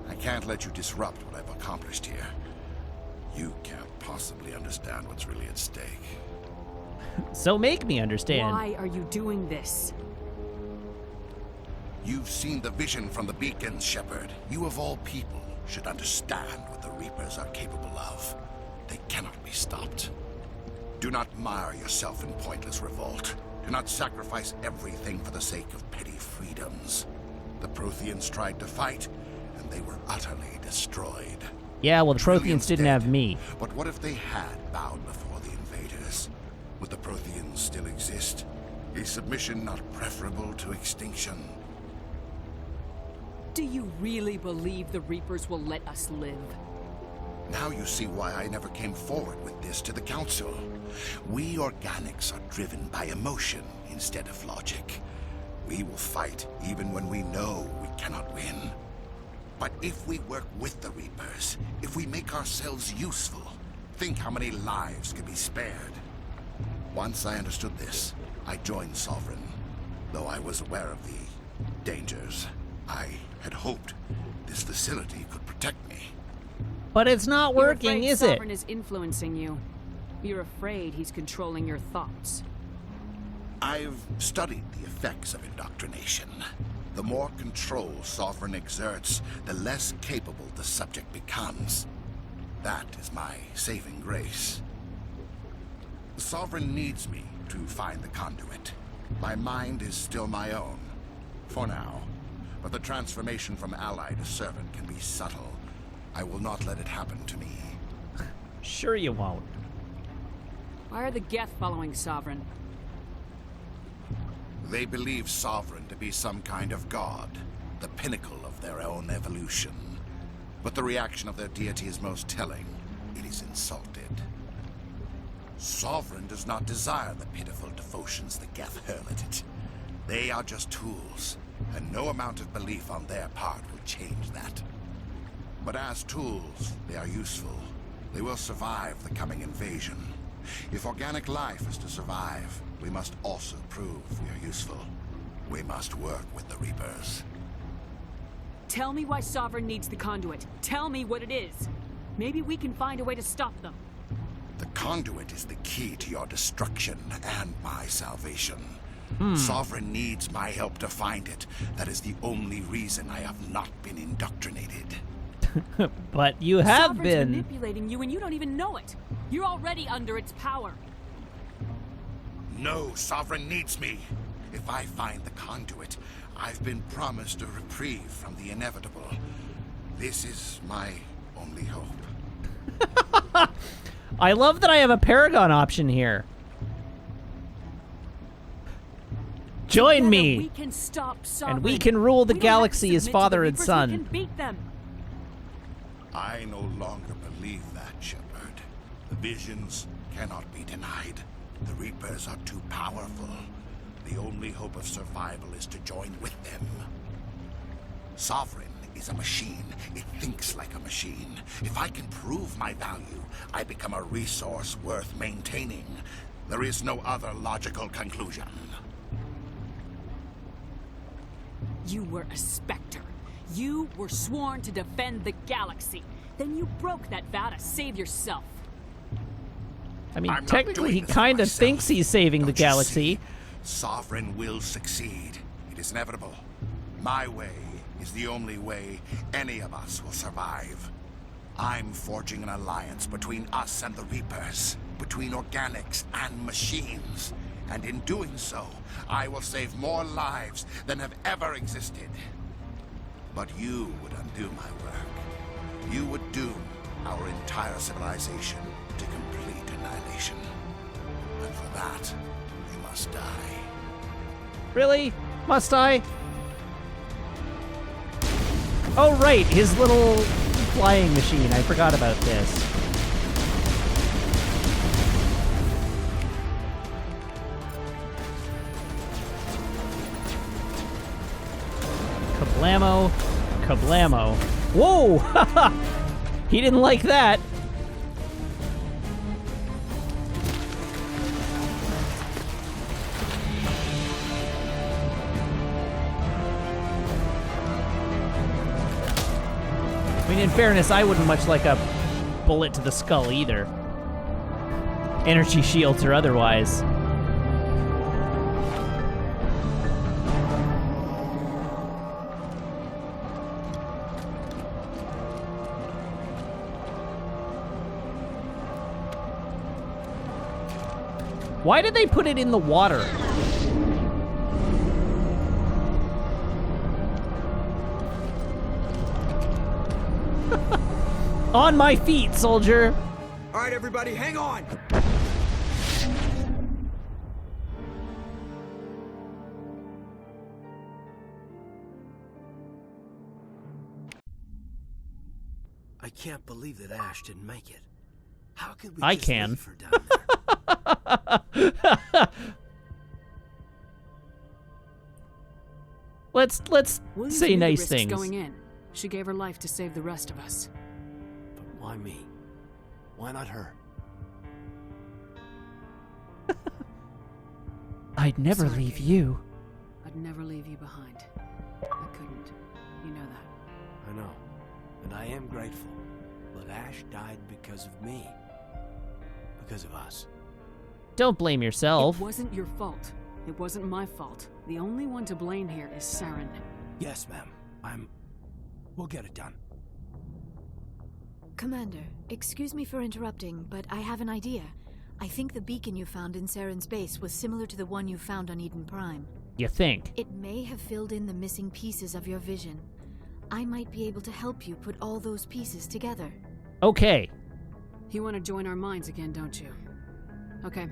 I can't let you disrupt what I've accomplished here. You can't possibly understand what's really at stake. So make me understand. Why are you doing this? You've seen the vision from the beacons, Shepard. You of all people should understand what the Reapers are capable of. They cannot be stopped. Do not mire yourself in pointless revolt. Do not sacrifice everything for the sake of petty freedoms. The Protheans tried to fight, and they were utterly destroyed. Yeah, well, the Protheans didn't have me. But what if they had bowed before the invaders? Would the Protheans still exist? Is submission not preferable to extinction? Do you really believe the Reapers will let us live? Now you see why I never came forward with this to the Council. We organics are driven by emotion instead of logic. We will fight even when we know we cannot win. But if we work with the Reapers, if we make ourselves useful, think how many lives could be spared. Once I understood this, I joined Sovereign. Though I was aware of the dangers, I had hoped this facility could protect me. But it's not working, is it? Sovereign is influencing you. You're afraid he's controlling your thoughts. I've studied the effects of indoctrination. The more control Sovereign exerts, the less capable the subject becomes. That is my saving grace. The Sovereign needs me to find the conduit. My mind is still my own, for now. But the transformation from ally to servant can be subtle. I will not let it happen to me. Sure you won't. Why are the Geth following Sovereign? They believe Sovereign to be some kind of god, the pinnacle of their own evolution. But the reaction of their deity is most telling. It is insulted. Sovereign does not desire the pitiful devotions the Geth hurl at it. They are just tools, and no amount of belief on their part will change that. But as tools, they are useful. They will survive the coming invasion. If organic life is to survive, we must also prove we are useful. We must work with the Reapers. Tell me why Sovereign needs the conduit. Tell me what it is. Maybe we can find a way to stop them. The conduit is the key to your destruction and my salvation. Sovereign needs my help to find it. That is the only reason I have not been indoctrinated. But you have Sovereign's been manipulating you and you don't even know it. You're already under its power. No, Sovereign needs me. If I find the conduit, I've been promised a reprieve from the inevitable. This is my only hope. I love that I have a Paragon option here. Join me, We can stop Sovereign. and we can rule the We don't have to galaxy as submit to father the and Reapers, son. We can beat them. I no longer believe that, Shepard. The visions cannot be denied. The Reapers are too powerful. The only hope of survival is to join with them. Sovereign is a machine. It thinks like a machine. If I can prove my value, I become a resource worth maintaining. There is no other logical conclusion. You were a Spectre. You were sworn to defend the galaxy. Then you broke that vow to save yourself. I mean, technically he kind of thinks he's saving the galaxy. Sovereign will succeed. It is inevitable. My way is the only way any of us will survive. I'm forging an alliance between us and the Reapers, between organics and machines. And in doing so, I will save more lives than have ever existed. But you would undo my work. You would doom our entire civilization to complete annihilation. And for that, we must die. Really? Must I? Oh, right, his little flying machine. I forgot about this. Kablamo. Kablamo. Whoa! He didn't like that. I mean, in fairness, I wouldn't much like a bullet to the skull either. Energy shields or otherwise. Why did they put it in the water? On my feet, soldier! All right, everybody, hang on! I can't believe that Ash didn't make it. How could we I just can. leave her down there? Let's Williams say knew the nice risks things. going in. She gave her life to save the rest of us. But why me? Why not her? I'd never Sorry, leave Kate. you. I'd never leave you behind. I couldn't. You know that. I know. And I am grateful. But Ash died because of me. Because of us. Don't blame yourself. It wasn't your fault. It wasn't my fault. The only one to blame here is Saren. Yes, ma'am. We'll get it done. Commander, excuse me for interrupting, but I have an idea. I think the beacon you found in Saren's base was similar to the one you found on Eden Prime. You think? It may have filled in the missing pieces of your vision. I might be able to help you put all those pieces together. Okay. You want to join our minds again, don't you? Okay,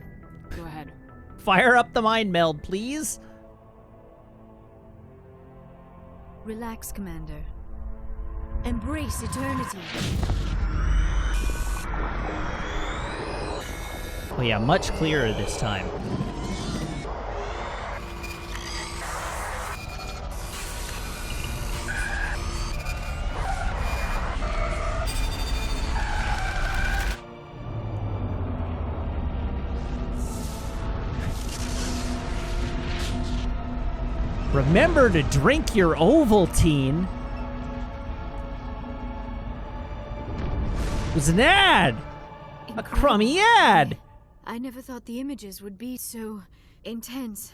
go ahead. Fire up the mind meld, please. Relax, Commander. Embrace eternity. Oh yeah, much clearer this time. Remember to drink your Ovaltine. It was an ad! A crummy ad! I never thought the images would be so intense.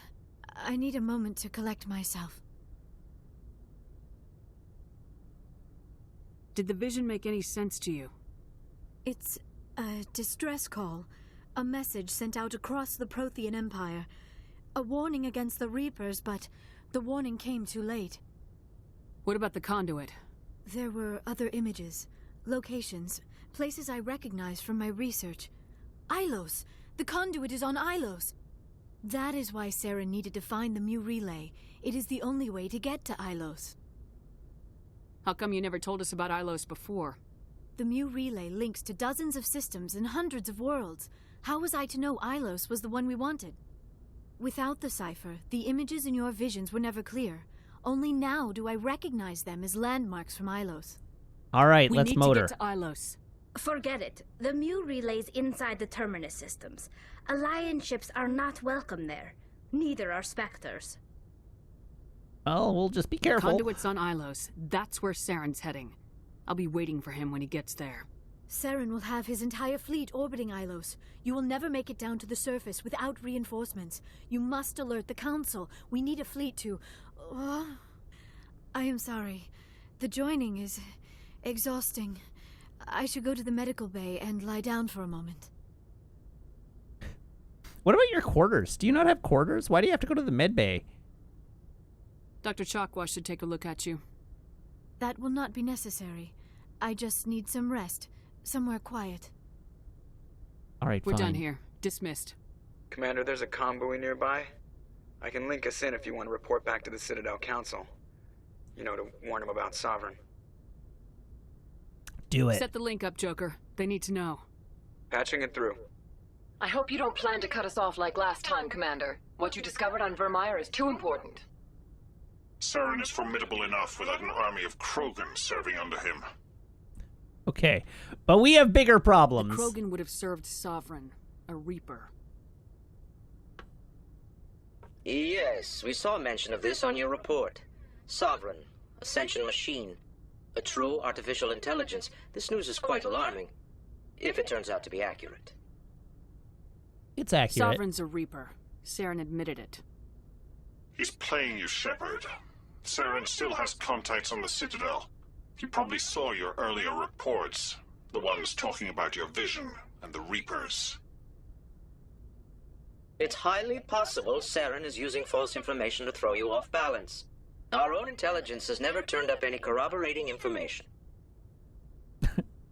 I need a moment to collect myself. Did the vision make any sense to you? It's a distress call. A message sent out across the Prothean Empire. A warning against the Reapers, but the warning came too late. What about the conduit? There were other images, locations, places I recognized from my research. Ilos! The conduit is on Ilos! That is why Saren needed to find the Mu relay. It is the only way to get to Ilos. How come you never told us about Ilos before? The Mu relay links to dozens of systems and hundreds of worlds. How was I to know Ilos was the one we wanted? Without the cipher, the images in your visions were never clear. Only now do I recognize them as landmarks from Ilos. All right, We let's need motor. to get to Ilos. Forget it. The Mu relay's inside the Terminus systems. Alliance ships are not welcome there. Neither are Spectres. Oh, we'll just be The careful. conduit's on Ilos. That's where Saren's heading. I'll be waiting for him when he gets there. Saren will have his entire fleet orbiting Ilos. You will never make it down to the surface without reinforcements. You must alert the Council. We need a fleet to... I am sorry. The joining is exhausting. I should go to the medical bay and lie down for a moment. What about your quarters? Do you not have quarters? Why do you have to go to the med bay? Dr. Chakwa should take a look at you. That will not be necessary. I just need some rest. Somewhere quiet. All right, We're fine. done here. Dismissed. Commander, there's a convoy nearby. I can link us in if you want to report back to the Citadel Council. You know, to warn them about Sovereign. Do it. Set the link up, Joker. They need to know. Patching it through. I hope you don't plan to cut us off like last time, Commander. What you discovered on Virmire is too important. Saren is formidable enough without an army of Krogan serving under him. Okay, but we have bigger problems. The Krogan would have served Sovereign, a Reaper. Yes, we saw mention of this on your report. Sovereign, Ascension machine, a true artificial intelligence. This news is quite alarming, if it turns out to be accurate. It's accurate. Sovereign's a Reaper. Saren admitted it. He's playing you, Shepard. Saren still has contacts on the Citadel. He probably saw your earlier reports, the ones talking about your vision and the Reapers. It's highly possible Saren is using false information to throw you off balance. Our own intelligence has never turned up any corroborating information.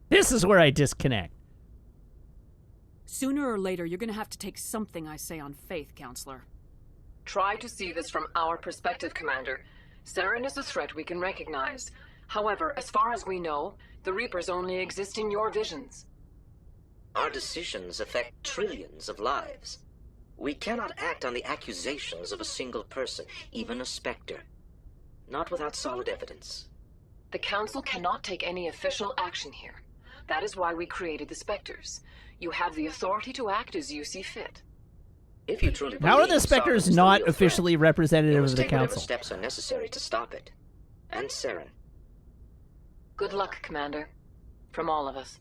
This is where I disconnect. Sooner or later, you're gonna have to take something I say on faith, Counselor. Try to see this from our perspective, Commander. Saren is a threat we can recognize. However, as far as we know, the Reapers only exist in your visions. Our decisions affect trillions of lives. We cannot act on the accusations of a single person, even a Spectre. Not without solid evidence. The Council cannot take any official action here. That is why we created the Spectres. You have the authority to act as you see fit. If you truly How are the believe Spectres Sovereign's the not real officially threat, representative you of must the take whatever Council? steps are necessary to stop it. And Saren. Good luck, Commander. From all of us.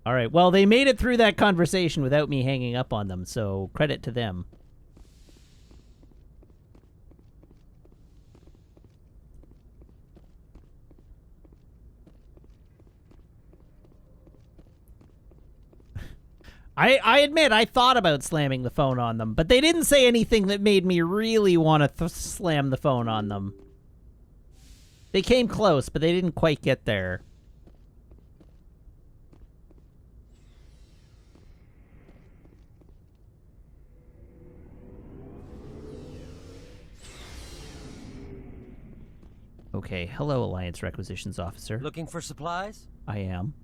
All right, well, they made it through that conversation without me hanging up on them, so credit to them. I admit, I thought about slamming the phone on them, but they didn't say anything that made me really want to slam the phone on them. They came close, but they didn't quite get there. Okay, hello, Alliance Requisitions Officer. Looking for supplies? I am.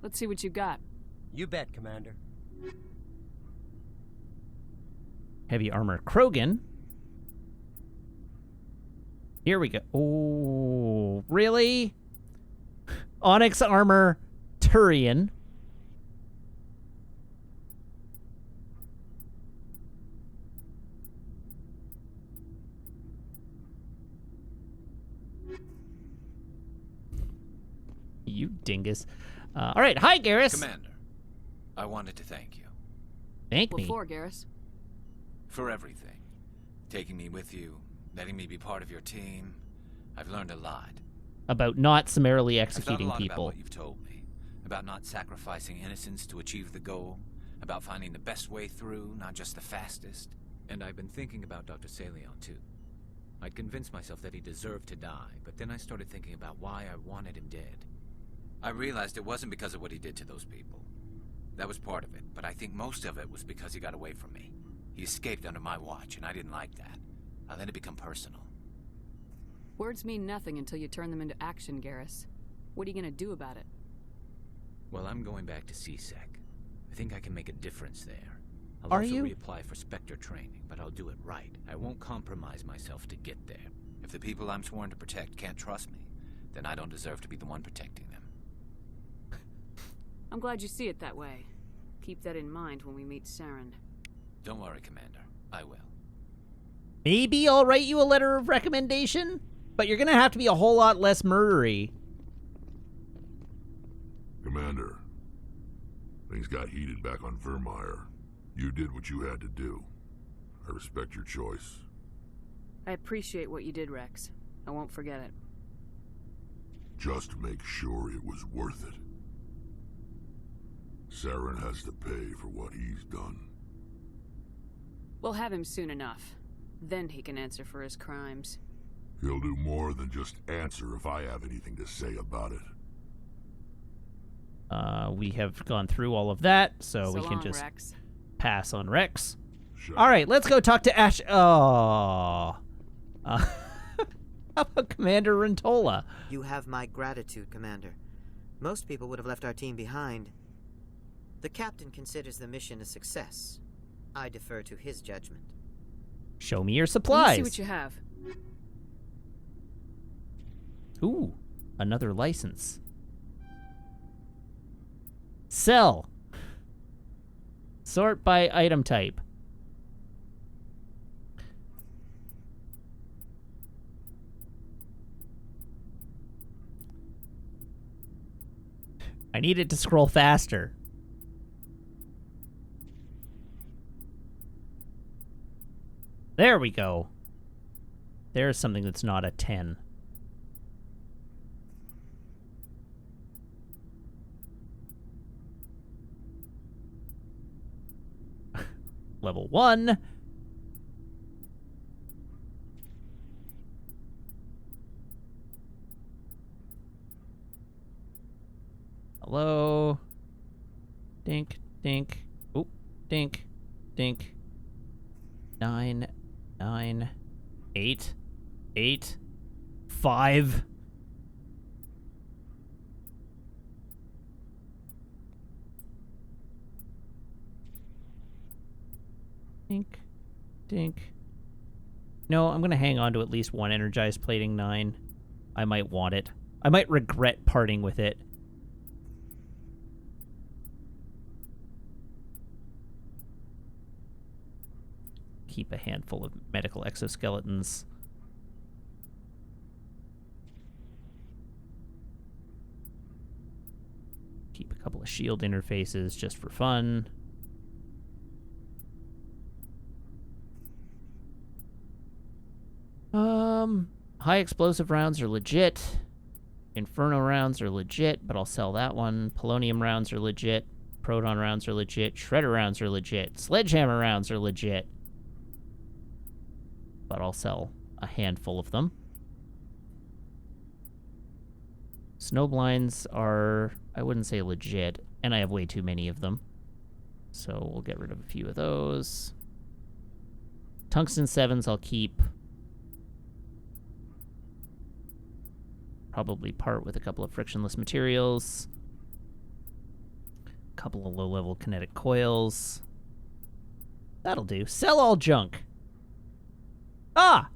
Let's see what you got. You bet, Commander. Heavy armor Krogan. Here we go. Oh, really? Onyx armor Turian. You dingus. All right, hi, Garrus. Commander, I wanted to thank you. Thank me. What for, Garrus? For everything. Taking me with you, letting me be part of your team. I've learned a lot. About not summarily I've thought a executing lot people. about what you've told me. About not sacrificing innocence to achieve the goal. About finding the best way through, not just the fastest. And I've been thinking about Dr. Salion, too. I'd convinced myself that he deserved to die, but then I started thinking about why I wanted him dead. I realized it wasn't because of what he did to those people. That was part of it, but I think most of it was because he got away from me. He escaped under my watch, and I didn't like that. I let it become personal. Words mean nothing until you turn them into action, Garrus. What are you gonna do about it? Well, I'm going back to CSEC. I think I can make a difference there. I'll Are also you? reapply for Spectre training, but I'll do it right. I won't compromise myself to get there. If the people I'm sworn to protect can't trust me, then I don't deserve to be the one protecting them. I'm glad you see it that way. Keep that in mind when we meet Saren. Don't worry, Commander. I will. Maybe I'll write you a letter of recommendation, but you're gonna have to be a whole lot less murdery. Commander, things got heated back on Virmire. You did what you had to do. I respect your choice. I appreciate what you did, Rex. I won't forget it. Just make sure it was worth it. Saren has to pay for what he's done. We'll have him soon enough. Then he can answer for his crimes. He'll do more than just answer if I have anything to say about it. We have gone through all of that, so we So can long, just Rex. pass on Rex. All right, let's go talk to Ash. Oh. How about Commander Rentola? You have my gratitude, Commander. Most people would have left our team behind. The captain considers the mission a success. I defer to his judgment. Show me your Let supplies. me see what you have. Ooh, another license. Sell. Sort by item type. I need it to scroll faster. There we go. There's something that's not a 10. Level 1. Hello. Dink, dink. Oop, dink, dink. 9, 9, 8, 8, 5. Dink, dink. No, I'm going to hang on to at least one energized plating 9. I might want it. I might regret parting with it. Keep a handful of medical exoskeletons. Keep a couple of shield interfaces just for fun. High explosive rounds are legit. Inferno rounds are legit, but I'll sell that one. Polonium rounds are legit. Proton rounds are legit. Shredder rounds are legit. Sledgehammer rounds are legit. But I'll sell a handful of them. Snowblinds are, I wouldn't say legit, and I have way too many of them. So we'll get rid of a few of those. Tungsten 7s I'll keep. Probably part with a couple of frictionless materials. A couple of low-level kinetic coils. That'll do. Sell all junk. Ah!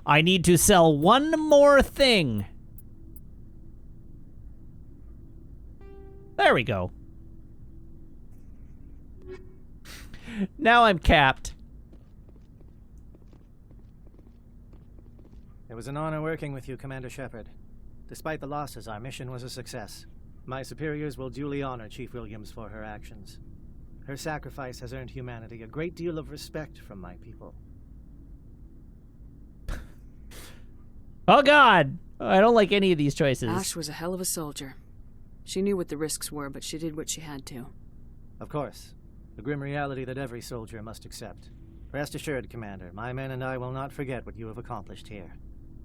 I need to sell one more thing. There we go. Now I'm capped. It was an honor working with you, Commander Shepard. Despite the losses, our mission was a success. My superiors will duly honor Chief Williams for her actions. Her sacrifice has earned humanity a great deal of respect from my people. Oh God! I don't like any of these choices. Ash was a hell of a soldier. She knew what the risks were, but she did what she had to. Of course. The grim reality that every soldier must accept. Rest assured, Commander, my men and I will not forget what you have accomplished here.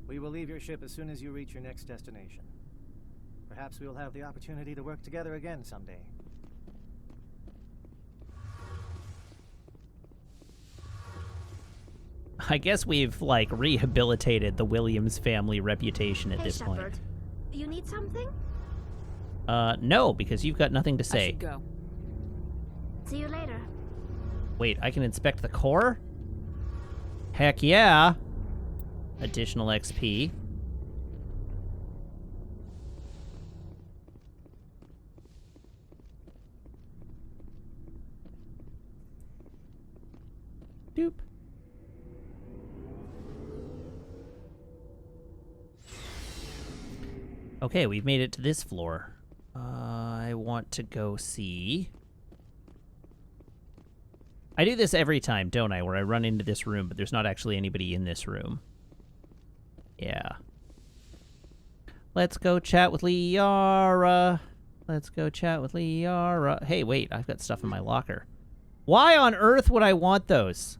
We will leave your ship as soon as you reach your next destination. Perhaps we will have the opportunity to work together again someday. I guess we've, like, rehabilitated the Williams family reputation at this Shepard, point. you need something? No, because you've got nothing to I say. should go. See you later. Wait, I can inspect the core? Heck yeah! Additional XP. Doop. Okay, we've made it to this floor. I want to go see... I do this every time, don't I? Where I run into this room, but there's not actually anybody in this room. Yeah. Let's go chat with Liara. Let's go chat with Liara. Hey, wait, I've got stuff in my locker. Why on earth would I want those?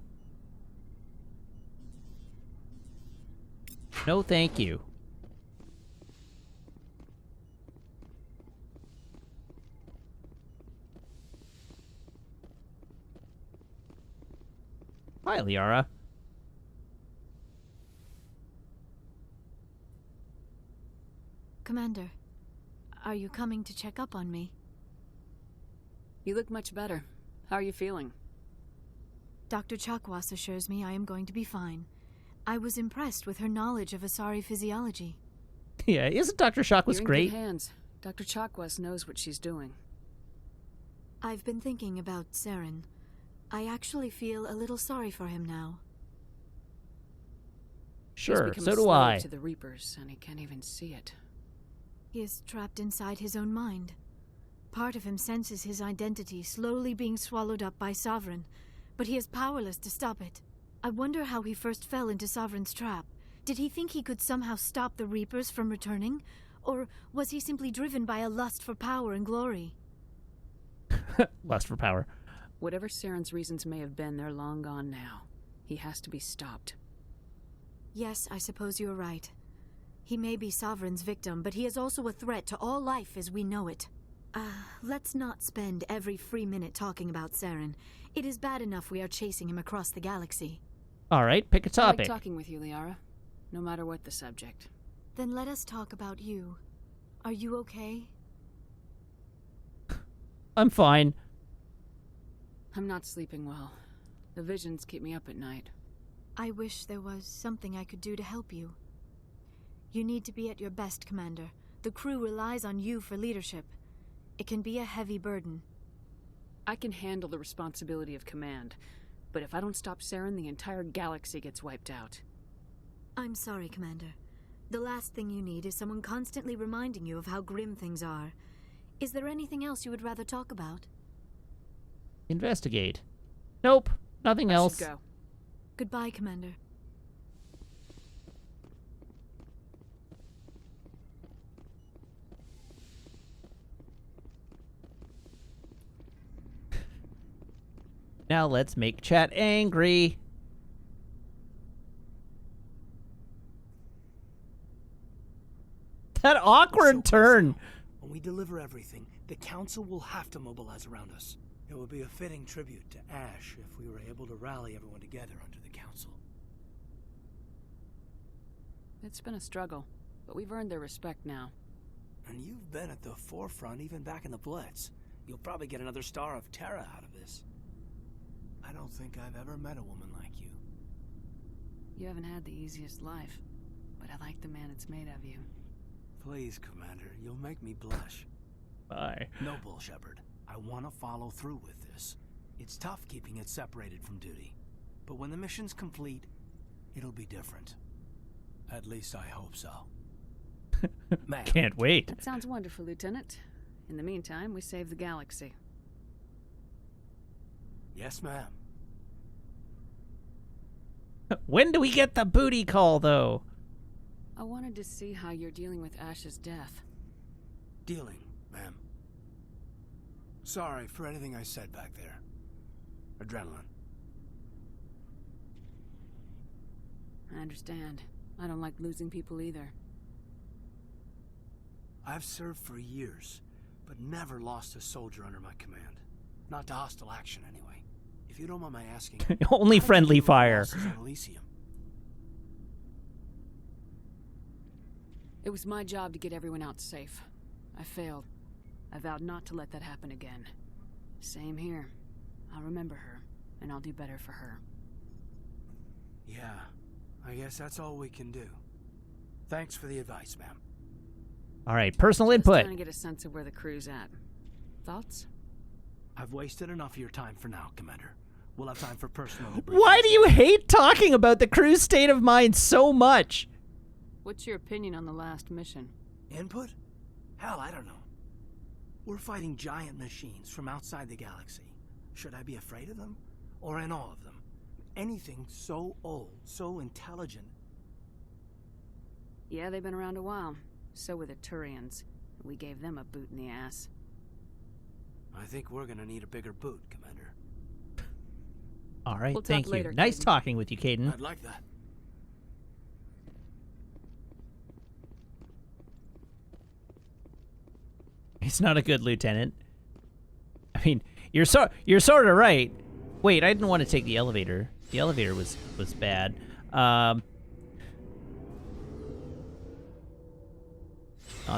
No, thank you. Hi, Liara. Commander, are you coming to check up on me? You look much better. How are you feeling? Dr. Chakwas assures me I am going to be fine. I was impressed with her knowledge of Asari physiology. Yeah, isn't Dr. Chakwas You're in great? good hands. Dr. Chakwas knows what she's doing. I've been thinking about Saren. I actually feel a little sorry for him now. Sure, He's become so a do slave I. to the Reapers, and he can't even see it. He is trapped inside his own mind. Part of him senses his identity slowly being swallowed up by Sovereign, but he is powerless to stop it. I wonder how he first fell into Sovereign's trap. Did he think he could somehow stop the Reapers from returning? Or was he simply driven by a lust for power and glory? Lust for power. Whatever Saren's reasons may have been, they're long gone now. He has to be stopped. Yes, I suppose you're right. He may be Sovereign's victim, but he is also a threat to all life as we know it. Let's not spend every free minute talking about Saren. It is bad enough we are chasing him across the galaxy. All right, pick a I like topic. talking with you, Liara. No matter what the subject. Then let us talk about you. Are you okay? I'm fine. I'm not sleeping well. The visions keep me up at night. I wish there was something I could do to help you. You need to be at your best, Commander. The crew relies on you for leadership. It can be a heavy burden. I can handle the responsibility of command, but if I don't stop Saren, the entire galaxy gets wiped out. I'm sorry, Commander. The last thing you need is someone constantly reminding you of how grim things are. Is there anything else you would rather talk about? Investigate. Nope, nothing else. I should go. Goodbye, Commander. Now let's make chat angry. That awkward turn. When we deliver everything, the Council will have to mobilize around us. It would be a fitting tribute to Ash if we were able to rally everyone together under the Council. It's been a struggle, but we've earned their respect now. And you've been at the forefront even back in the Blitz. You'll probably get another Star of Terra out of this. I don't think I've ever met a woman like you. You haven't had the easiest life, but I like the man it's made of you. Please, Commander, you'll make me blush. Bye. No bull, Shepard. I want to follow through with this. It's tough keeping it separated from duty. But when the mission's complete, it'll be different. At least I hope so. Ma'am. Can't wait. That sounds wonderful, Lieutenant. In the meantime, we save the galaxy. Yes, ma'am. When do we get the booty call, though? I wanted to see how you're dealing with Ash's death. Dealing, ma'am. Sorry for anything I said back there. Adrenaline. I understand. I don't like losing people either. I've served for years, but never lost a soldier under my command. Not to hostile action, anyway. If you don't mind my asking... Only friendly fire. On Elysium? It was my job to get everyone out safe. I failed. I vowed not to let that happen again. Same here. I'll remember her, and I'll do better for her. Yeah, I guess that's all we can do. Thanks for the advice, ma'am. All right, personal Just input. trying to get a sense of where the crew's at. Thoughts? I've wasted enough of your time for now, Commander. We'll have time for personal... Why do you hate talking about the crew's state of mind so much? What's your opinion on the last mission? Input? Hell, I don't know. We're fighting giant machines from outside the galaxy. Should I be afraid of them? Or in awe of them? Anything so old, so intelligent. Yeah, they've been around a while. So were the Turians. We gave them a boot in the ass. I think we're gonna need a bigger boot, Commander. All right, We'll talk thank later, you. Nice Caden. talking with you, Caden. I'd like that. He's not a good lieutenant. I mean, you're sort of right. Wait, I didn't want to take the elevator. The elevator was bad. Not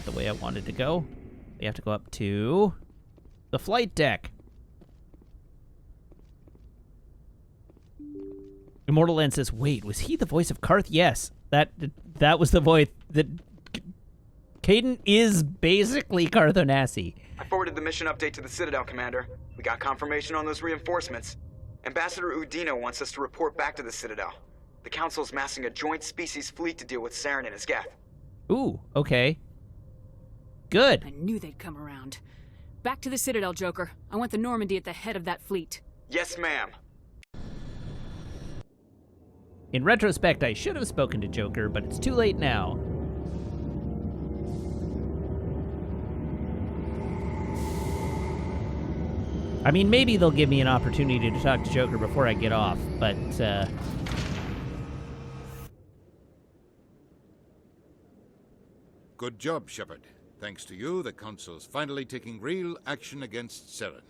the way I wanted to go. We have to go up to the flight deck. Immortal Lens says, "Wait, was he the voice of Karth?" Yes, that was the voice that. Caden is basically Karth Onasi. I forwarded the mission update to the Citadel, Commander. We got confirmation on those reinforcements. Ambassador Udina wants us to report back to the Citadel. The Council's massing a joint species fleet to deal with Saren and his Geth. Ooh, okay. Good. I knew they'd come around. Back to the Citadel, Joker. I want the Normandy at the head of that fleet. Yes, ma'am. In retrospect, I should have spoken to Joker, but it's too late now. I mean, maybe they'll give me an opportunity to talk to Joker before I get off, but, Good job, Shepard. Thanks to you, the Council's finally taking real action against Saren.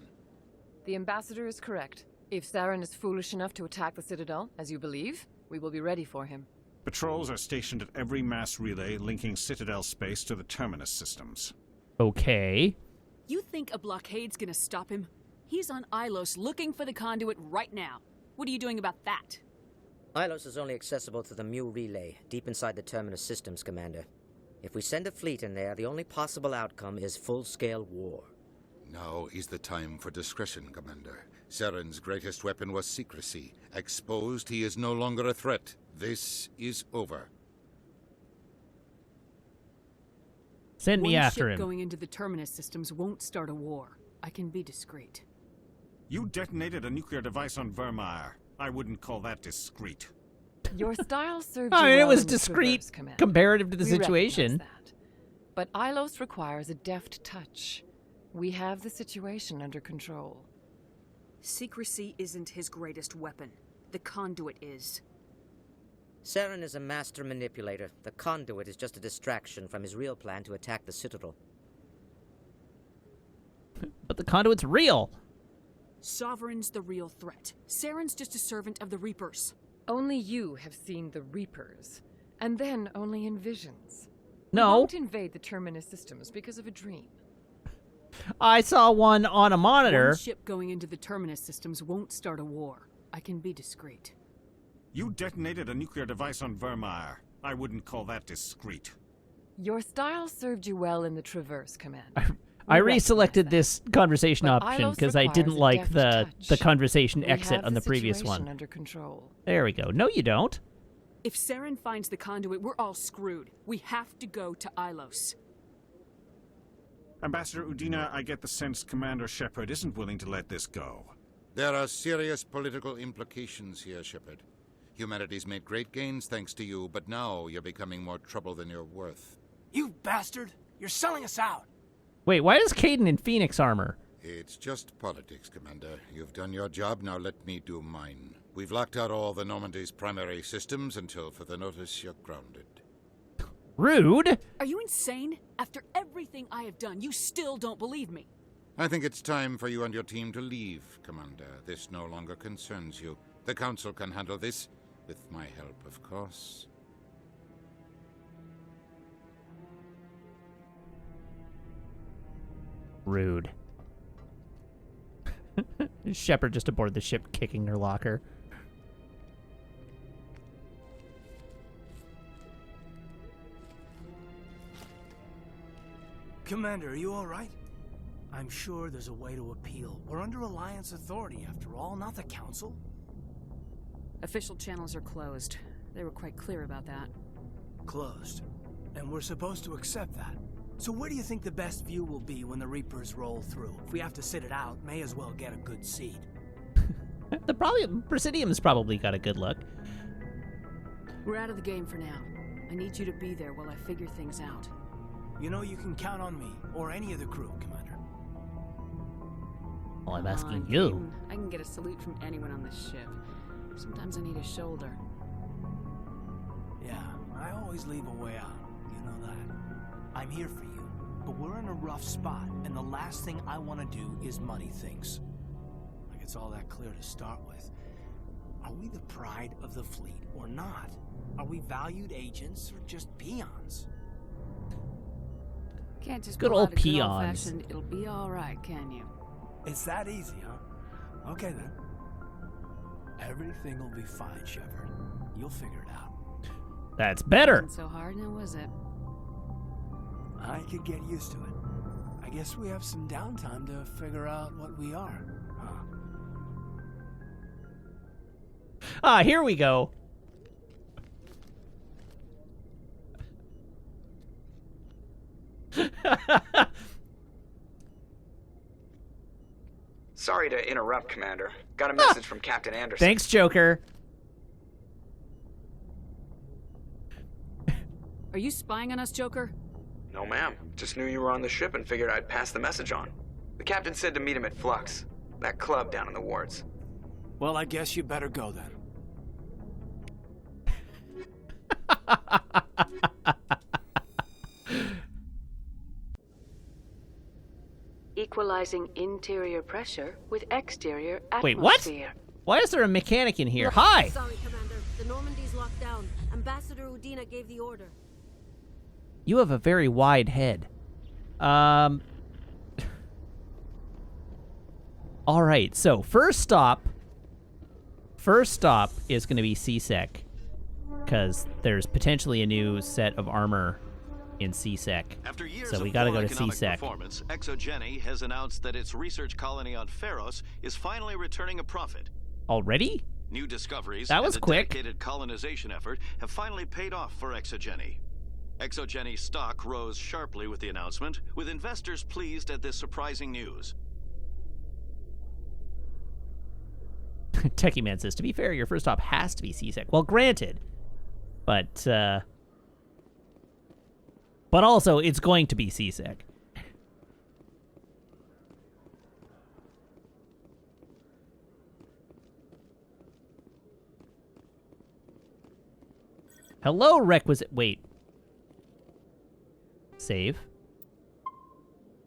The Ambassador is correct. If Saren is foolish enough to attack the Citadel, as you believe, we will be ready for him. Patrols are stationed at every mass relay linking Citadel space to the Terminus systems. Okay. You think a blockade's gonna stop him? He's on Ilos looking for the conduit right now. What are you doing about that? Ilos is only accessible to the Mu relay, deep inside the Terminus systems, Commander. If we send a fleet in there, the only possible outcome is full-scale war. Now is the time for discretion, Commander. Saren's greatest weapon was secrecy. Exposed, he is no longer a threat. This is over. Send me after One him. ship going into the Terminus systems won't start a war. I can be discreet. You detonated a nuclear device on Virmire. I wouldn't call that discreet. Your style served I you mean, it well was in the discreet Traverse, Commander. comparative to the We situation. recognize that. But Ilos requires a deft touch. We have the situation under control. Secrecy isn't his greatest weapon. The conduit is. Saren is a master manipulator. The conduit is just a distraction from his real plan to attack the Citadel. But the conduit's real. Sovereign's the real threat. Saren's just a servant of the Reapers. Only you have seen the Reapers, and then only in visions. No. We won't invade the Terminus systems because of a dream. I saw one on a monitor. One ship going into the Terminus systems won't start a war. I can be discreet. You detonated a nuclear device on Virmire. I wouldn't call that discreet. Your style served you well in the Traverse, Commander. I reselected this conversation But option Ilos because I requires didn't a like deft the touch. conversation We exit have on the previous situation one. under control. There we go. No, you don't. If Saren finds the conduit, we're all screwed. We have to go to Ilos. Ambassador Udina, I get the sense Commander Shepard isn't willing to let this go. There are serious political implications here, Shepard. Humanity's made great gains thanks to you, but now you're becoming more trouble than you're worth. You bastard! You're selling us out! Wait, why is Caden in Phoenix armor? It's just politics, Commander. You've done your job, now let me do mine. We've locked out all the Normandy's primary systems until further notice you're grounded. Rude! Are you insane? After everything I have done, you still don't believe me. I think it's time for you and your team to leave, Commander. This no longer concerns you. The Council can handle this, with my help, of course. Rude. Shepard just aboard the ship kicking her locker. Commander, are you all right? I'm sure there's a way to appeal. We're under Alliance authority, after all, not the Council. Official channels are closed. They were quite clear about that. Closed. And we're supposed to accept that. So where do you think the best view will be when the Reapers roll through? If we have to sit it out, may as well get a good seat. Presidium's probably got a good look. We're out of the game for now. I need you to be there while I figure things out. You know you can count on me, or any of the crew, Commander. Well, I'm asking you. I can get a salute from anyone on this ship. Sometimes I need a shoulder. Yeah, I always leave a way out. You know that. I'm here for you, but we're in a rough spot, and the last thing I want to do is muddy things. Like it's all that clear to start with. Are we the pride of the fleet or not? Are we valued agents or just peons? Can't just good pull old out a good peons. old-fashioned, it'll be all right, can you? It's that easy, huh? Okay then. Everything will be fine, Shepard. You'll figure it out. That's better. Wasn't so hard now, was it? I could get used to it. I guess we have some downtime to figure out what we are, huh? Here we go. Sorry to interrupt, Commander. Got a message from Captain Anderson. Thanks, Joker. Are you spying on us, Joker? No, ma'am. Just knew you were on the ship and figured I'd pass the message on. The captain said to meet him at Flux, that club down in the wards. Well, I guess you better go then. Equalizing interior pressure with exterior atmosphere. Wait, what? Why is there a mechanic in here? Hi! Sorry, Commander. The Normandy's locked down. Ambassador Udina gave the order. You have a very wide head. All right, so first stop is going to be CSEC, because there's potentially a new set of armor in CSEC. After years so we of got to poor go to economic CSEC. performance, ExoGeni has announced that its research colony on Pharos is finally returning a profit. Already? New discoveries That was and a quick. dedicated colonization effort have finally paid off for ExoGeni. ExoGeni stock rose sharply with the announcement, with investors pleased at this surprising news. Techie Man says, to be fair, your first stop has to be CSEC. Well, granted. But also, it's going to be CSEC. Hello, requisite. Wait. Save.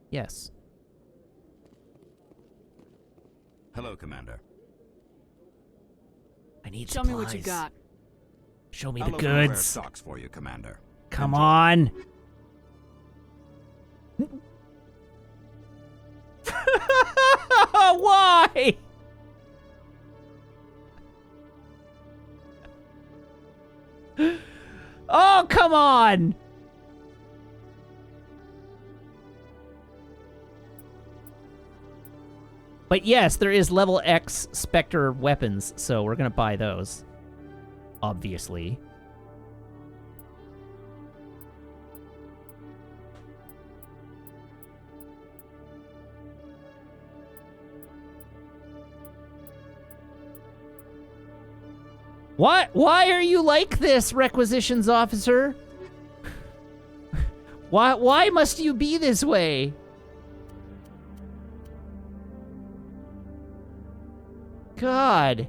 Yes. Hello, Commander. I need Show supplies. me what you got. Show me I'll the open a rare goods. stocks for you, Commander. Come on. Why? Oh, come on. But yes, there is level X Spectre weapons, so we're gonna buy those. Obviously. What? Why are you like this, requisitions officer? Why must you be this way? God.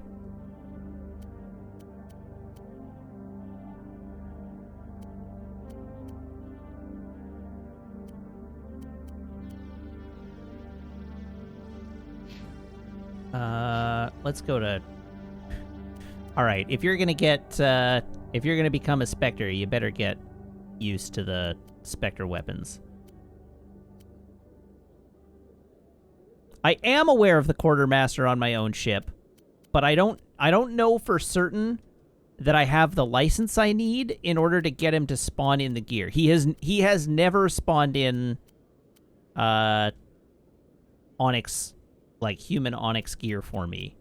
Let's go to... All right, if you're gonna become a Spectre, you better get used to the Spectre weapons. I am aware of the quartermaster on my own ship, but I don't know for certain that I have the license I need in order to get him to spawn in the gear. He has never spawned in Onyx, like human Onyx gear for me.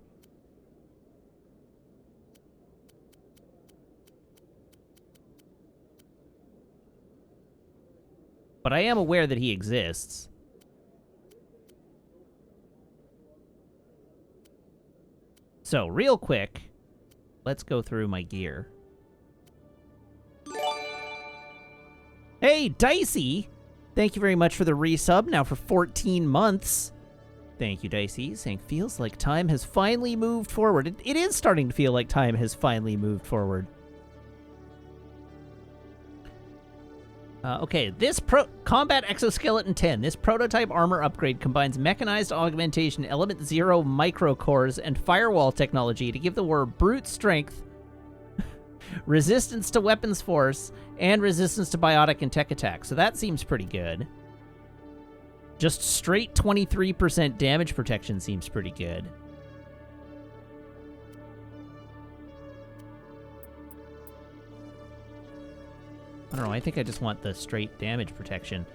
But I am aware that he exists. So, real quick, let's go through my gear. Hey, Dicey! Thank you very much for the resub, now for 14 months. Thank you, Dicey. Saying, feels like time has finally moved forward. It is starting to feel like time has finally moved forward. Okay, this Combat Exoskeleton 10. This prototype armor upgrade combines mechanized augmentation, Element 0 microcores, and firewall technology to give the war brute strength, resistance to weapons force, and resistance to biotic and tech attack. So that seems pretty good. Just straight 23% damage protection seems pretty good. I don't know, I think I just want the straight damage protection.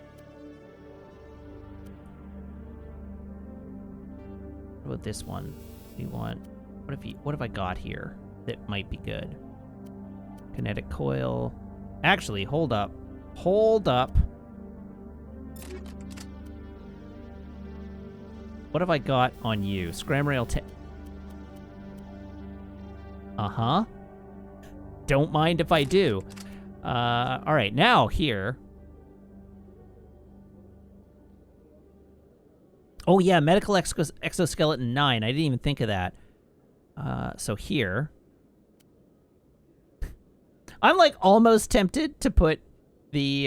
What about this one? We want... What have I got here that might be good? Kinetic coil. Actually, hold up. Hold up. What have I got on you? Scram rail 10. Uh-huh. Don't mind if I do. All right, now here. Oh yeah, medical exoskeleton 9. I didn't even think of that. So here. I'm like almost tempted to put the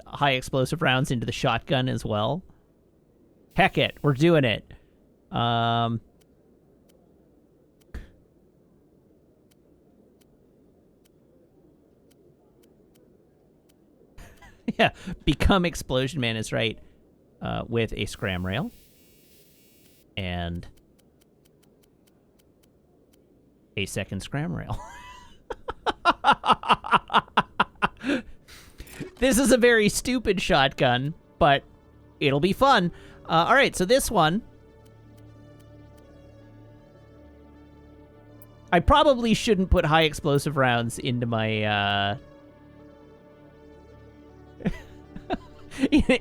high explosive rounds into the shotgun as well. Heck it, we're doing it. Yeah, become Explosion Man is right. With a scram rail. And a second scram rail. This is a very stupid shotgun, but it'll be fun. All right, so this one. I probably shouldn't put high explosive rounds into my,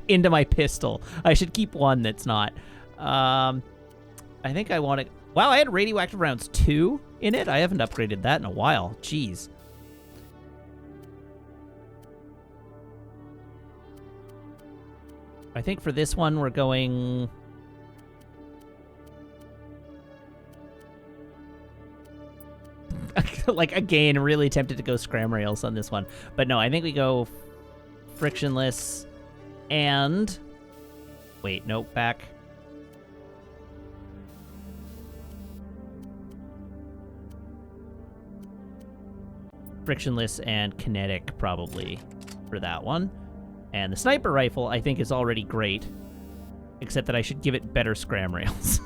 into my pistol. I should keep one that's not. I think I want to... Wow, I had radioactive rounds 2 in it? I haven't upgraded that in a while. Jeez. I think for this one, we're going... like, again, really tempted to go scram rails on this one. But no, I think we go frictionless and... Wait, nope, back. Frictionless and kinetic, probably, for that one. And the sniper rifle, I think, is already great. Except that I should give it better scram rails.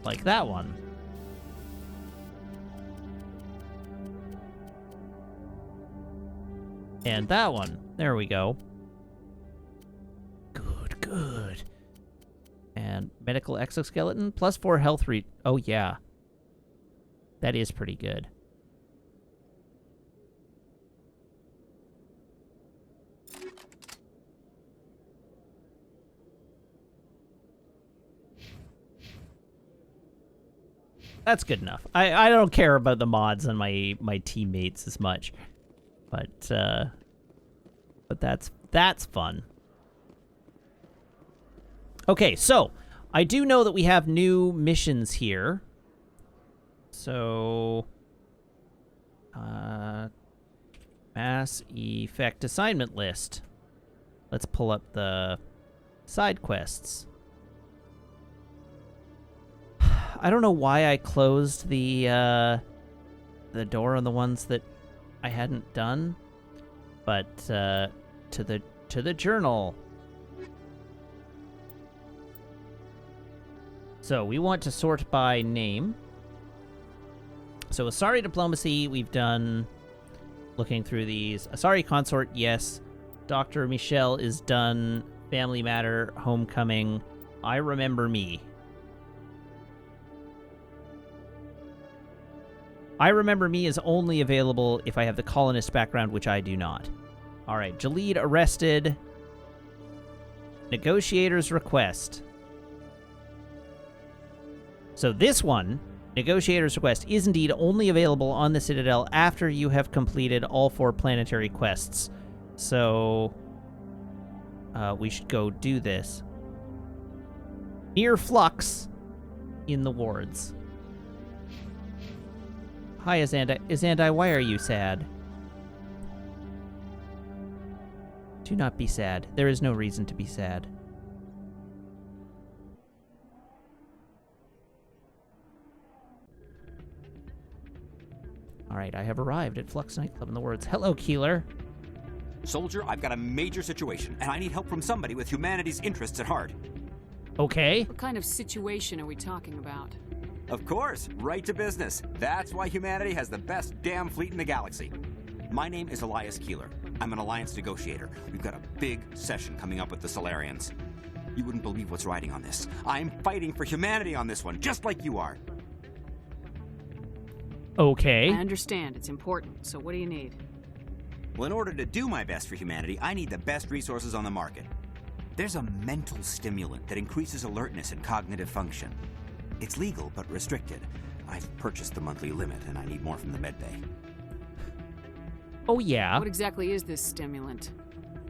Like that one. And that one. There we go. Good, good. And medical exoskeleton, plus 4 health Oh, yeah. That is pretty good. That's good enough. I don't care about the mods on my teammates as much. But that's fun. Okay, so I do know that we have new missions here. So Mass Effect assignment list. Let's pull up the side quests. I don't know why I closed the door on the ones that I hadn't done, but to the journal. So we want to sort by name. So Asari Diplomacy, we've done... Looking through these. Asari Consort, yes. Dr. Michelle is done. Family Matter, Homecoming. I Remember Me. I Remember Me is only available if I have the colonist background, which I do not. Alright, Jalid arrested. Negotiator's Request. So this one, Negotiator's Request, is indeed only available on the Citadel after you have completed all 4 planetary quests. So, we should go do this. Near Flux in the wards. Hi, Azandai. Azandai, why are you sad? Do not be sad. There is no reason to be sad. Alright, I have arrived at Flux Nightclub in the words. Hello, Keeler. Soldier, I've got a major situation, and I need help from somebody with humanity's interests at heart. Okay. What kind of situation are we talking about? Of course, right to business. That's why humanity has the best damn fleet in the galaxy. My name is Elias Keeler. I'm an alliance negotiator. We've got a big session coming up with the Solarians. You wouldn't believe what's riding on this. I'm fighting for humanity on this one, just like you are. Okay. I understand. It's important. So what do you need? Well, in order to do my best for humanity, I need the best resources on the market. There's a mental stimulant that increases alertness and cognitive function. It's legal, but restricted. I've purchased the monthly limit, and I need more from the medbay. Oh, yeah? What exactly is this stimulant?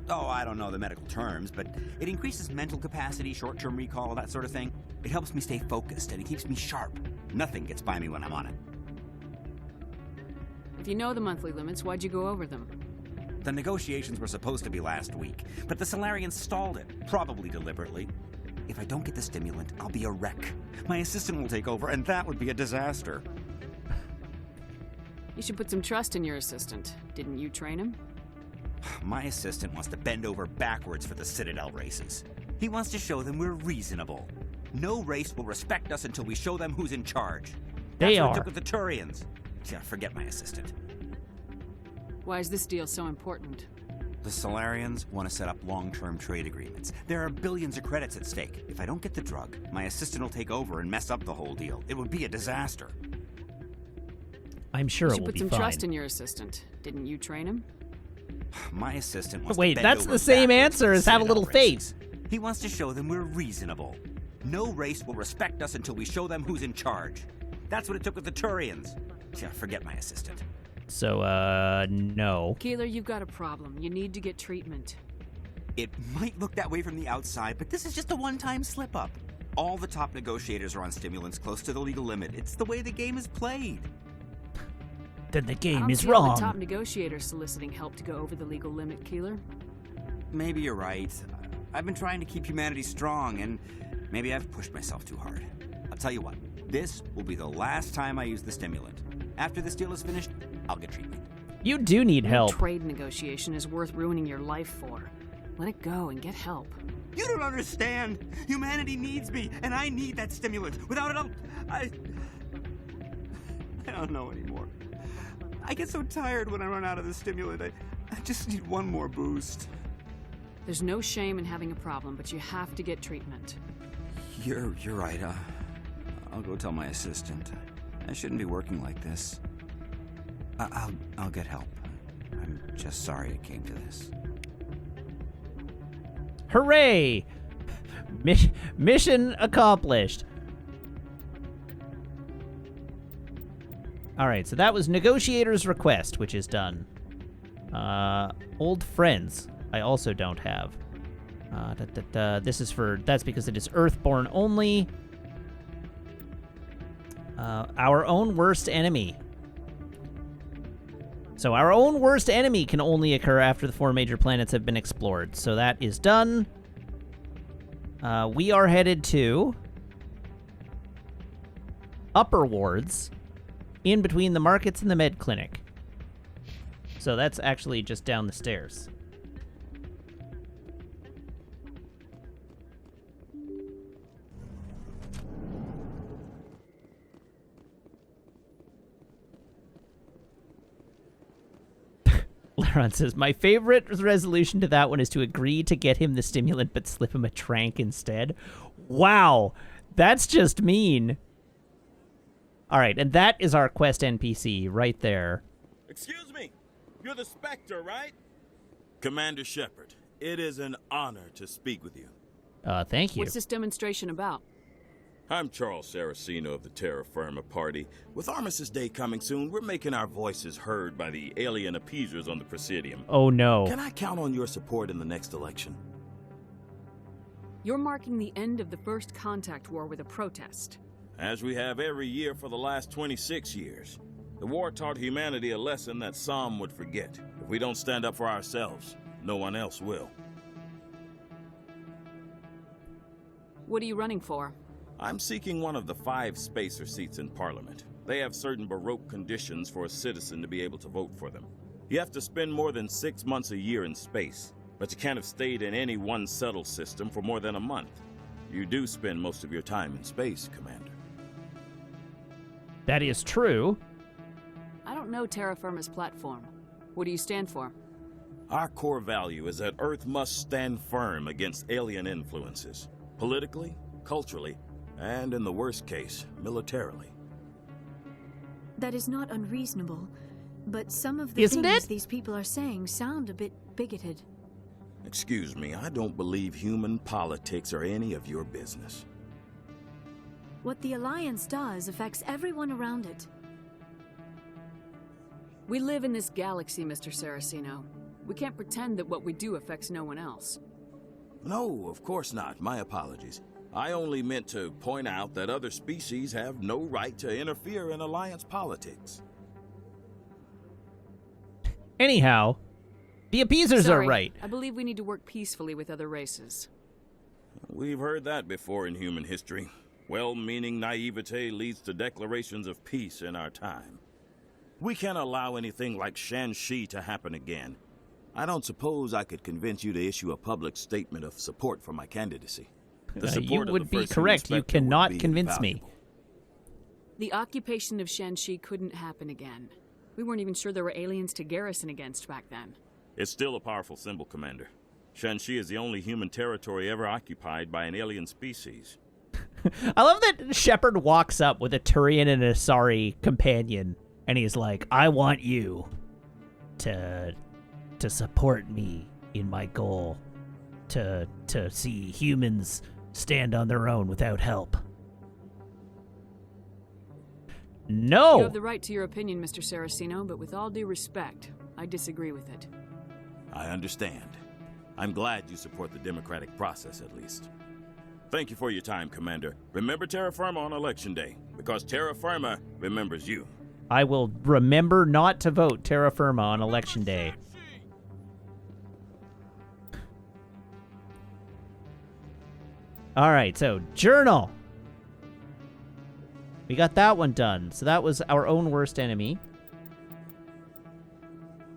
Oh, I don't know the medical terms, but it increases mental capacity, short-term recall, that sort of thing. It helps me stay focused, and it keeps me sharp. Nothing gets by me when I'm on it. If you know the monthly limits, why'd you go over them? The negotiations were supposed to be last week, but the Solarians stalled it, probably deliberately. If I don't get the stimulant, I'll be a wreck. My assistant will take over, and that would be a disaster. You should put some trust in your assistant. Didn't you train him? My assistant wants to bend over backwards for the Citadel races. He wants to show them we're reasonable. No race will respect us until we show them who's in charge. That's what it took with the Turians. Yeah, forget my assistant. Why is this deal so important? The Solarians want to set up long-term trade agreements. There are billions of credits at stake. If I don't get the drug, my assistant will take over and mess up the whole deal. It would be a disaster. I'm sure you it should will put be some fine. trust in your assistant. Didn't you train him? My assistant wants Wait, to bend that's over the same backwards answer for the as have a Citadel little races. faith. He wants to show them we're reasonable. No race will respect us until we show them who's in charge. That's what it took with the Turians. Yeah, forget my assistant. So, no. Keeler, you've got a problem. You need to get treatment. It might look that way from the outside, but this is just a one-time slip-up. All the top negotiators are on stimulants close to the legal limit. It's the way the game is played. Then the I game don't is see all wrong. the top negotiators soliciting help to go over the legal limit, Keeler. Maybe you're right. I've been trying to keep humanity strong, and maybe I've pushed myself too hard. I'll tell you what, this will be the last time I use the stimulant. After this deal is finished, I'll get treatment. You do need help. No trade negotiation is worth ruining your life for. Let it go and get help. You don't understand. Humanity needs me, and I need that stimulant. Without it, I don't know anymore. I get so tired when I run out of the stimulant. I just need one more boost. There's no shame in having a problem, but you have to get treatment. You're right. I'll go tell my assistant. I shouldn't be working like this. I'll get help. I'm just sorry it came to this. Hooray! Mission accomplished. Alright, so that was Negotiator's Request, which is done. Old Friends, I also don't have. That's because it is Earthborn only. Our Own Worst Enemy. So our own worst enemy can only occur after the 4 major planets have been explored. So that is done. We are headed to Upper Wards, in between the markets and the med clinic. So that's actually just down the stairs. Laron says, my favorite resolution to that one is to agree to get him the stimulant but slip him a trank instead. Wow, that's just mean. All right, and that is our quest NPC right there. Excuse me, you're the Spectre, right? Commander Shepard, it is an honor to speak with you. Thank you. What's this demonstration about? I'm Charles Saraceno of the Terra Firma Party. With Armistice Day coming soon, we're making our voices heard by the alien appeasers on the Presidium. Oh, no. Can I count on your support in the next election? You're marking the end of the first contact war with a protest. As we have every year for the last 26 years. The war taught humanity a lesson that some would forget. If we don't stand up for ourselves, no one else will. What are you running for? I'm seeking one of the 5 spacer seats in Parliament. They have certain Baroque conditions for a citizen to be able to vote for them. You have to spend more than 6 months a year in space, but you can't have stayed in any one settled system for more than a month. You do spend most of your time in space, Commander. That is true. I don't know Terra Firma's platform. What do you stand for? Our core value is that Earth must stand firm against alien influences, politically, culturally, and in the worst case, militarily. That is not unreasonable, but some of the Isn't things it? these people are saying sound a bit bigoted. Excuse me, I don't believe human politics are any of your business. What the Alliance does affects everyone around it. We live in this galaxy, Mr. Saraceno. We can't pretend that what we do affects no one else. No, of course not. My apologies. I only meant to point out that other species have no right to interfere in Alliance politics. Anyhow, the appeasers Sorry, are right. I believe we need to work peacefully with other races. We've heard that before in human history. Well-meaning naivete leads to declarations of peace in our time. We can't allow anything like Shanxi to happen again. I don't suppose I could convince you to issue a public statement of support for my candidacy. The You support of would the be first correct. You Inspector would cannot be convince me. invaluable. The occupation of Shanxi couldn't happen again. We weren't even sure there were aliens to garrison against back then. It's still a powerful symbol, Commander. Shanxi is the only human territory ever occupied by an alien species. I love that Shepard walks up with a Turian and a Asari companion, and he's like, I want you to support me in my goal to see humans stand on their own without help. No! You have the right to your opinion, Mr. Saraceno, but with all due respect, I disagree with it. I understand. I'm glad you support the democratic process, at least. Thank you for your time, Commander. Remember Terra Firma on Election Day, because Terra Firma remembers you. I will remember not to vote Terra Firma on Election Day. All right, so journal. We got that one done. So that was our own worst enemy.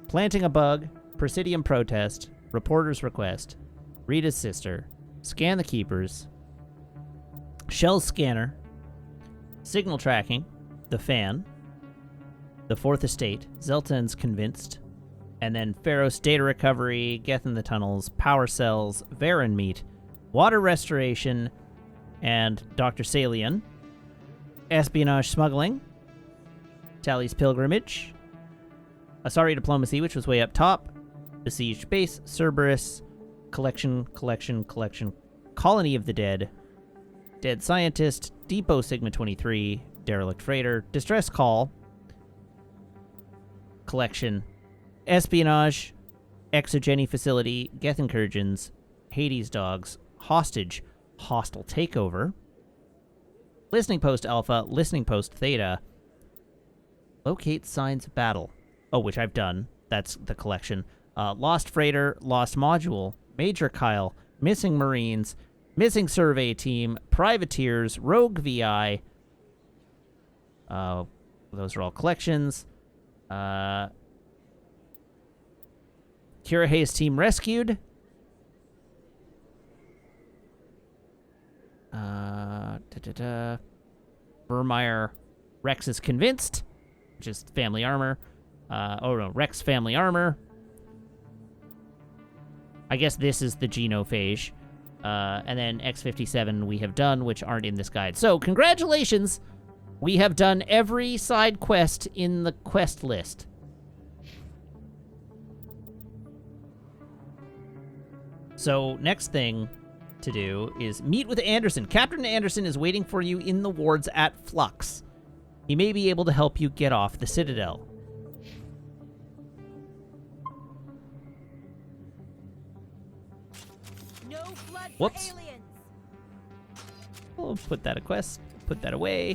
Planting a bug, Presidium protest, reporter's request, Rita's sister, scan the keepers, shell scanner, signal tracking, the fan, the fourth estate, Zeltan's convinced, and then Pharos data recovery, Geth in the tunnels, power cells, Varen meat, water restoration, and Dr. Salian, espionage smuggling, Tali's pilgrimage, Asari diplomacy, which was way up top, besieged base, Cerberus, collection, colony of the dead, dead scientist, Depot Sigma 23, derelict freighter, distress call, collection, espionage, exogeny facility, Geth incursions, Hades dogs, hostage, hostile takeover, listening post alpha, listening post theta, locate signs of battle. Oh, which I've done. That's the collection. Lost freighter, lost module, Major Kyle, missing Marines, missing survey team, privateers, rogue VI. Those are all collections. Kirahe's team rescued. Virmire, Rex is convinced, which is family armor. Rex family armor. I guess this is the genophage. And then X57 we have done, which aren't in this guide. So, congratulations! We have done every side quest in the quest list. So, next thing to do is meet with Anderson. Captain Anderson is waiting for you in the wards at Flux. He may be able to help you get off the Citadel. Whoops. We'll put that put that away.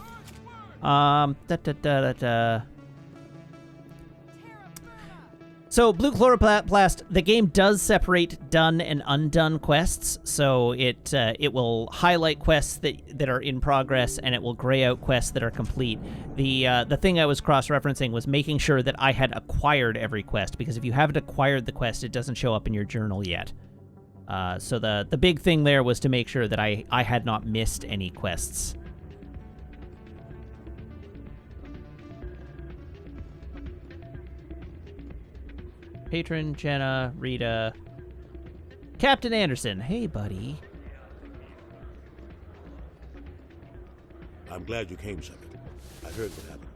So, Blue Chloroplast, the game does separate done and undone quests, so it will highlight quests that are in progress, and it will gray out quests that are complete. The thing I was cross-referencing was making sure that I had acquired every quest, because if you haven't acquired the quest, it doesn't show up in your journal yet. So the big thing there was to make sure that I had not missed any quests. Patron, Jenna, Rita, Captain Anderson. Hey, buddy. I'm glad you came, Shepard. I heard what happened.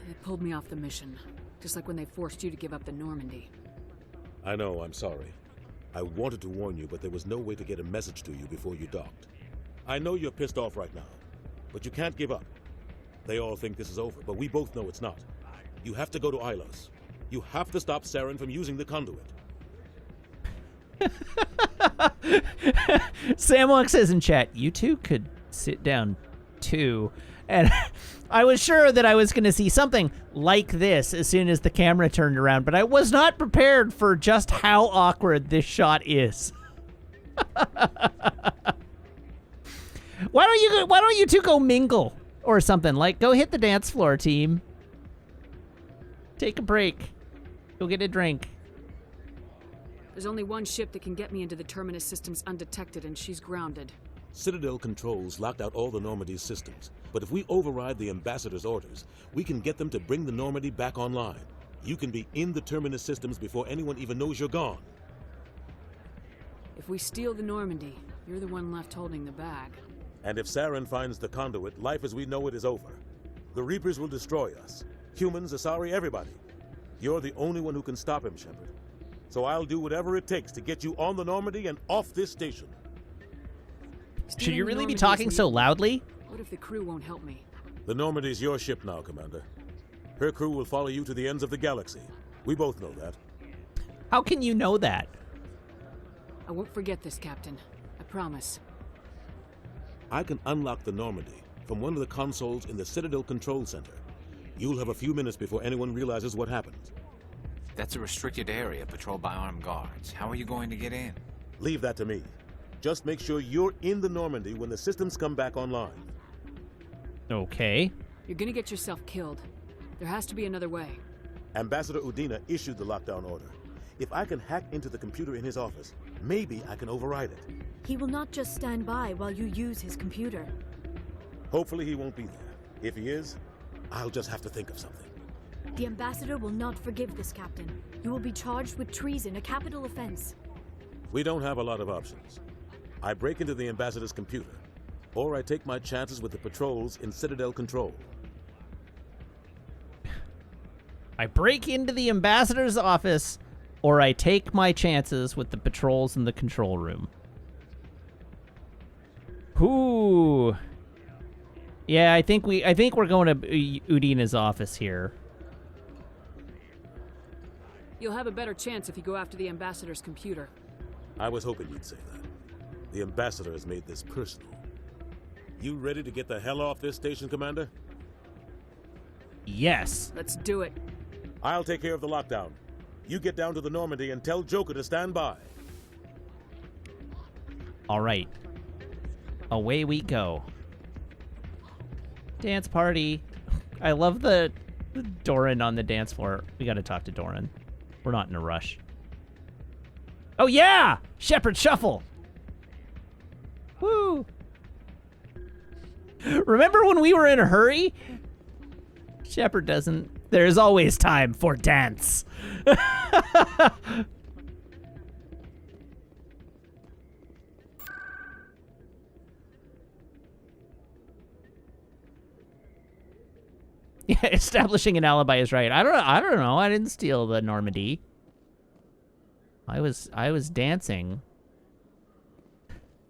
They pulled me off the mission, just like when they forced you to give up the Normandy. I know, I'm sorry. I wanted to warn you, but there was no way to get a message to you before you docked. I know you're pissed off right now, but you can't give up. They all think this is over, but we both know it's not. You have to go to Ilos. You have to stop Saren from using the conduit. Samwalk says in chat, you two could sit down too. And I was sure that I was going to see something like this as soon as the camera turned around, but I was not prepared for just how awkward this shot is. Why don't you two go mingle or something? Like, go hit the dance floor, team. Take a break. Go get a drink. There's only one ship that can get me into the Terminus systems undetected, and she's grounded. Citadel controls locked out all the Normandy's systems, but if we override the Ambassador's orders, we can get them to bring the Normandy back online. You can be in the Terminus systems before anyone even knows you're gone. If we steal the Normandy, you're the one left holding the bag. And if Saren finds the conduit, life as we know it is over. The Reapers will destroy us. Humans, Asari, everybody. You're the only one who can stop him, Shepard. So I'll do whatever it takes to get you on the Normandy and off this station. Should you really be talking so loudly? What if the crew won't help me? The Normandy's your ship now, Commander. Her crew will follow you to the ends of the galaxy. We both know that. How can you know that? I won't forget this, Captain. I promise. I can unlock the Normandy from one of the consoles in the Citadel Control Center. You'll have a few minutes before anyone realizes what happened. That's a restricted area patrolled by armed guards. How are you going to get in? Leave that to me. Just make sure you're in the Normandy when the systems come back online. Okay. You're gonna get yourself killed. There has to be another way. Ambassador Udina issued the lockdown order. If I can hack into the computer in his office, maybe I can override it. He will not just stand by while you use his computer. Hopefully he won't be there. If he is, I'll just have to think of something. The Ambassador will not forgive this, Captain. You will be charged with treason, a capital offense. We don't have a lot of options. I break into the Ambassador's computer, or I take my chances with the patrols in Citadel Control. I break into the Ambassador's office, or I take my chances with the patrols in the control room. Ooh. Yeah, I think we're going to Udina's office here. You'll have a better chance if you go after the Ambassador's computer. I was hoping you'd say that. The Ambassador has made this personal. You ready to get the hell off this station, Commander? Yes. Let's do it. I'll take care of the lockdown. You get down to the Normandy and tell Joker to stand by. All right. Away we go. Dance party. I love the Doran on the dance floor. We got to talk to Doran. We're not in a rush. Oh, yeah! Shepard Shuffle! Woo! Remember when we were in a hurry? Shepard doesn't There is always time for dance. Yeah, establishing an alibi is right. I don't know. I didn't steal the Normandy. I was dancing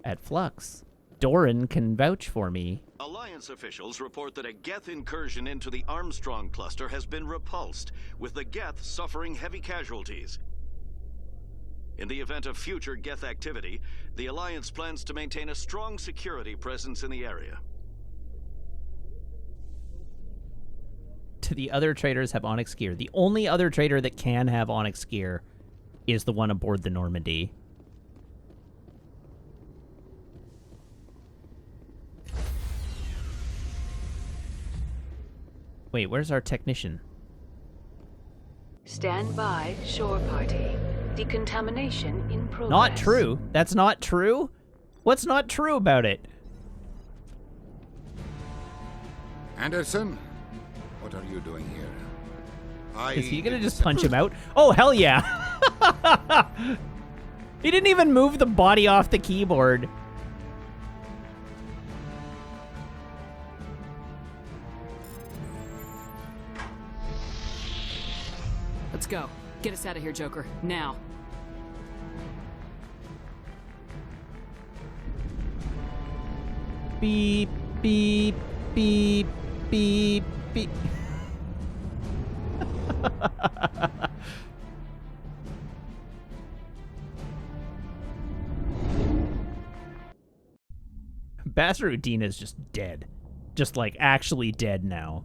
at Flux. Doran can vouch for me. Alliance officials report that a Geth incursion into the Armstrong cluster has been repulsed, with the Geth suffering heavy casualties. In the event of future Geth activity, the Alliance plans to maintain a strong security presence in the area. Do the other traders have Onyx gear? The only other trader that can have Onyx gear is the one aboard the Normandy. Wait, where's our technician? Stand by, shore party. Decontamination in progress. Not true. That's not true? What's not true about it? Anderson, what are you doing here? Is he gonna just punch him out? Oh, hell yeah! He didn't even move the body off the keyboard. Let's go. Get us out of here, Joker. Now. Beep, beep, beep, beep, beep. Basarudina is just dead. Just, like, actually dead now.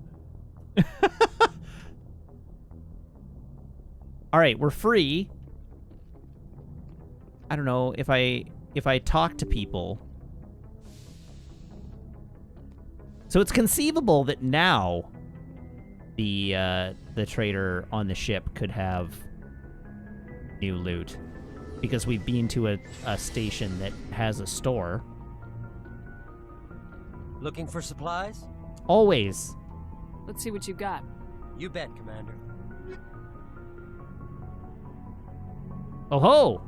Alright, we're free. I don't know, if I talk to people... So it's conceivable that now the trader on the ship could have new loot. Because we've been to a station that has a store. Looking for supplies? Always. Let's see what you got. You bet, Commander. Oh ho!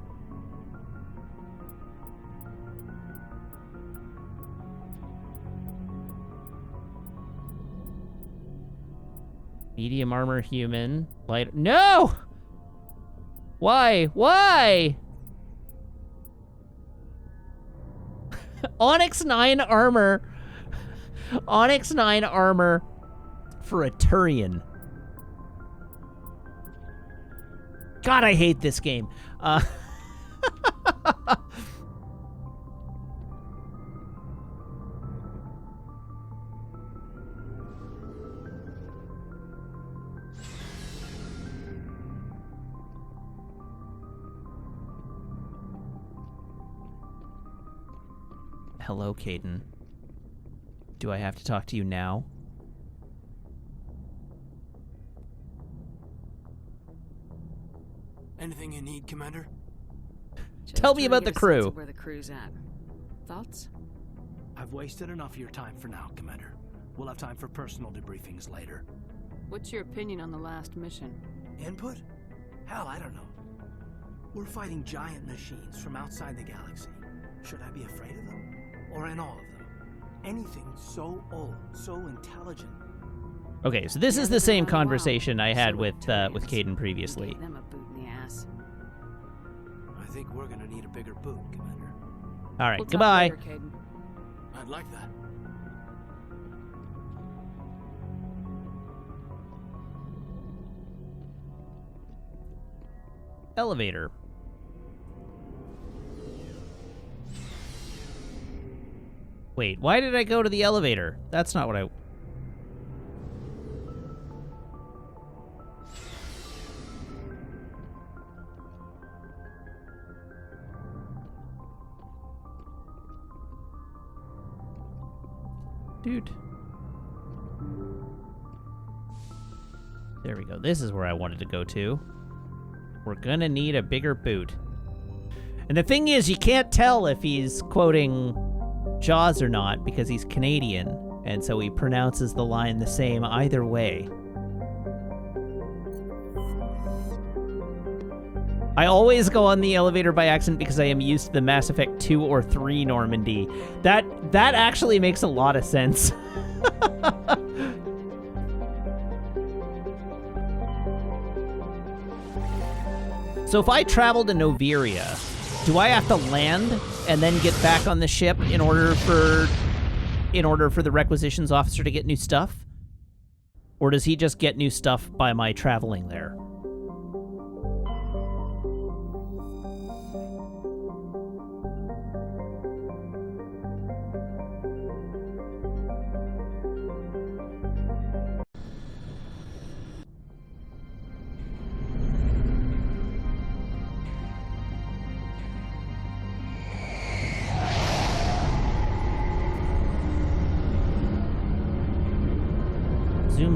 Medium armor human. Light. No! Why? Why? Onyx 9 armor. Onyx 9 armor for a Turian. God, I hate this game. Hello, Caden. Do I have to talk to you now? Anything you need, Commander? Tell me about the crew. Where the crew's at. Thoughts? I've wasted enough of your time for now, Commander. We'll have time for personal debriefings later. What's your opinion on the last mission? Input? Hell, I don't know. We're fighting giant machines from outside the galaxy. Should I be afraid of them? Or in all of them? Anything so old, so intelligent. Okay, so this is the same conversation I had with Caden previously. Them a boot in the ass. I think we're gonna need a bigger boot, Commander. All right, We'll talk goodbye. later, Caden. I'd like that. Elevator. Wait, why did I go to the elevator? That's not what I... Dude. There we go. This is where I wanted to go to. We're gonna need a bigger boot. And the thing is, you can't tell if he's quoting Jaws or not because he's Canadian, and so he pronounces the line the same either way. I always go on the elevator by accident because I am used to the Mass Effect 2 or 3 Normandy. That actually makes a lot of sense. So if I travel to Noveria, do I have to land and then get back on the ship in order for the requisitions officer to get new stuff? Or does he just get new stuff by my traveling there?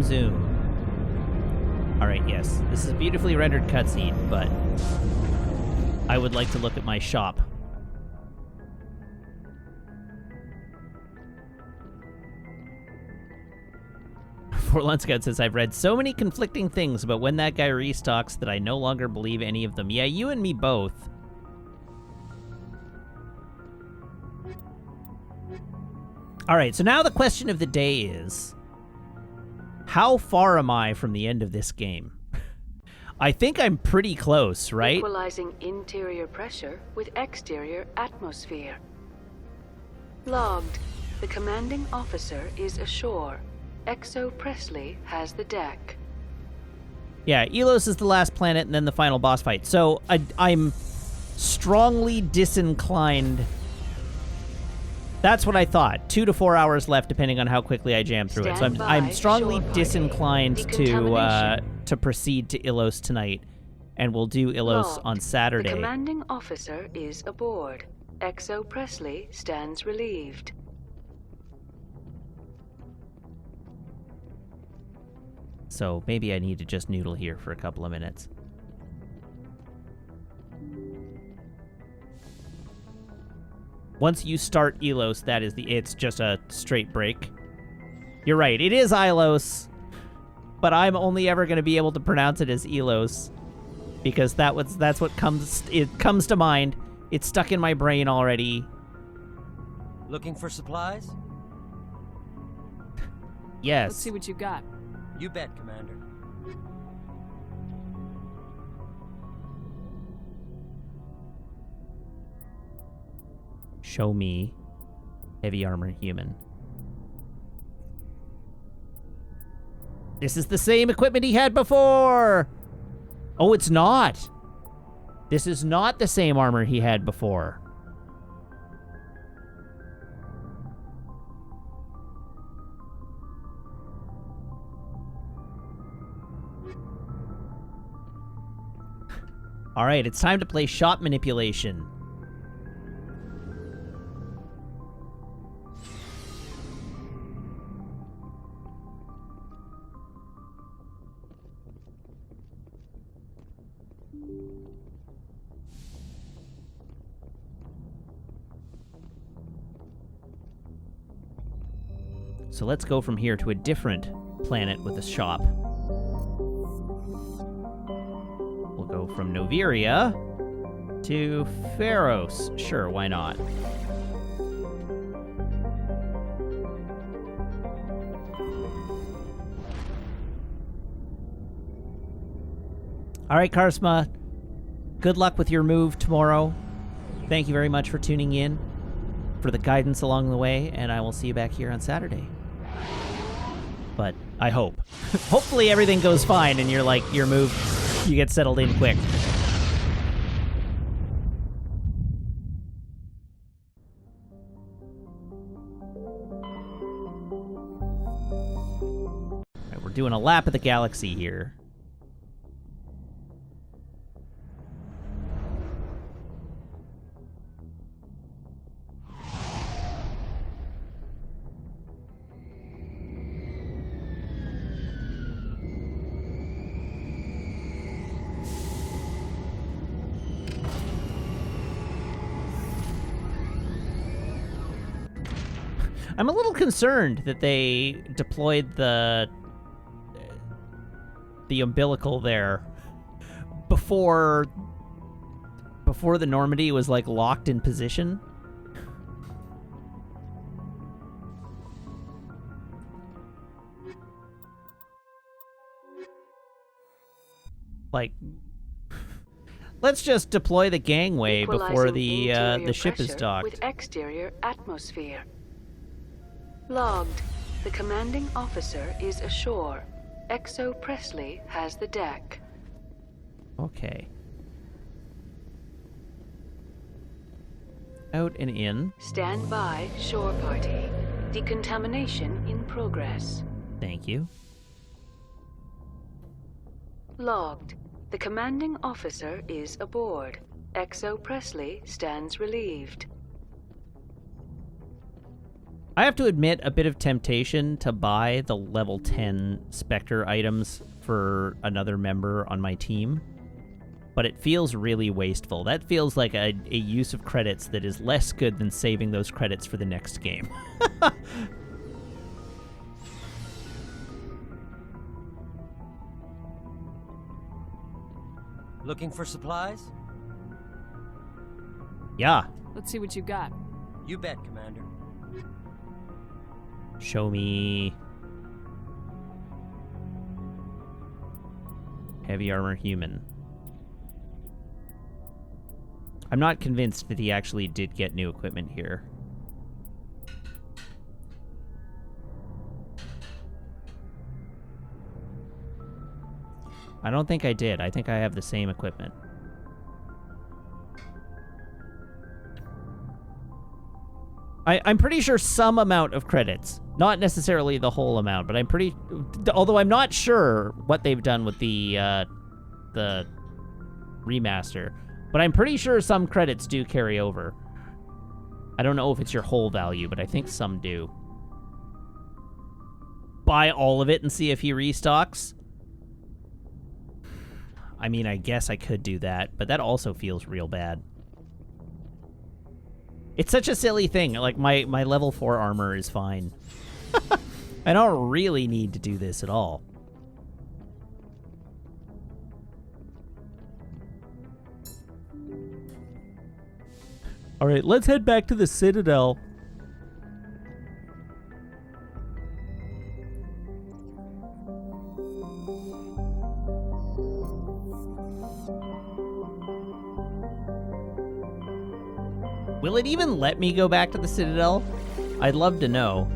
Zoom. Alright, yes. This is a beautifully rendered cutscene, but I would like to look at my shop. Forlorn Scout says, I've read so many conflicting things about when that guy restocks that I no longer believe any of them. Yeah, you and me both. Alright, so now the question of the day is, how far am I from the end of this game? I think I'm pretty close, right? Equalizing interior pressure with exterior atmosphere. Logged. The commanding officer is ashore. Exo Presley has the deck. Yeah, Elos is the last planet and then the final boss fight. So I'm strongly disinclined. That's what I thought. 2 to 4 hours left, depending on how quickly I jam through it. So I'm strongly disinclined to proceed to Ilos tonight, and we'll do Ilos on Saturday. The commanding officer is aboard. Exo Presley stands relieved. So maybe I need to just noodle here for a couple of minutes. Once you start Elos, it's just a straight break. You're right, it is Ilos, but I'm only ever going to be able to pronounce it as Elos because that's what comes to mind. It's stuck in my brain already. Looking for supplies? Yes. Let's see what you got. You bet, Commander. Show me heavy armor human. This is the same equipment he had before! Oh, it's not! This is not the same armor he had before. Alright, it's time to play shop manipulation. So let's go from here to a different planet with a shop. We'll go from Noveria to Pharos. Sure, why not? All right, Karsma. Good luck with your move tomorrow. Thank you very much for tuning in, for the guidance along the way, and I will see you back here on Saturday. But I hope. Hopefully everything goes fine and your move, you get settled in quick. All right, we're doing a lap of the galaxy here. I'm a little concerned that they deployed the umbilical there before before the Normandy was, like, locked in position. Like, let's just deploy the gangway before the ship is docked. With exterior atmosphere. Logged. The commanding officer is ashore. Exo Presley has the deck. Okay. Out and in. Stand by, shore party. Decontamination in progress. Thank you. Logged. The commanding officer is aboard. Exo Presley stands relieved. I have to admit, a bit of temptation to buy the level 10 Spectre items for another member on my team, but it feels really wasteful. That feels like a use of credits that is less good than saving those credits for the next game. Looking for supplies? Yeah. Let's see what you got. You bet, Commander. Show me... Heavy armor human. I'm not convinced that he actually did get new equipment here. I don't think I did. I think I have the same equipment. I'm pretty sure some amount of credits. Not necessarily the whole amount, but I'm pretty... Although I'm not sure what they've done with the remaster. But I'm pretty sure some credits do carry over. I don't know if it's your whole value, but I think some do. Buy all of it and see if he restocks. I mean, I guess I could do that, but that also feels real bad. It's such a silly thing. Like, my level 4 armor is fine. I don't really need to do this at all. All right, let's head back to the Citadel. Will it even let me go back to the Citadel? I'd love to know.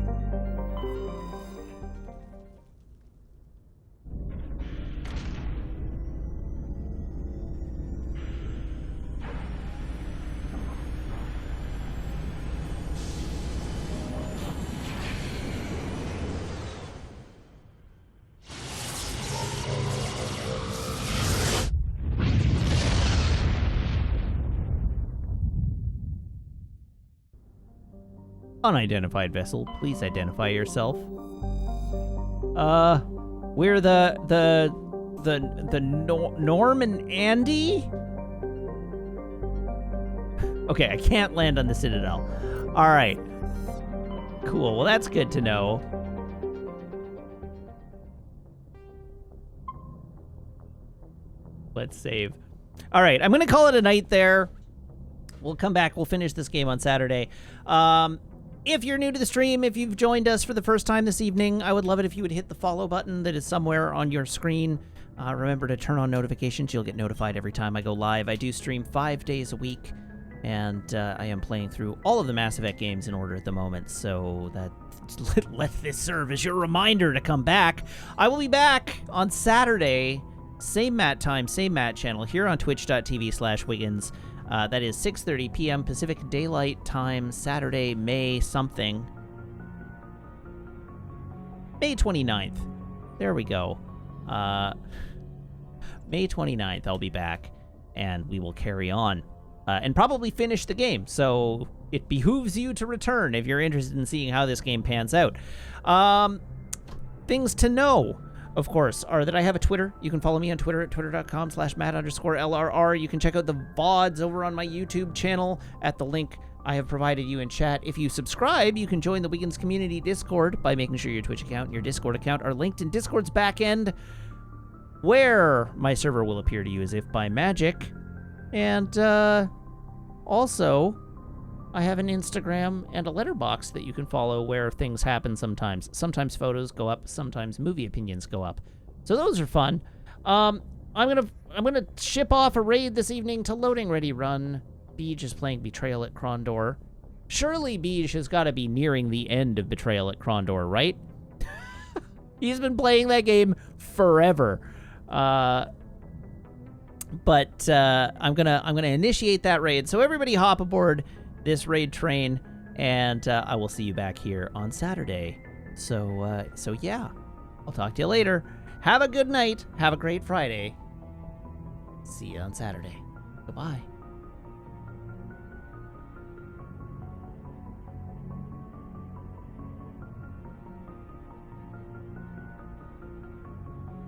Unidentified vessel, please identify yourself. We're the Norm and Andy? Okay, I can't land on the Citadel. All right. Cool, well that's good to know. Let's save. All right, I'm going to call it a night there. We'll come back. We'll finish this game on Saturday. If you're new to the stream, if you've joined us for the first time this evening, I would love it if you would hit the follow button that is somewhere on your screen. Remember to turn on notifications. You'll get notified every time I go live. I do stream 5 days a week, and I am playing through all of the Mass Effect games in order at the moment, so that let this serve as your reminder to come back. I will be back on Saturday, same Matt time, same Matt channel, here on twitch.tv/Wiggins. That is 6:30 p.m. Pacific Daylight Time, Saturday, May something. May 29th. There we go. May 29th, I'll be back, and we will carry on. And probably finish the game, so it behooves you to return if you're interested in seeing how this game pans out. Things to know, of course, are that I have a Twitter. You can follow me on Twitter at twitter.com/Matt_LRR. You can check out the VODs over on my YouTube channel at the link I have provided you in chat. If you subscribe, you can join the Wiggins Community Discord by making sure your Twitch account and your Discord account are linked in Discord's back end, where my server will appear to you as if by magic. And also, I have an Instagram and a letterbox that you can follow where things happen sometimes. Sometimes photos go up, sometimes movie opinions go up. So those are fun. I'm gonna ship off a raid this evening to Loading Ready Run. Beej is playing Betrayal at Krondor. Surely Beej has got to be nearing the end of Betrayal at Krondor, right? He's been playing that game forever. But I'm gonna initiate that raid. So everybody hop aboard this raid train, and I will see you back here on Saturday. So yeah, I'll talk to you later. Have a good night. Have a great Friday. See you on Saturday. Goodbye.